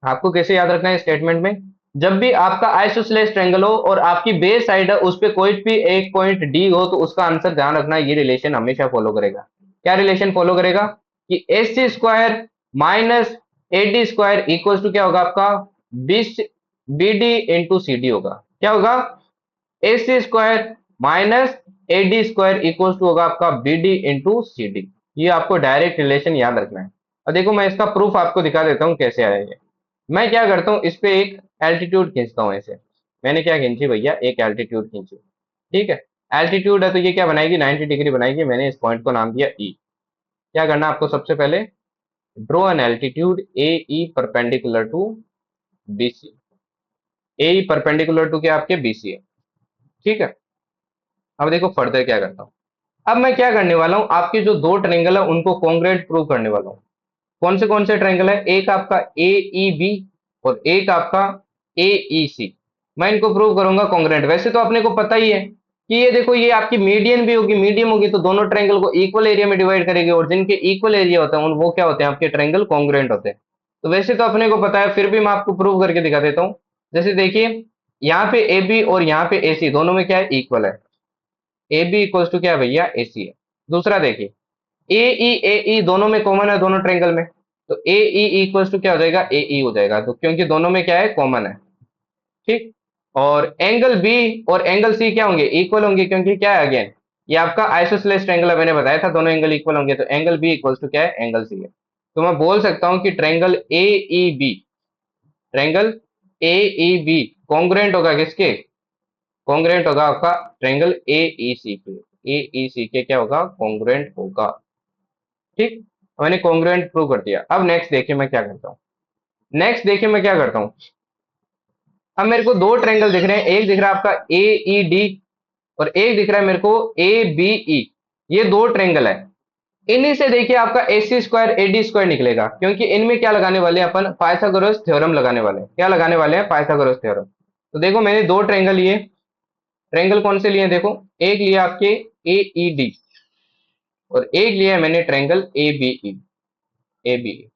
आपको कैसे याद रखना है स्टेटमेंट में, जब भी आपका आइसोसेलेस ट्रायंगल हो और आपकी बेस साइड है उस पे कोई भी एक पॉइंट डी हो, तो उसका आंसर ध्यान रखना, ये रिलेशन हमेशा फॉलो करेगा। क्या रिलेशन फॉलो करेगा, कि AC² minus AD² equal to क्या होगा आपका, BD इंटू CD होगा। क्या होगा, AC² minus AD² equal to होगा आपका BD इंटू CD। ये आपको डायरेक्ट रिलेशन याद रखना है। और देखो मैं इसका प्रूफ आपको दिखा देता हूँ कैसे आएगा। मैं क्या करता हूँ, इस पे एक एल्टीट्यूड खींचता हूँ ऐसे। मैंने क्या खींची भैया, एक एल्टीट्यूड खींची। ठीक है, एल्टीट्यूड है तो ये क्या बनाएगी, 90 डिग्री बनाएगी। मैंने इस पॉइंट को नाम दिया ई। क्या करना आपको, सबसे पहले draw an altitude A E perpendicular to BC। A E perpendicular to क्या आपके BC है। ठीक है, अब देखो फर्दर क्या करता हूँ। अब मैं क्या करने वाला हूँ, आपके जो दो ट्रायंगल है उनको कॉन्ग्रुएंट प्रूव करने वाला हूँ। कौन से ट्रायंगल है, एक आपका AEB और एक आपका AEC। मैं इनको प्रूव करूंगा कॉन्ग्रुएंट। वैसे तो अपने को पता ही है कि ये देखो, ये आपकी मीडियन भी होगी, मीडियम होगी, तो दोनों ट्रायंगल को इक्वल एरिया में डिवाइड करेगी, और जिनके इक्वल एरिया होता है वो क्या होते हैं, आपके ट्रायंगल कॉन्ग्रुएंट होते हैं। तो वैसे तो अपने को पता है, फिर भी मैं आपको प्रूव करके दिखा देता हूँ। जैसे देखिए, यहाँ पे AB और यहाँ पे AC दोनों में क्या है, इक्वल है। AB इक्वल्स टू क्या है भैया, AC है। दूसरा देखिए, AE दोनों में कॉमन है, दोनों ट्रायंगल में, तो AE इक्वल्स टू क्या हो जाएगा, AE हो जाएगा, तो क्योंकि दोनों में क्या है, कॉमन है। ठीक, और एंगल B और एंगल C क्या होंगे, इक्वल होंगे, क्योंकि क्या है, अगेन ये आपका आइसोसेलेस ट्रायंगल है, मैंने बताया था दोनों एंगल इक्वल होंगे, तो एंगल B इक्वल्स टू क्या है, एंगल C है। तो मैं बोल सकता हूं कि ट्रायंगल AEB कॉन्ग्रुएंट होगा किसके, कॉन्ग्रुएंट होगा आपका ट्रायंगल ए ई सी के। ए ई सी के क्या होगा, कॉन्ग्रुएंट होगा। ठीक, मैंने कॉन्ग्रुएंट प्रूव कर दिया। अब नेक्स्ट देखिए मैं क्या करता हूँ। नेक्स्ट देखिए मैं क्या करता हूँ। अब मेरे को दो ट्रायंगल दिख रहे हैं, एक दिख रहा है आपका ए ई डी और एक दिख रहा है मेरे को ए बी ई। ये दो ट्रायंगल है। इन्हीं से देखिए आपका ए C square A D square निकलेगा, क्योंकि इनमें क्या लगाने वाले हैं अपन, पाइथागोरस थ्योरम लगाने वाले हैं। क्या लगाने वाले हैं, पाइथागोरस थ्योरम। तो देखो मैंने दो ट्रायंगल लिए। ट्रायंगल कौन से लिए देखो, एक लिया आपके ए ई डी और एक लिया है मैंने triangle A B E. A B E,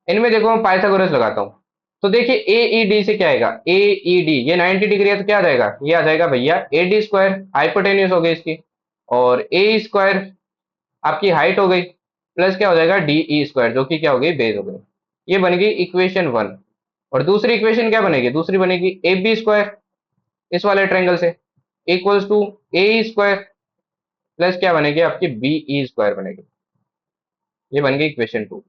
इनमें देखो मैं पाइथागोरस लगाता हूँ। तो देखिए ए ई डी से क्या आएगा, ए ई डी ये 90 डिग्री है तो क्या आ जाएगा, ये आ जाएगा भैया ए डी स्क्वायर, हाइपोटेन्यूस हो गई इसकी। और ए स्क्वायर आपकी हाइट हो गई, प्लस क्या हो जाएगा डी ई स्क्वायर, जो कि क्या हो गई, बेस हो गई। ये बन गई इक्वेशन वन। और दूसरी इक्वेशन क्या बनेगी, दूसरी बनेगी ए बी स्क्वायर इस वाले ट्रायंगल से equals to A square plus क्या बनेगी आपकी बी ई स्क्वायर बनेगी। ये बन गई इक्वेशन टू।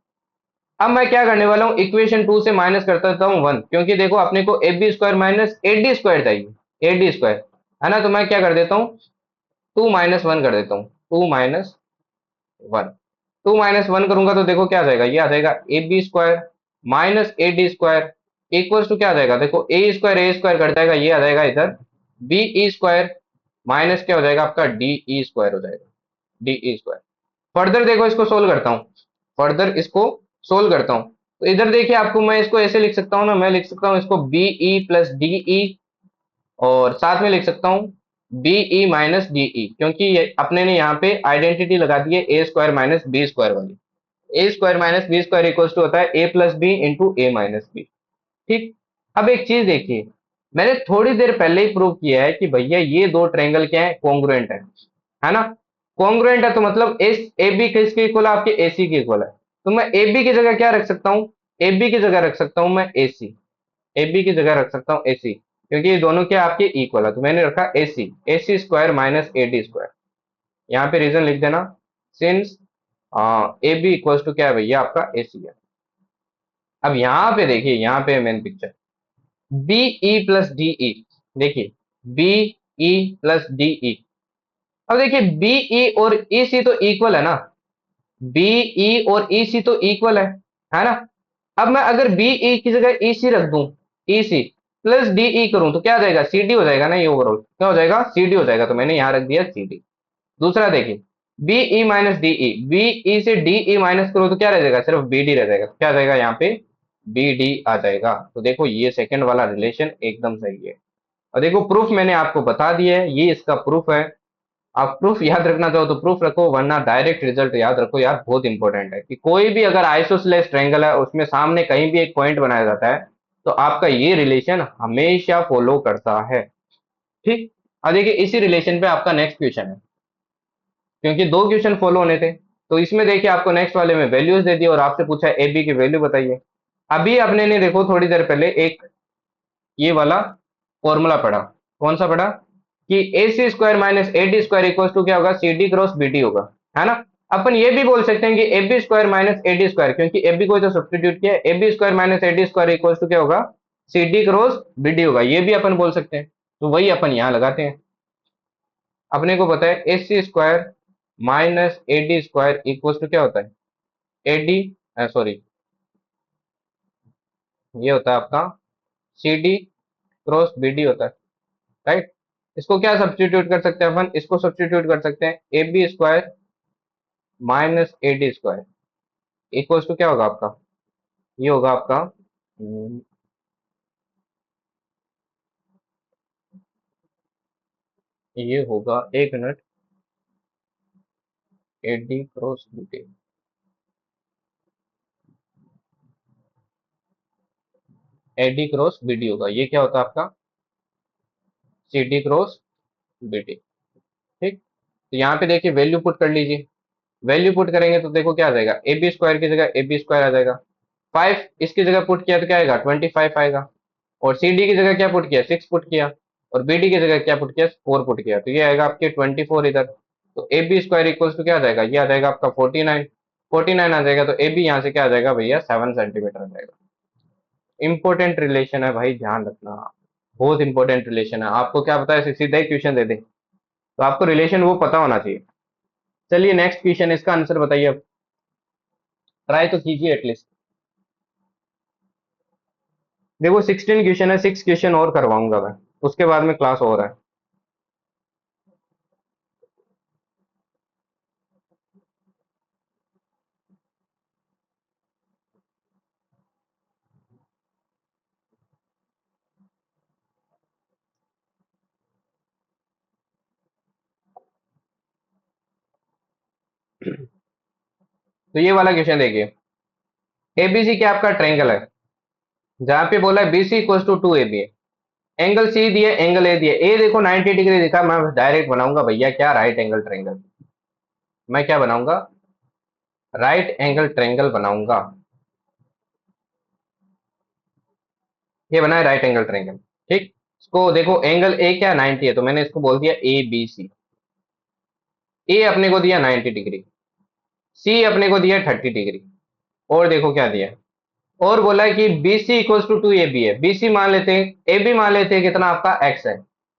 अब मैं क्या करने वाला हूँ, इक्वेशन टू से माइनस करता रहता हूँ वन, क्योंकि देखो अपने को A B square minus A D square चाहिए, ए डी स्क्वायर है ना। तो मैं क्या कर देता हूँ, टू माइनस वन कर देता हूँ, two minus one. Two minus one करूंगा तो देखो क्या आ जाएगा, ये आ जाएगा A B square minus A D square equals to क्या आ जाएगा, देखो ए स्क्वायर कट जाएगा, ये आ जाएगा इधर बी ई स्क्वायर माइनस क्या हो जाएगा आपका डी ई स्क्वायर हो जाएगा, डी ई स्क्वायर। फर्दर देखो इसको सोल्व करता हूँ, फर्दर इसको सोल्व करता हूँ। तो इधर देखिए आपको मैं इसको ऐसे लिख सकता हूँ ना, मैं लिख सकता हूँ इसको B E plus D E और साथ में लिख सकता हूँ B E minus D E, क्योंकि ये अपने ने यहाँ पे आइडेंटिटी लगा दी है a square minus b square वाली। A square minus b square equals to होता है a plus b into a minus b. ठीक। अब एक चीज देखिए, मैंने थोड़ी देर पहले ही प्रूव किया है कि भैया ये दो ट्रायंगल क्या है, कॉन्ग्रुएंट है ना। कॉन्ग्रुएंट है तो मतलब एस ए बी किसके इक्वल है, आपके ए सी के इक्वल है। तो मैं ए बी की जगह क्या रख सकता हूँ, ए बी की जगह रख सकता हूँ मैं ए सी। ए बी की जगह रख सकता हूँ ए सी, क्योंकि ये दोनों क्या आपके इक्वल है। तो मैंने रखा A C square minus A D square. यहाँ पे रीजन लिख देना, since A B equals to क्या है भैया आपका ए सी है। अब यहाँ पे देखिए, यहाँ पे main picture B E plus D E. देखिए B E plus D E. अब देखिए बी ई और ई सी तो इक्वल है ना, बी ई और ई सी तो इक्वल है ना। अब मैं अगर बी ई की जगह ई सी रख दूं, ई सी प्लस डी ई करूं तो क्या आ जाएगा, सी डी हो जाएगा ना। ये ओवरऑल क्या हो जाएगा, सी डी हो जाएगा। तो मैंने यहां रख दिया सी डी। दूसरा देखिए B E minus D E, B E से डी ई माइनस करो तो क्या रह जाएगा, सिर्फ बी डी रह जाएगा। तो क्या आ जाएगा यहाँ पे, बी डी आ जाएगा। तो देखो ये सेकंड वाला रिलेशन एकदम सही है। और देखो प्रूफ मैंने आपको बता दिया है, ये इसका प्रूफ है। आप प्रूफ याद रखना चाहो तो प्रूफ रखो, वरना डायरेक्ट रिजल्ट याद रखो यार। बहुत इंपॉर्टेंट है कि कोई भी अगर आइसोसेलेस ट्रायंगल है उसमें सामने कहीं भी एक पॉइंट बनाया जाता है तो आपका ये रिलेशन हमेशा फॉलो करता है। ठीक। अब देखिए इसी रिलेशन पे आपका नेक्स्ट क्वेश्चन है, क्योंकि दो क्वेश्चन फॉलो होने थे। तो इसमें देखिए आपको नेक्स्ट वाले में वैल्यूज दे दी और आपसे पूछा ए बी की वैल्यू बताइए। अभी अपने ने देखो थोड़ी देर पहले एक ये वाला फॉर्मूला पढ़ा, कौन सा पढ़ा, कि A C square minus A D square equal to क्या होगा, C D cross B D होगा, है ना। अपन ये भी बोल सकते हैं कि A B square minus A D square, क्योंकि ए बी को तो सब्सटीट्यूट किया है, A B square minus A D square equal to क्या होगा, C D cross B D होगा। ये भी अपन बोल सकते हैं। तो वही अपन यहाँ लगाते हैं। अपने को पता है A C square minus A D square equal to क्या होता है, ए डी सॉरी ये होता है आपका C D cross B D होता है, राइट। इसको क्या सब्सटीट्यूट कर सकते हैं अपन, इसको सब्सटीट्यूट कर सकते हैं A B square minus A D square equals to क्या होगा आपका, ये होगा आपका ये होगा, एक minute, A D cross B D, A D cross B D होगा। ये क्या होता है आपका, C D cross B D. ठीक। तो यहाँ पे देखिए वैल्यू पुट कर लीजिए। वैल्यू पुट करेंगे तो देखो क्या आ जाएगा, ए बी स्क्वायर की जगह ए बी स्क्वायर आ जाएगा। फाइव इसकी जगह पुट किया तो क्या आएगा, 25 आएगा। और सी डी की जगह क्या पुट किया, सिक्स पुट किया। और बी डी की जगह क्या पुट किया, फोर पुट किया। तो ये आएगा आपके 24 इधर। तो A B square equals to क्या आ जाएगा, ये आ जाएगा आपका 49। 49 आ जाएगा तो ए बी यहाँ से क्या आ जाएगा भैया, 7 सेंटीमीटर आ जाएगा। इंपॉर्टेंट रिलेशन है भाई, ध्यान रखना। बहुत इंपॉर्टेंट रिलेशन है। आपको क्या पता है, सीधा ही क्वेश्चन दे दे तो आपको रिलेशन वो पता होना चाहिए। चलिए नेक्स्ट क्वेश्चन, इसका आंसर बताइए अब, ट्राई तो कीजिए एटलीस्ट। देखो 16 क्वेश्चन है, 6 क्वेश्चन और करवाऊंगा मैं, उसके बाद में क्लास हो रहा है। तो ये वाला क्वेश्चन देखिए, एबीसी क्या आपका ट्रायंगल है, जहां पे बोला है BC equal to 2 AB, angle C दिए, एंगल ए दिए, ए देखो 90 डिग्री दिखा, मैं डायरेक्ट बनाऊंगा भैया क्या, राइट एंगल ट्रायंगल। मैं क्या बनाऊंगा, राइट एंगल ट्रायंगल बनाऊंगा। ये बना है राइट एंगल ट्रायंगल। ठीक, इसको देखो एंगल ए क्या 90 है, तो मैंने इसको बोल दिया ए बी सी। ए अपने को दिया 90 डिग्री, सी अपने को दिया 30 डिग्री, और देखो क्या दिया, और बोला है कि B C equal to 2 AB है, बी सी मान लेते हैं, ए बी मान लेते हैं कितना आपका एक्स है,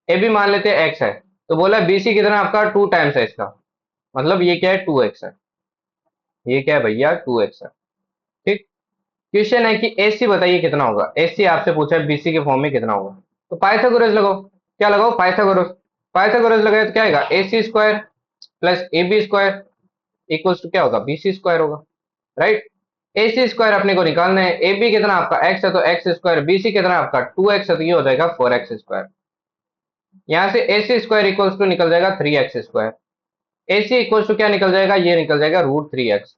ए बी मान लेते हैं एक्स है, तो बोला बी सी कितना आपका 2 टाइम्स है इसका, मतलब ये क्या है 2x है, ये क्या है भैया 2x है। ठीक, क्वेश्चन है कि एसी बताइए कितना होगा, एसी आपसे पूछा है बीसी के फॉर्म में कितना होगा, तो पाइथागोरस लगाओ। क्या लगाओ, पाइथागोरस। पाइथागोरस लगाए तो क्या आएगा, AC square plus AB square equals to क्या होगा, BC स्क्वायर होगा, राइट। AC स्क्वायर अपने को निकालना है, AB कितना आपका x है तो x स्क्वायर, BC कितना आपका 2x है तो ये हो जाएगा 4x स्क्वायर। यहाँ से AC स्क्वायर इक्वल्स टू निकल जाएगा 3x square, AC equals to क्या निकल जाएगा, ये निकल जाएगा √3x।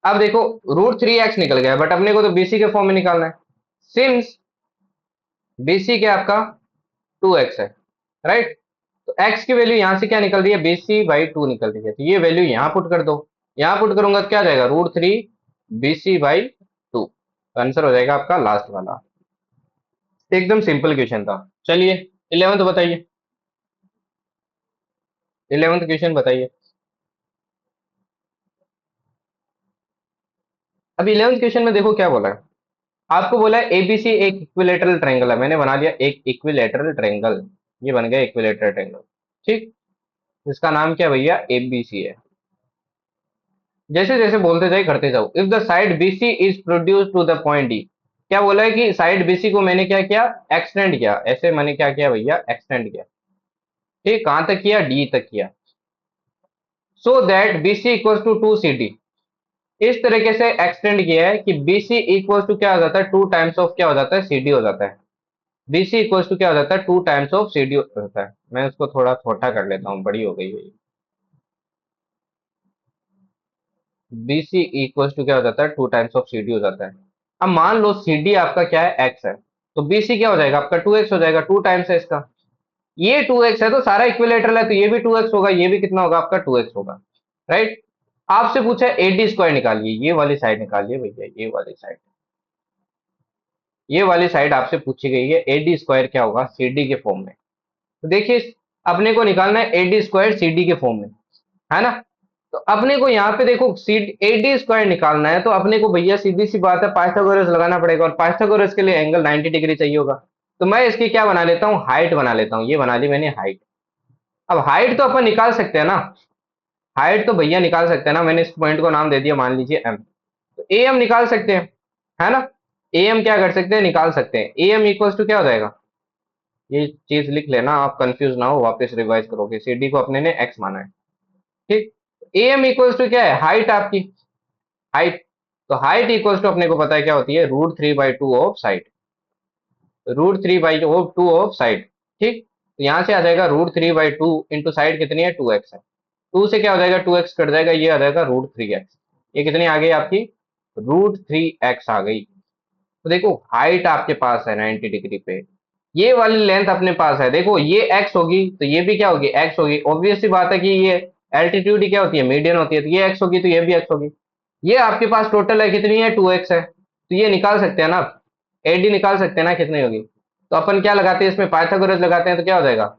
अब देखो √3x निकल गया, बट अपने को तो BC के फॉर्म में निकालना है, सिंस BC क्या आपका 2x है, राइट। तो x की वैल्यू यहां से क्या निकल रही है, BC/2 निकल रही है, तो ये वैल्यू यहां पुट कर दो, यहां पुट करूंगा तो क्या आ जाएगा √3 BC/2, आंसर हो जाएगा आपका लास्ट वाला। एकदम सिंपल क्वेश्चन था। चलिए 11th बताइए, 11th क्वेश्चन बताइए। अब 11th क्वेश्चन में देखो क्या बोला है, आपको बोला है एबीसी एक इक्विलेटरल ट्रायंगल है, मैंने बना दिया एक इक्विलेटरल ट्रायंगल, ये बन गया इक्विलेटरल ट्रायंगल। ठीक, इसका नाम क्या भैया, एबीसी है। जैसे जैसे बोलते जाए करते जाओ, if the side BC is produce to the point D, क्या बोला है कि साइड बीसी को मैंने क्या किया, एक्सटेंड किया, ऐसे मैंने क्या किया भैया, एक्सटेंड किया। ठीक, कहां तक किया, डी तक किया, so that BC equal to 2CD, इस तरीके से एक्सटेंड किया है कि बीसी इक्वल टू क्या हो जाता है, 2 टाइम्स ऑफ क्या हो जाता है, सीडी हो जाता है। बीसी इक्वल टू क्या हो जाता है, 2 टाइम्स ऑफ सीडी हो जाता है। मैं उसको थोड़ा छोटा कर लेता हूँ, बड़ी हो गई है। बीसी इक्वल टू क्या हो जाता है, 2 टाइम्स ऑफ सीडी हो जाता है। अब मान लो सीडी आपका क्या है, एक्स है, तो बीसी क्या हो जाएगा आपका 2x हो जाएगा, 2 टाइम्स है इसका। ये 2x है तो सारा इक्विलेटरल है, तो ये भी 2x होगा, ये भी कितना होगा आपका 2x होगा, राइट। आपसे पूछा है एडी स्क्वायर निकालिए, ये वाली साइड निकालिए भैया, ये वाली साइड, ये वाली साइड आपसे पूछी गई है, एडी स्क्वायर क्या होगा सीडी के फॉर्म में। तो देखिए अपने को निकालना है एडी स्क्वायर सीडी के फॉर्म में, है ना। तो अपने को यहाँ पे देखो सी एडी स्क्वायर निकालना है, तो अपने को भैया सीधी सी बात है पाइथागोरस लगाना पड़ेगा, और पाइथागोरस के लिए एंगल 90 डिग्री चाहिए होगा। तो मैं इसकी क्या बना लेता हूँ, हाइट बना लेता हूँ, ये बना ली मैंने हाइट। अब हाइट तो अपन निकाल सकते हैं ना, हाइट तो भैया निकाल सकते हैं ना, मैंने इस पॉइंट को नाम दे दिया मान लीजिए एम, तो ए एम निकाल सकते हैं, है ना। ए एम क्या कर सकते हैं, निकाल सकते हैं, ए एम इक्वल्स टू क्या हो जाएगा, ये चीज लिख लेना, आप कंफ्यूज ना हो, वापस रिवाइज करोगे, सी डी को अपने ने एक्स माना है। ठीक, ए एम इक्वल्स टू क्या है, हाइट आपकी, हाइट। तो हाइट इक्वल्स टू अपने को पता है क्या होती है, √3/2 ऑफ साइड, √3/2 ऑफ साइड। ठीक, तो यहां से आ जाएगा √3/2 इंटू साइड कितनी है, 2x है, 2 से क्या हो जाएगा, 2x कट जाएगा, ये आ जाएगा √3x। ये कितनी आ गई आपकी, √3x आ गई। तो देखो हाइट आपके पास है 90 डिग्री पे, ये वाली लेंथ अपने पास है, देखो ये x होगी तो ये भी क्या होगी, x होगी, ऑब्वियस सी बात है कि ये एल्टीट्यूड ही क्या होती है, मीडियन होती है, तो ये x होगी तो ये भी x होगी। ये आपके पास टोटल है कितनी है, 2x है, तो ये निकाल सकते हैं ना आप, एडी निकाल सकते हैं ना कितनी होगी। तो अपन क्या लगाते हैं इसमें, पाइथागोरस लगाते हैं, तो क्या हो जाएगा,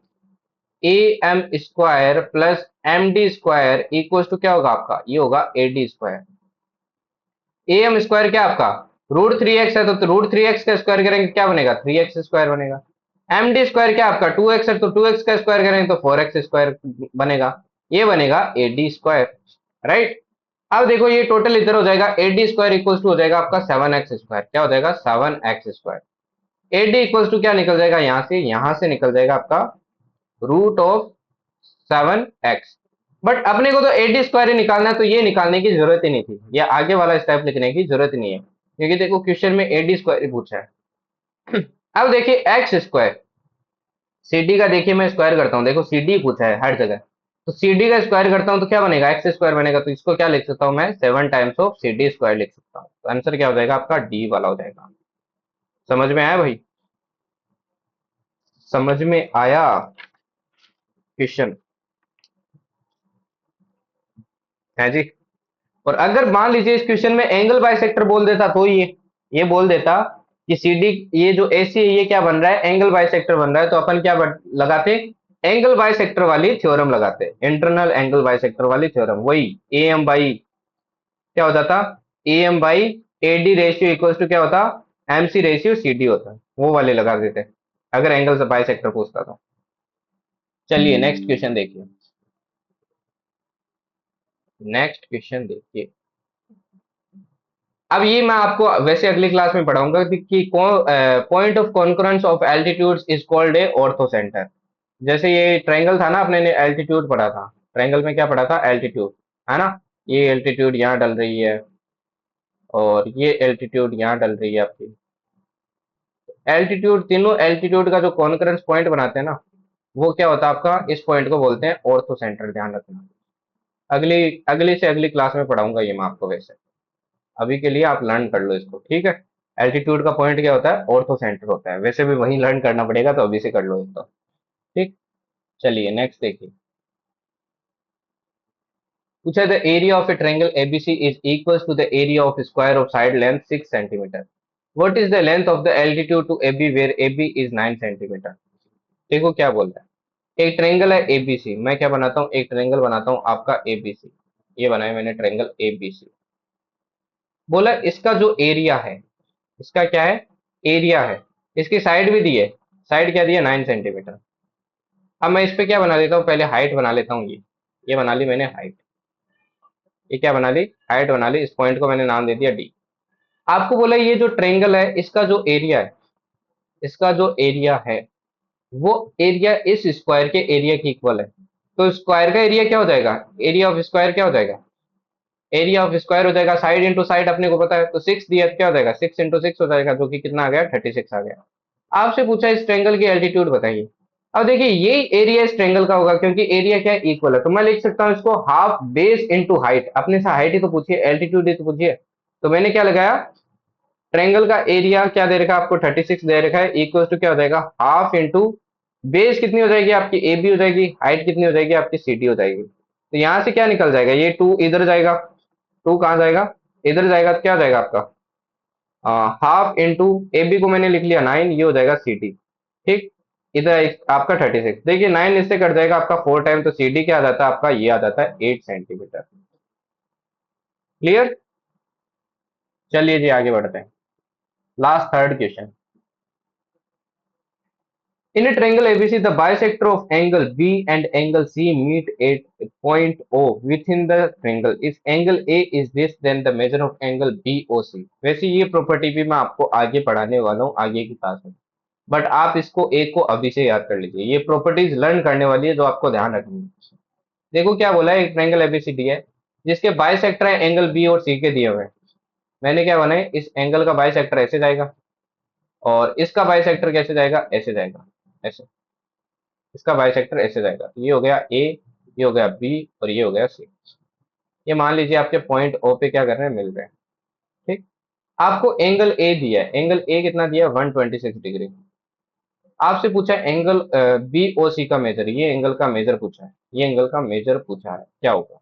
A M square plus M D square equal to क्या होगा आपका, ये होगा A D square. A M square क्या आपका √3x है, तो √3x का स्क्वायर करेंगे क्या बनेगा, 3x स्क्वायर बनेगा। एम डी स्क्वायर क्या आपका 2x है, तो 2x का स्क्वायर करेंगे तो 4x स्क्वायर बनेगा, ये बनेगा ए डी स्क्वायर, राइट। अब देखो ये टोटल इधर हो जाएगा, A D square equal to हो जाएगा आपका 7x स्क्वायर, क्या हो जाएगा 7x square. A D equal to क्या निकल जाएगा यहाँ से निकल जाएगा आपका रूट ऑफ 7x। बट अपने को तो ए डी स्क्वायर ही निकालना है, तो ये निकालने की जरूरत ही नहीं थी, ये आगे वाला स्टेप लिखने की जरूरत ही नहीं है, क्योंकि देखो क्वेश्चन में ए डी स्क्वायर ही पूछा है। अब देखिए एक्स स्क्वायर, सी डी का देखिए मैं स्क्वायर करता हूँ, देखो सी डी पूछा है हर जगह, तो सी डी का स्क्वायर करता हूँ तो क्या बनेगा एक्स स्क्वायर बनेगा, तो इसको क्या लिख सकता हूँ मैं 7 times of C D square लिख सकता हूँ, तो आंसर क्या हो जाएगा आपका डी वाला हो जाएगा। समझ में आया भाई, समझ में आया क्वेश्चन है जी। और अगर मान लीजिए इस क्वेश्चन में एंगल बाइसेक्टर बोल देता, तो ये बोल देता कि सी डी, ये जो ए सी है ये क्या बन रहा है एंगल बाइसेक्टर बन रहा है, तो अपन क्या लगाते, एंगल बाइसेक्टर वाली थ्योरम लगाते, इंटरनल एंगल बाइसेक्टर वाली थ्योरम, वही ए एम बाई क्या हो जाता, A M by A D ratio equals to क्या होता, M C ratio C D होता, वो वाले लगा देते अगर एंगल से बाइसेक्टर पूछता था। चलिए नेक्स्ट क्वेश्चन देखिए, नेक्स्ट क्वेश्चन देखिए। अब ये मैं आपको वैसे अगली क्लास में पढ़ाऊंगा कि point of concurrence of altitudes is called a orthocentre. जैसे ये ट्रायंगल था ना, अपने ने एल्टीट्यूड पढ़ा था, ट्रायंगल में क्या पढ़ा था एल्टीट्यूड, है ना, ये एल्टीट्यूड यहाँ डल रही है और ये एल्टीट्यूड यहाँ डल रही है आपकी, एल्टीट्यूड, तीनों एल्टीट्यूड का जो कॉन्करेंस पॉइंट बनाते हैं ना, वो क्या होता है आपका, इस पॉइंट को बोलते हैं ऑर्थोसेंटर, ध्यान रखना। अगली अगली से अगली क्लास में पढ़ाऊंगा ये मैं आपको वैसे, अभी के लिए आप लर्न कर लो इसको, ठीक है। एल्टीट्यूड का पॉइंट क्या होता है ऑर्थो सेंटर होता है, वैसे भी वही लर्न करना पड़ेगा, तो अभी से कर लो इसको, ठीक। चलिए नेक्स्ट देखिए, पूछा the area of a triangle ABC is equal to the area of square of side length 6 centimetre, what is the length of the altitude to AB where AB is 9 centimetre. देखो क्या बोल रहा है, एक triangle है ABC, मैं क्या बनाता हूँ एक ट्रायंगल बनाता हूँ आपका एबीसी, ये बनाया मैंने ट्रायंगल एबीसी, बोला इसका जो एरिया है, इसका क्या है एरिया है, इसकी साइड भी दी है, साइड क्या दी है 9 सेंटीमीटर। अब मैं इस पे क्या बना देता हूँ, पहले हाइट बना लेता हूँ, ये बना ली मैंने हाइट, ये क्या बना ली हाइट बना ली, इस पॉइंट को मैंने नाम दे दिया डी। आपको बोला ये जो ट्रेंगल है इसका जो एरिया है, इसका जो एरिया है वो एरिया इस स्क्वायर के एरिया की इक्वल है, तो स्क्वायर का एरिया क्या हो जाएगा, एरिया ऑफ स्क्वायर क्या हो जाएगा, एरिया ऑफ स्क्वायर हो जाएगा साइड इंटू साइड अपने को पता है, तो 6 दिया तो क्या हो जाएगा 6 इंटू 6 हो जाएगा, जो कि कितना आ गया 36 आ गया। आपसे पूछा इस ट्रेंगल की एल्टीट्यूड बताइए। अब देखिए ये एरिया इस ट्रेंगल का होगा, क्योंकि एरिया क्या है इक्वल है, तो मैं लिख सकता हूँ इसको हाफ बेस इंटू हाइट, अपने से हाइट ही तो पूछिए एल्टीट्यूड ही तो पूछिए, तो मैंने क्या लगाया, ट्रेंगल का एरिया क्या दे रखा है आपको 36 दे रखा है, इक्वल टू क्या हो जाएगा हाफ इंटू बेस कितनी हो जाएगी आपकी ए बी हो जाएगी, हाइट कितनी हो जाएगी आपकी सी डी हो जाएगी, तो यहां से क्या निकल जाएगा, ये 2 इधर जाएगा, 2 कहाँ जाएगा इधर जाएगा, तो क्या हो जाएगा आपका हाफ इंटू ए बी को मैंने लिख लिया 9, ये हो जाएगा सी डी, ठीक। इधर आपका 36, देखिए 9 इससे कट जाएगा आपका 4 टाइम, तो सी डी क्या आ जाता है आपका, ये आ जाता है 8 सेंटीमीटर। क्लियर। चलिए जी आगे बढ़ते हैं, last third question. In a triangle ABC, the bisector of angle B and angle C meet at a point O within the triangle. If angle A is this, then the measure of angle BOC. वैसे ये property भी मैं आपको आगे पढ़ाने वाला हूँ आगे की क्लास में, बट आप इसको एक को अभी से याद कर लीजिए, ये प्रॉपर्टीज लर्न करने वाली है जो आपको ध्यान रखनी है। देखो क्या बोला है, एक ट्रायंगल एबीसीडी है जिसके बाइसेक्टर है एंगल बी और सी के दिए हुए हैं, मैंने क्या बनाया इस एंगल का बाइसेक्टर ऐसे जाएगा और इसका बाइसेक्टर कैसे जाएगा ऐसे जाएगा, ऐसे, इसका बाइसेक्टर ऐसे जाएगा, ये हो गया ए, ये हो गया बी और ये हो गया सी। ये मान लीजिए आपके पॉइंट ओ पे क्या कर रहे हैं मिल रहे हैं, ठीक। आपको एंगल ए दिया है, एंगल ए कितना दिया है 126 डिग्री। आपसे पूछा है एंगल बी ओ सी का मेजर, ये एंगल का मेजर पूछा है, ये एंगल का मेजर पूछा है, क्या होगा।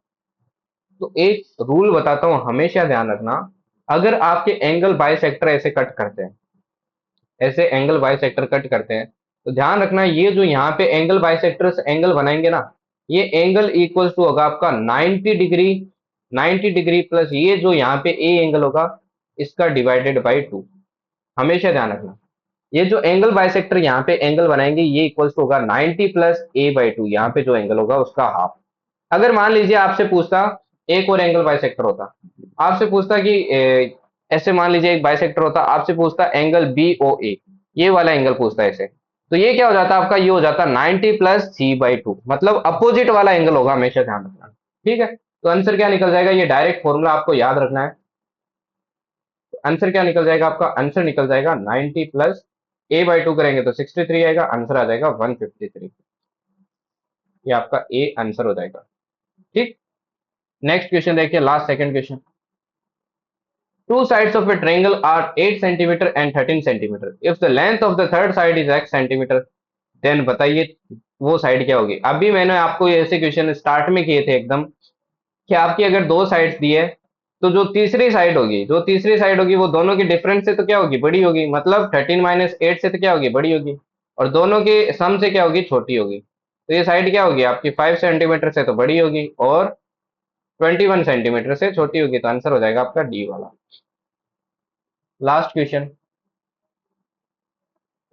तो एक रूल बताता हूं हमेशा ध्यान रखना, अगर आपके एंगल बाइसेक्टर ऐसे कट करते हैं, ऐसे एंगल बाइसेक्टर कट करते हैं, तो ध्यान रखना ये जो यहाँ पे एंगल बाइसेक्टर एंगल बनाएंगे ना, ये एंगल इक्वल टू होगा आपका 90 डिग्री, 90 डिग्री प्लस ये जो यहाँ पे ए एंगल होगा इसका डिवाइडेड बाई 2, हमेशा ध्यान रखना। ये जो एंगल बाइसेक्टर यहाँ पे एंगल बनाएंगे ये इक्वल्स होगा 90 प्लस a/2, यहाँ पे जो एंगल होगा उसका हाफ। अगर मान लीजिए आपसे पूछता एक और एंगल बाइसेक्टर होता, आपसे पूछता कि ऐसे मान लीजिए एक बाइसेक्टर होता, आपसे पूछता एंगल BOA, ये वाला एंगल पूछता है ऐसे, तो ये क्या हो जाता आपका, ये हो जाता 90 प्लस c/2, मतलब अपोजिट वाला एंगल होगा, हमेशा ध्यान रखना। ठीक है, तो आंसर क्या निकल जाएगा, ये डायरेक्ट फॉर्मूला आपको याद रखना है। आंसर क्या निकल जाएगा आपका, आंसर निकल जाएगा 90 प्लस a/2 करेंगे तो 63 आएगा, आंसर आ जाएगा 153। ये आपका ए आंसर हो जाएगा। ठीक, नेक्स्ट क्वेश्चन देखिए, last second question. Two sides of a triangle are 8 centimeter and 13 centimeter. If the length of the third side is x centimeter, then बताइए वो साइड क्या होगी। अभी मैंने आपको ऐसे क्वेश्चन स्टार्ट में किए थे एकदम, कि आपकी अगर दो साइड्स दी है, तो जो तीसरी साइड होगी वो दोनों की डिफरेंस से तो क्या होगी, बड़ी होगी, मतलब 13 - 8 से तो क्या होगी, बड़ी होगी। और दोनों के सम से क्या होगी, छोटी होगी। तो ये साइड क्या होगी आपकी, 5 सेंटीमीटर से तो बड़ी होगी और 21 सेंटीमीटर से छोटी होगी, तो आंसर हो जाएगा आपका डी वाला। लास्ट क्वेश्चन,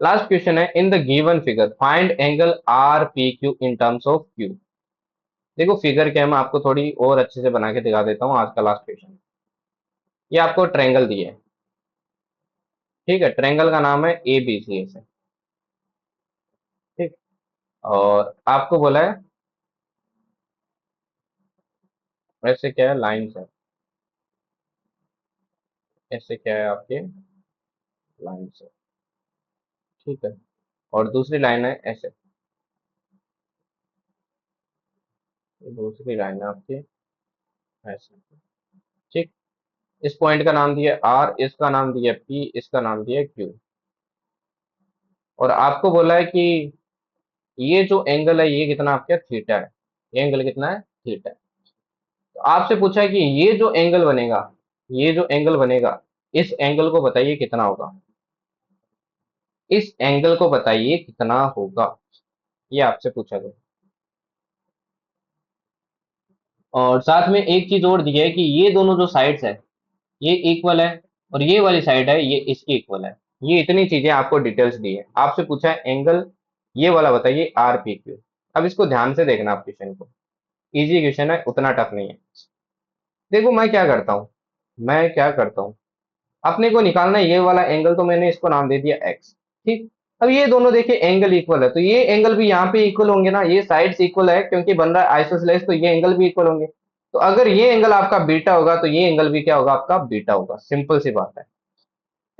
लास्ट क्वेश्चन है, in the given figure find angle R P Q in terms of Q. देखो फिगर क्या है, मैं आपको थोड़ी और अच्छे से बना के दिखा देता हूँ। आज का लास्ट क्वेश्चन, ये आपको ट्रायंगल दिया है, ठीक है, ट्रायंगल का नाम है ABC ऐसे। ठीक, और आपको बोला है ऐसे क्या है, लाइन है, ऐसे क्या है आपके, लाइन है। ठीक है, और दूसरी लाइन है ऐसे, दूसरी लाइन है आपकी ऐसे। ठीक, इस पॉइंट का नाम दिया आर, इसका नाम दिया P, इसका नाम दिया Q। और आपको बोला है कि ये जो एंगल है ये कितना आपका थीटा है, ये एंगल कितना है, थीटा है। तो आपसे पूछा है कि ये जो एंगल बनेगा, ये जो एंगल बनेगा, इस एंगल को बताइए कितना होगा, इस एंगल को बताइए कितना होगा, ये आपसे पूछा गया। और साथ में एक चीज और दी है कि ये दोनों जो साइड्स है ये इक्वल है, और ये वाली साइड है ये इसकी इक्वल है। ये इतनी चीजें आपको डिटेल्स दी है। आपसे पूछा है एंगल ये वाला बताइए RPQ। अब इसको ध्यान से देखना आप क्वेश्चन को, इजी क्वेश्चन है, उतना टफ नहीं है। देखो मैं क्या करता हूँ, अपने को निकालना है ये वाला एंगल, तो मैंने इसको नाम दे दिया x। ठीक, अब ये दोनों देखिए एंगल इक्वल है, तो ये एंगल भी यहाँ पे इक्वल होंगे ना, ये साइड्स इक्वल है क्योंकि बन रहा है आइसोसेलेस, तो ये एंगल भी इक्वल होंगे। तो अगर ये एंगल आपका बीटा होगा तो ये एंगल भी क्या होगा आपका, बीटा होगा, सिंपल सी बात है।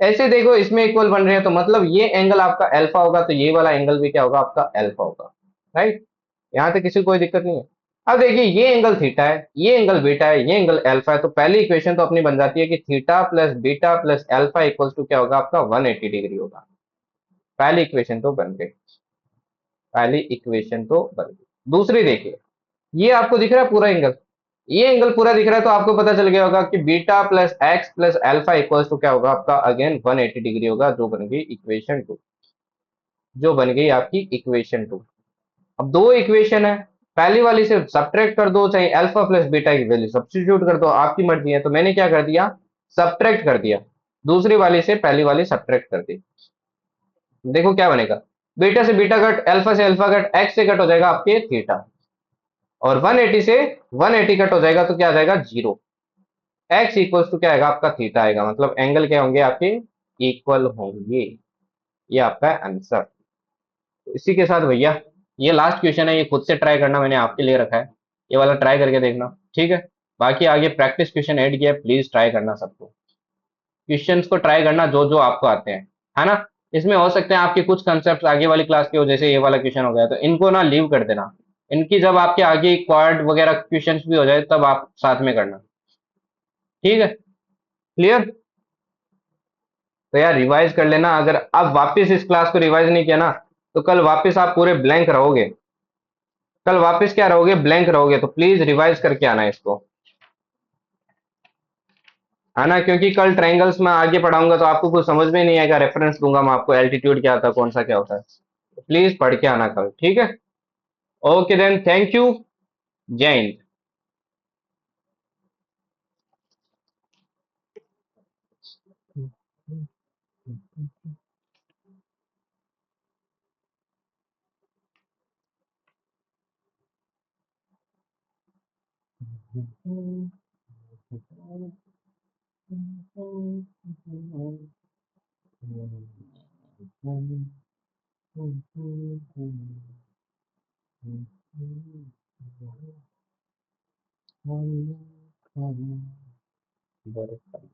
ऐसे देखो इसमें इक्वल बन रहे हैं, तो मतलब ये एंगल आपका अल्फा होगा, तो ये वाला एंगल भी क्या होगा आपका, अल्फा होगा। राइट, यहाँ तक किसी को कोई दिक्कत नहीं है। अब देखिए ये एंगल थीटा है, ये एंगल बीटा है, ये एंगल अल्फा है, तो पहली इक्वेशन तो अपनी बन जाती है कि theta plus beta plus alpha equals to क्या होगा आपका, 180 डिग्री होगा। पहली इक्वेशन तो बन गई, पहली इक्वेशन तो बन गई। दूसरी देखिए, ये आपको दिख रहा है पूरा एंगल, ये एंगल पूरा दिख रहा है, तो आपको पता चल गया होगा कि beta plus X plus alpha equals to क्या होगा आपका, अगेन 180 डिग्री होगा, जो बन गई इक्वेशन टू, जो बन गई आपकी इक्वेशन टू। अब दो इक्वेशन है, पहली वाली से सब्ट्रैक्ट कर दो, चाहे अल्फा प्लस बीटा की वैल्यू सब्स्टिट्यूट कर दो, आपकी मर्जी है। तो मैंने क्या कर दिया, सब्ट्रैक्ट कर दिया, दूसरी वाली से पहली वाली सब्ट्रैक्ट कर दी। देखो क्या बनेगा, बीटा से बीटा कट, अल्फा से अल्फा कट, एक्स से कट हो जाएगा आपके थीटा, और 180 से 180 कट हो जाएगा तो क्या आ जाएगा, जीरो। एक्स इक्वल्स टू क्या आएगा आपका, थीटा आएगा, मतलब एंगल क्या होंगे आपके, इक्वल होंगे। ये आपका आंसर। इसी के साथ भैया, ये लास्ट क्वेश्चन है, ये खुद से ट्राई करना, मैंने आपके लिए रखा है, ये वाला ट्राई करके देखना। ठीक है, बाकी आगे प्रैक्टिस क्वेश्चन ऐड किया है, प्लीज ट्राई करना सबको, क्वेश्चंस को ट्राई करना जो जो आपको आते हैं, है ना। इसमें हो सकते हैं आपके कुछ कंसेप्ट आगे वाली क्लास के हो, जैसे ये वाला क्वेश्चन हो गया, तो इनको ना लीव कर देना, इनकी जब आपके आगे क्वाड वगैरह क्वेश्चंस भी हो जाए तब आप साथ में करना। ठीक है, क्लियर। तो यार रिवाइज कर लेना, अगर अब वापस इस क्लास को रिवाइज नहीं किया ना, तो कल वापस आप पूरे ब्लैंक रहोगे, कल वापस क्या रहोगे, ब्लैंक रहोगे, तो प्लीज रिवाइज करके आना इसको, है ना, क्योंकि कल ट्रायंगल्स में आगे पढ़ाऊंगा तो आपको कुछ समझ में नहीं आएगा, रेफरेंस दूंगा मैं आपको, एल्टीट्यूड क्या होता है, कौन सा क्या होता है, तो प्लीज पढ़ के आना कल, ठीक है। ओके देन, थैंक यू, जय हिंद। बरसात, बरसात,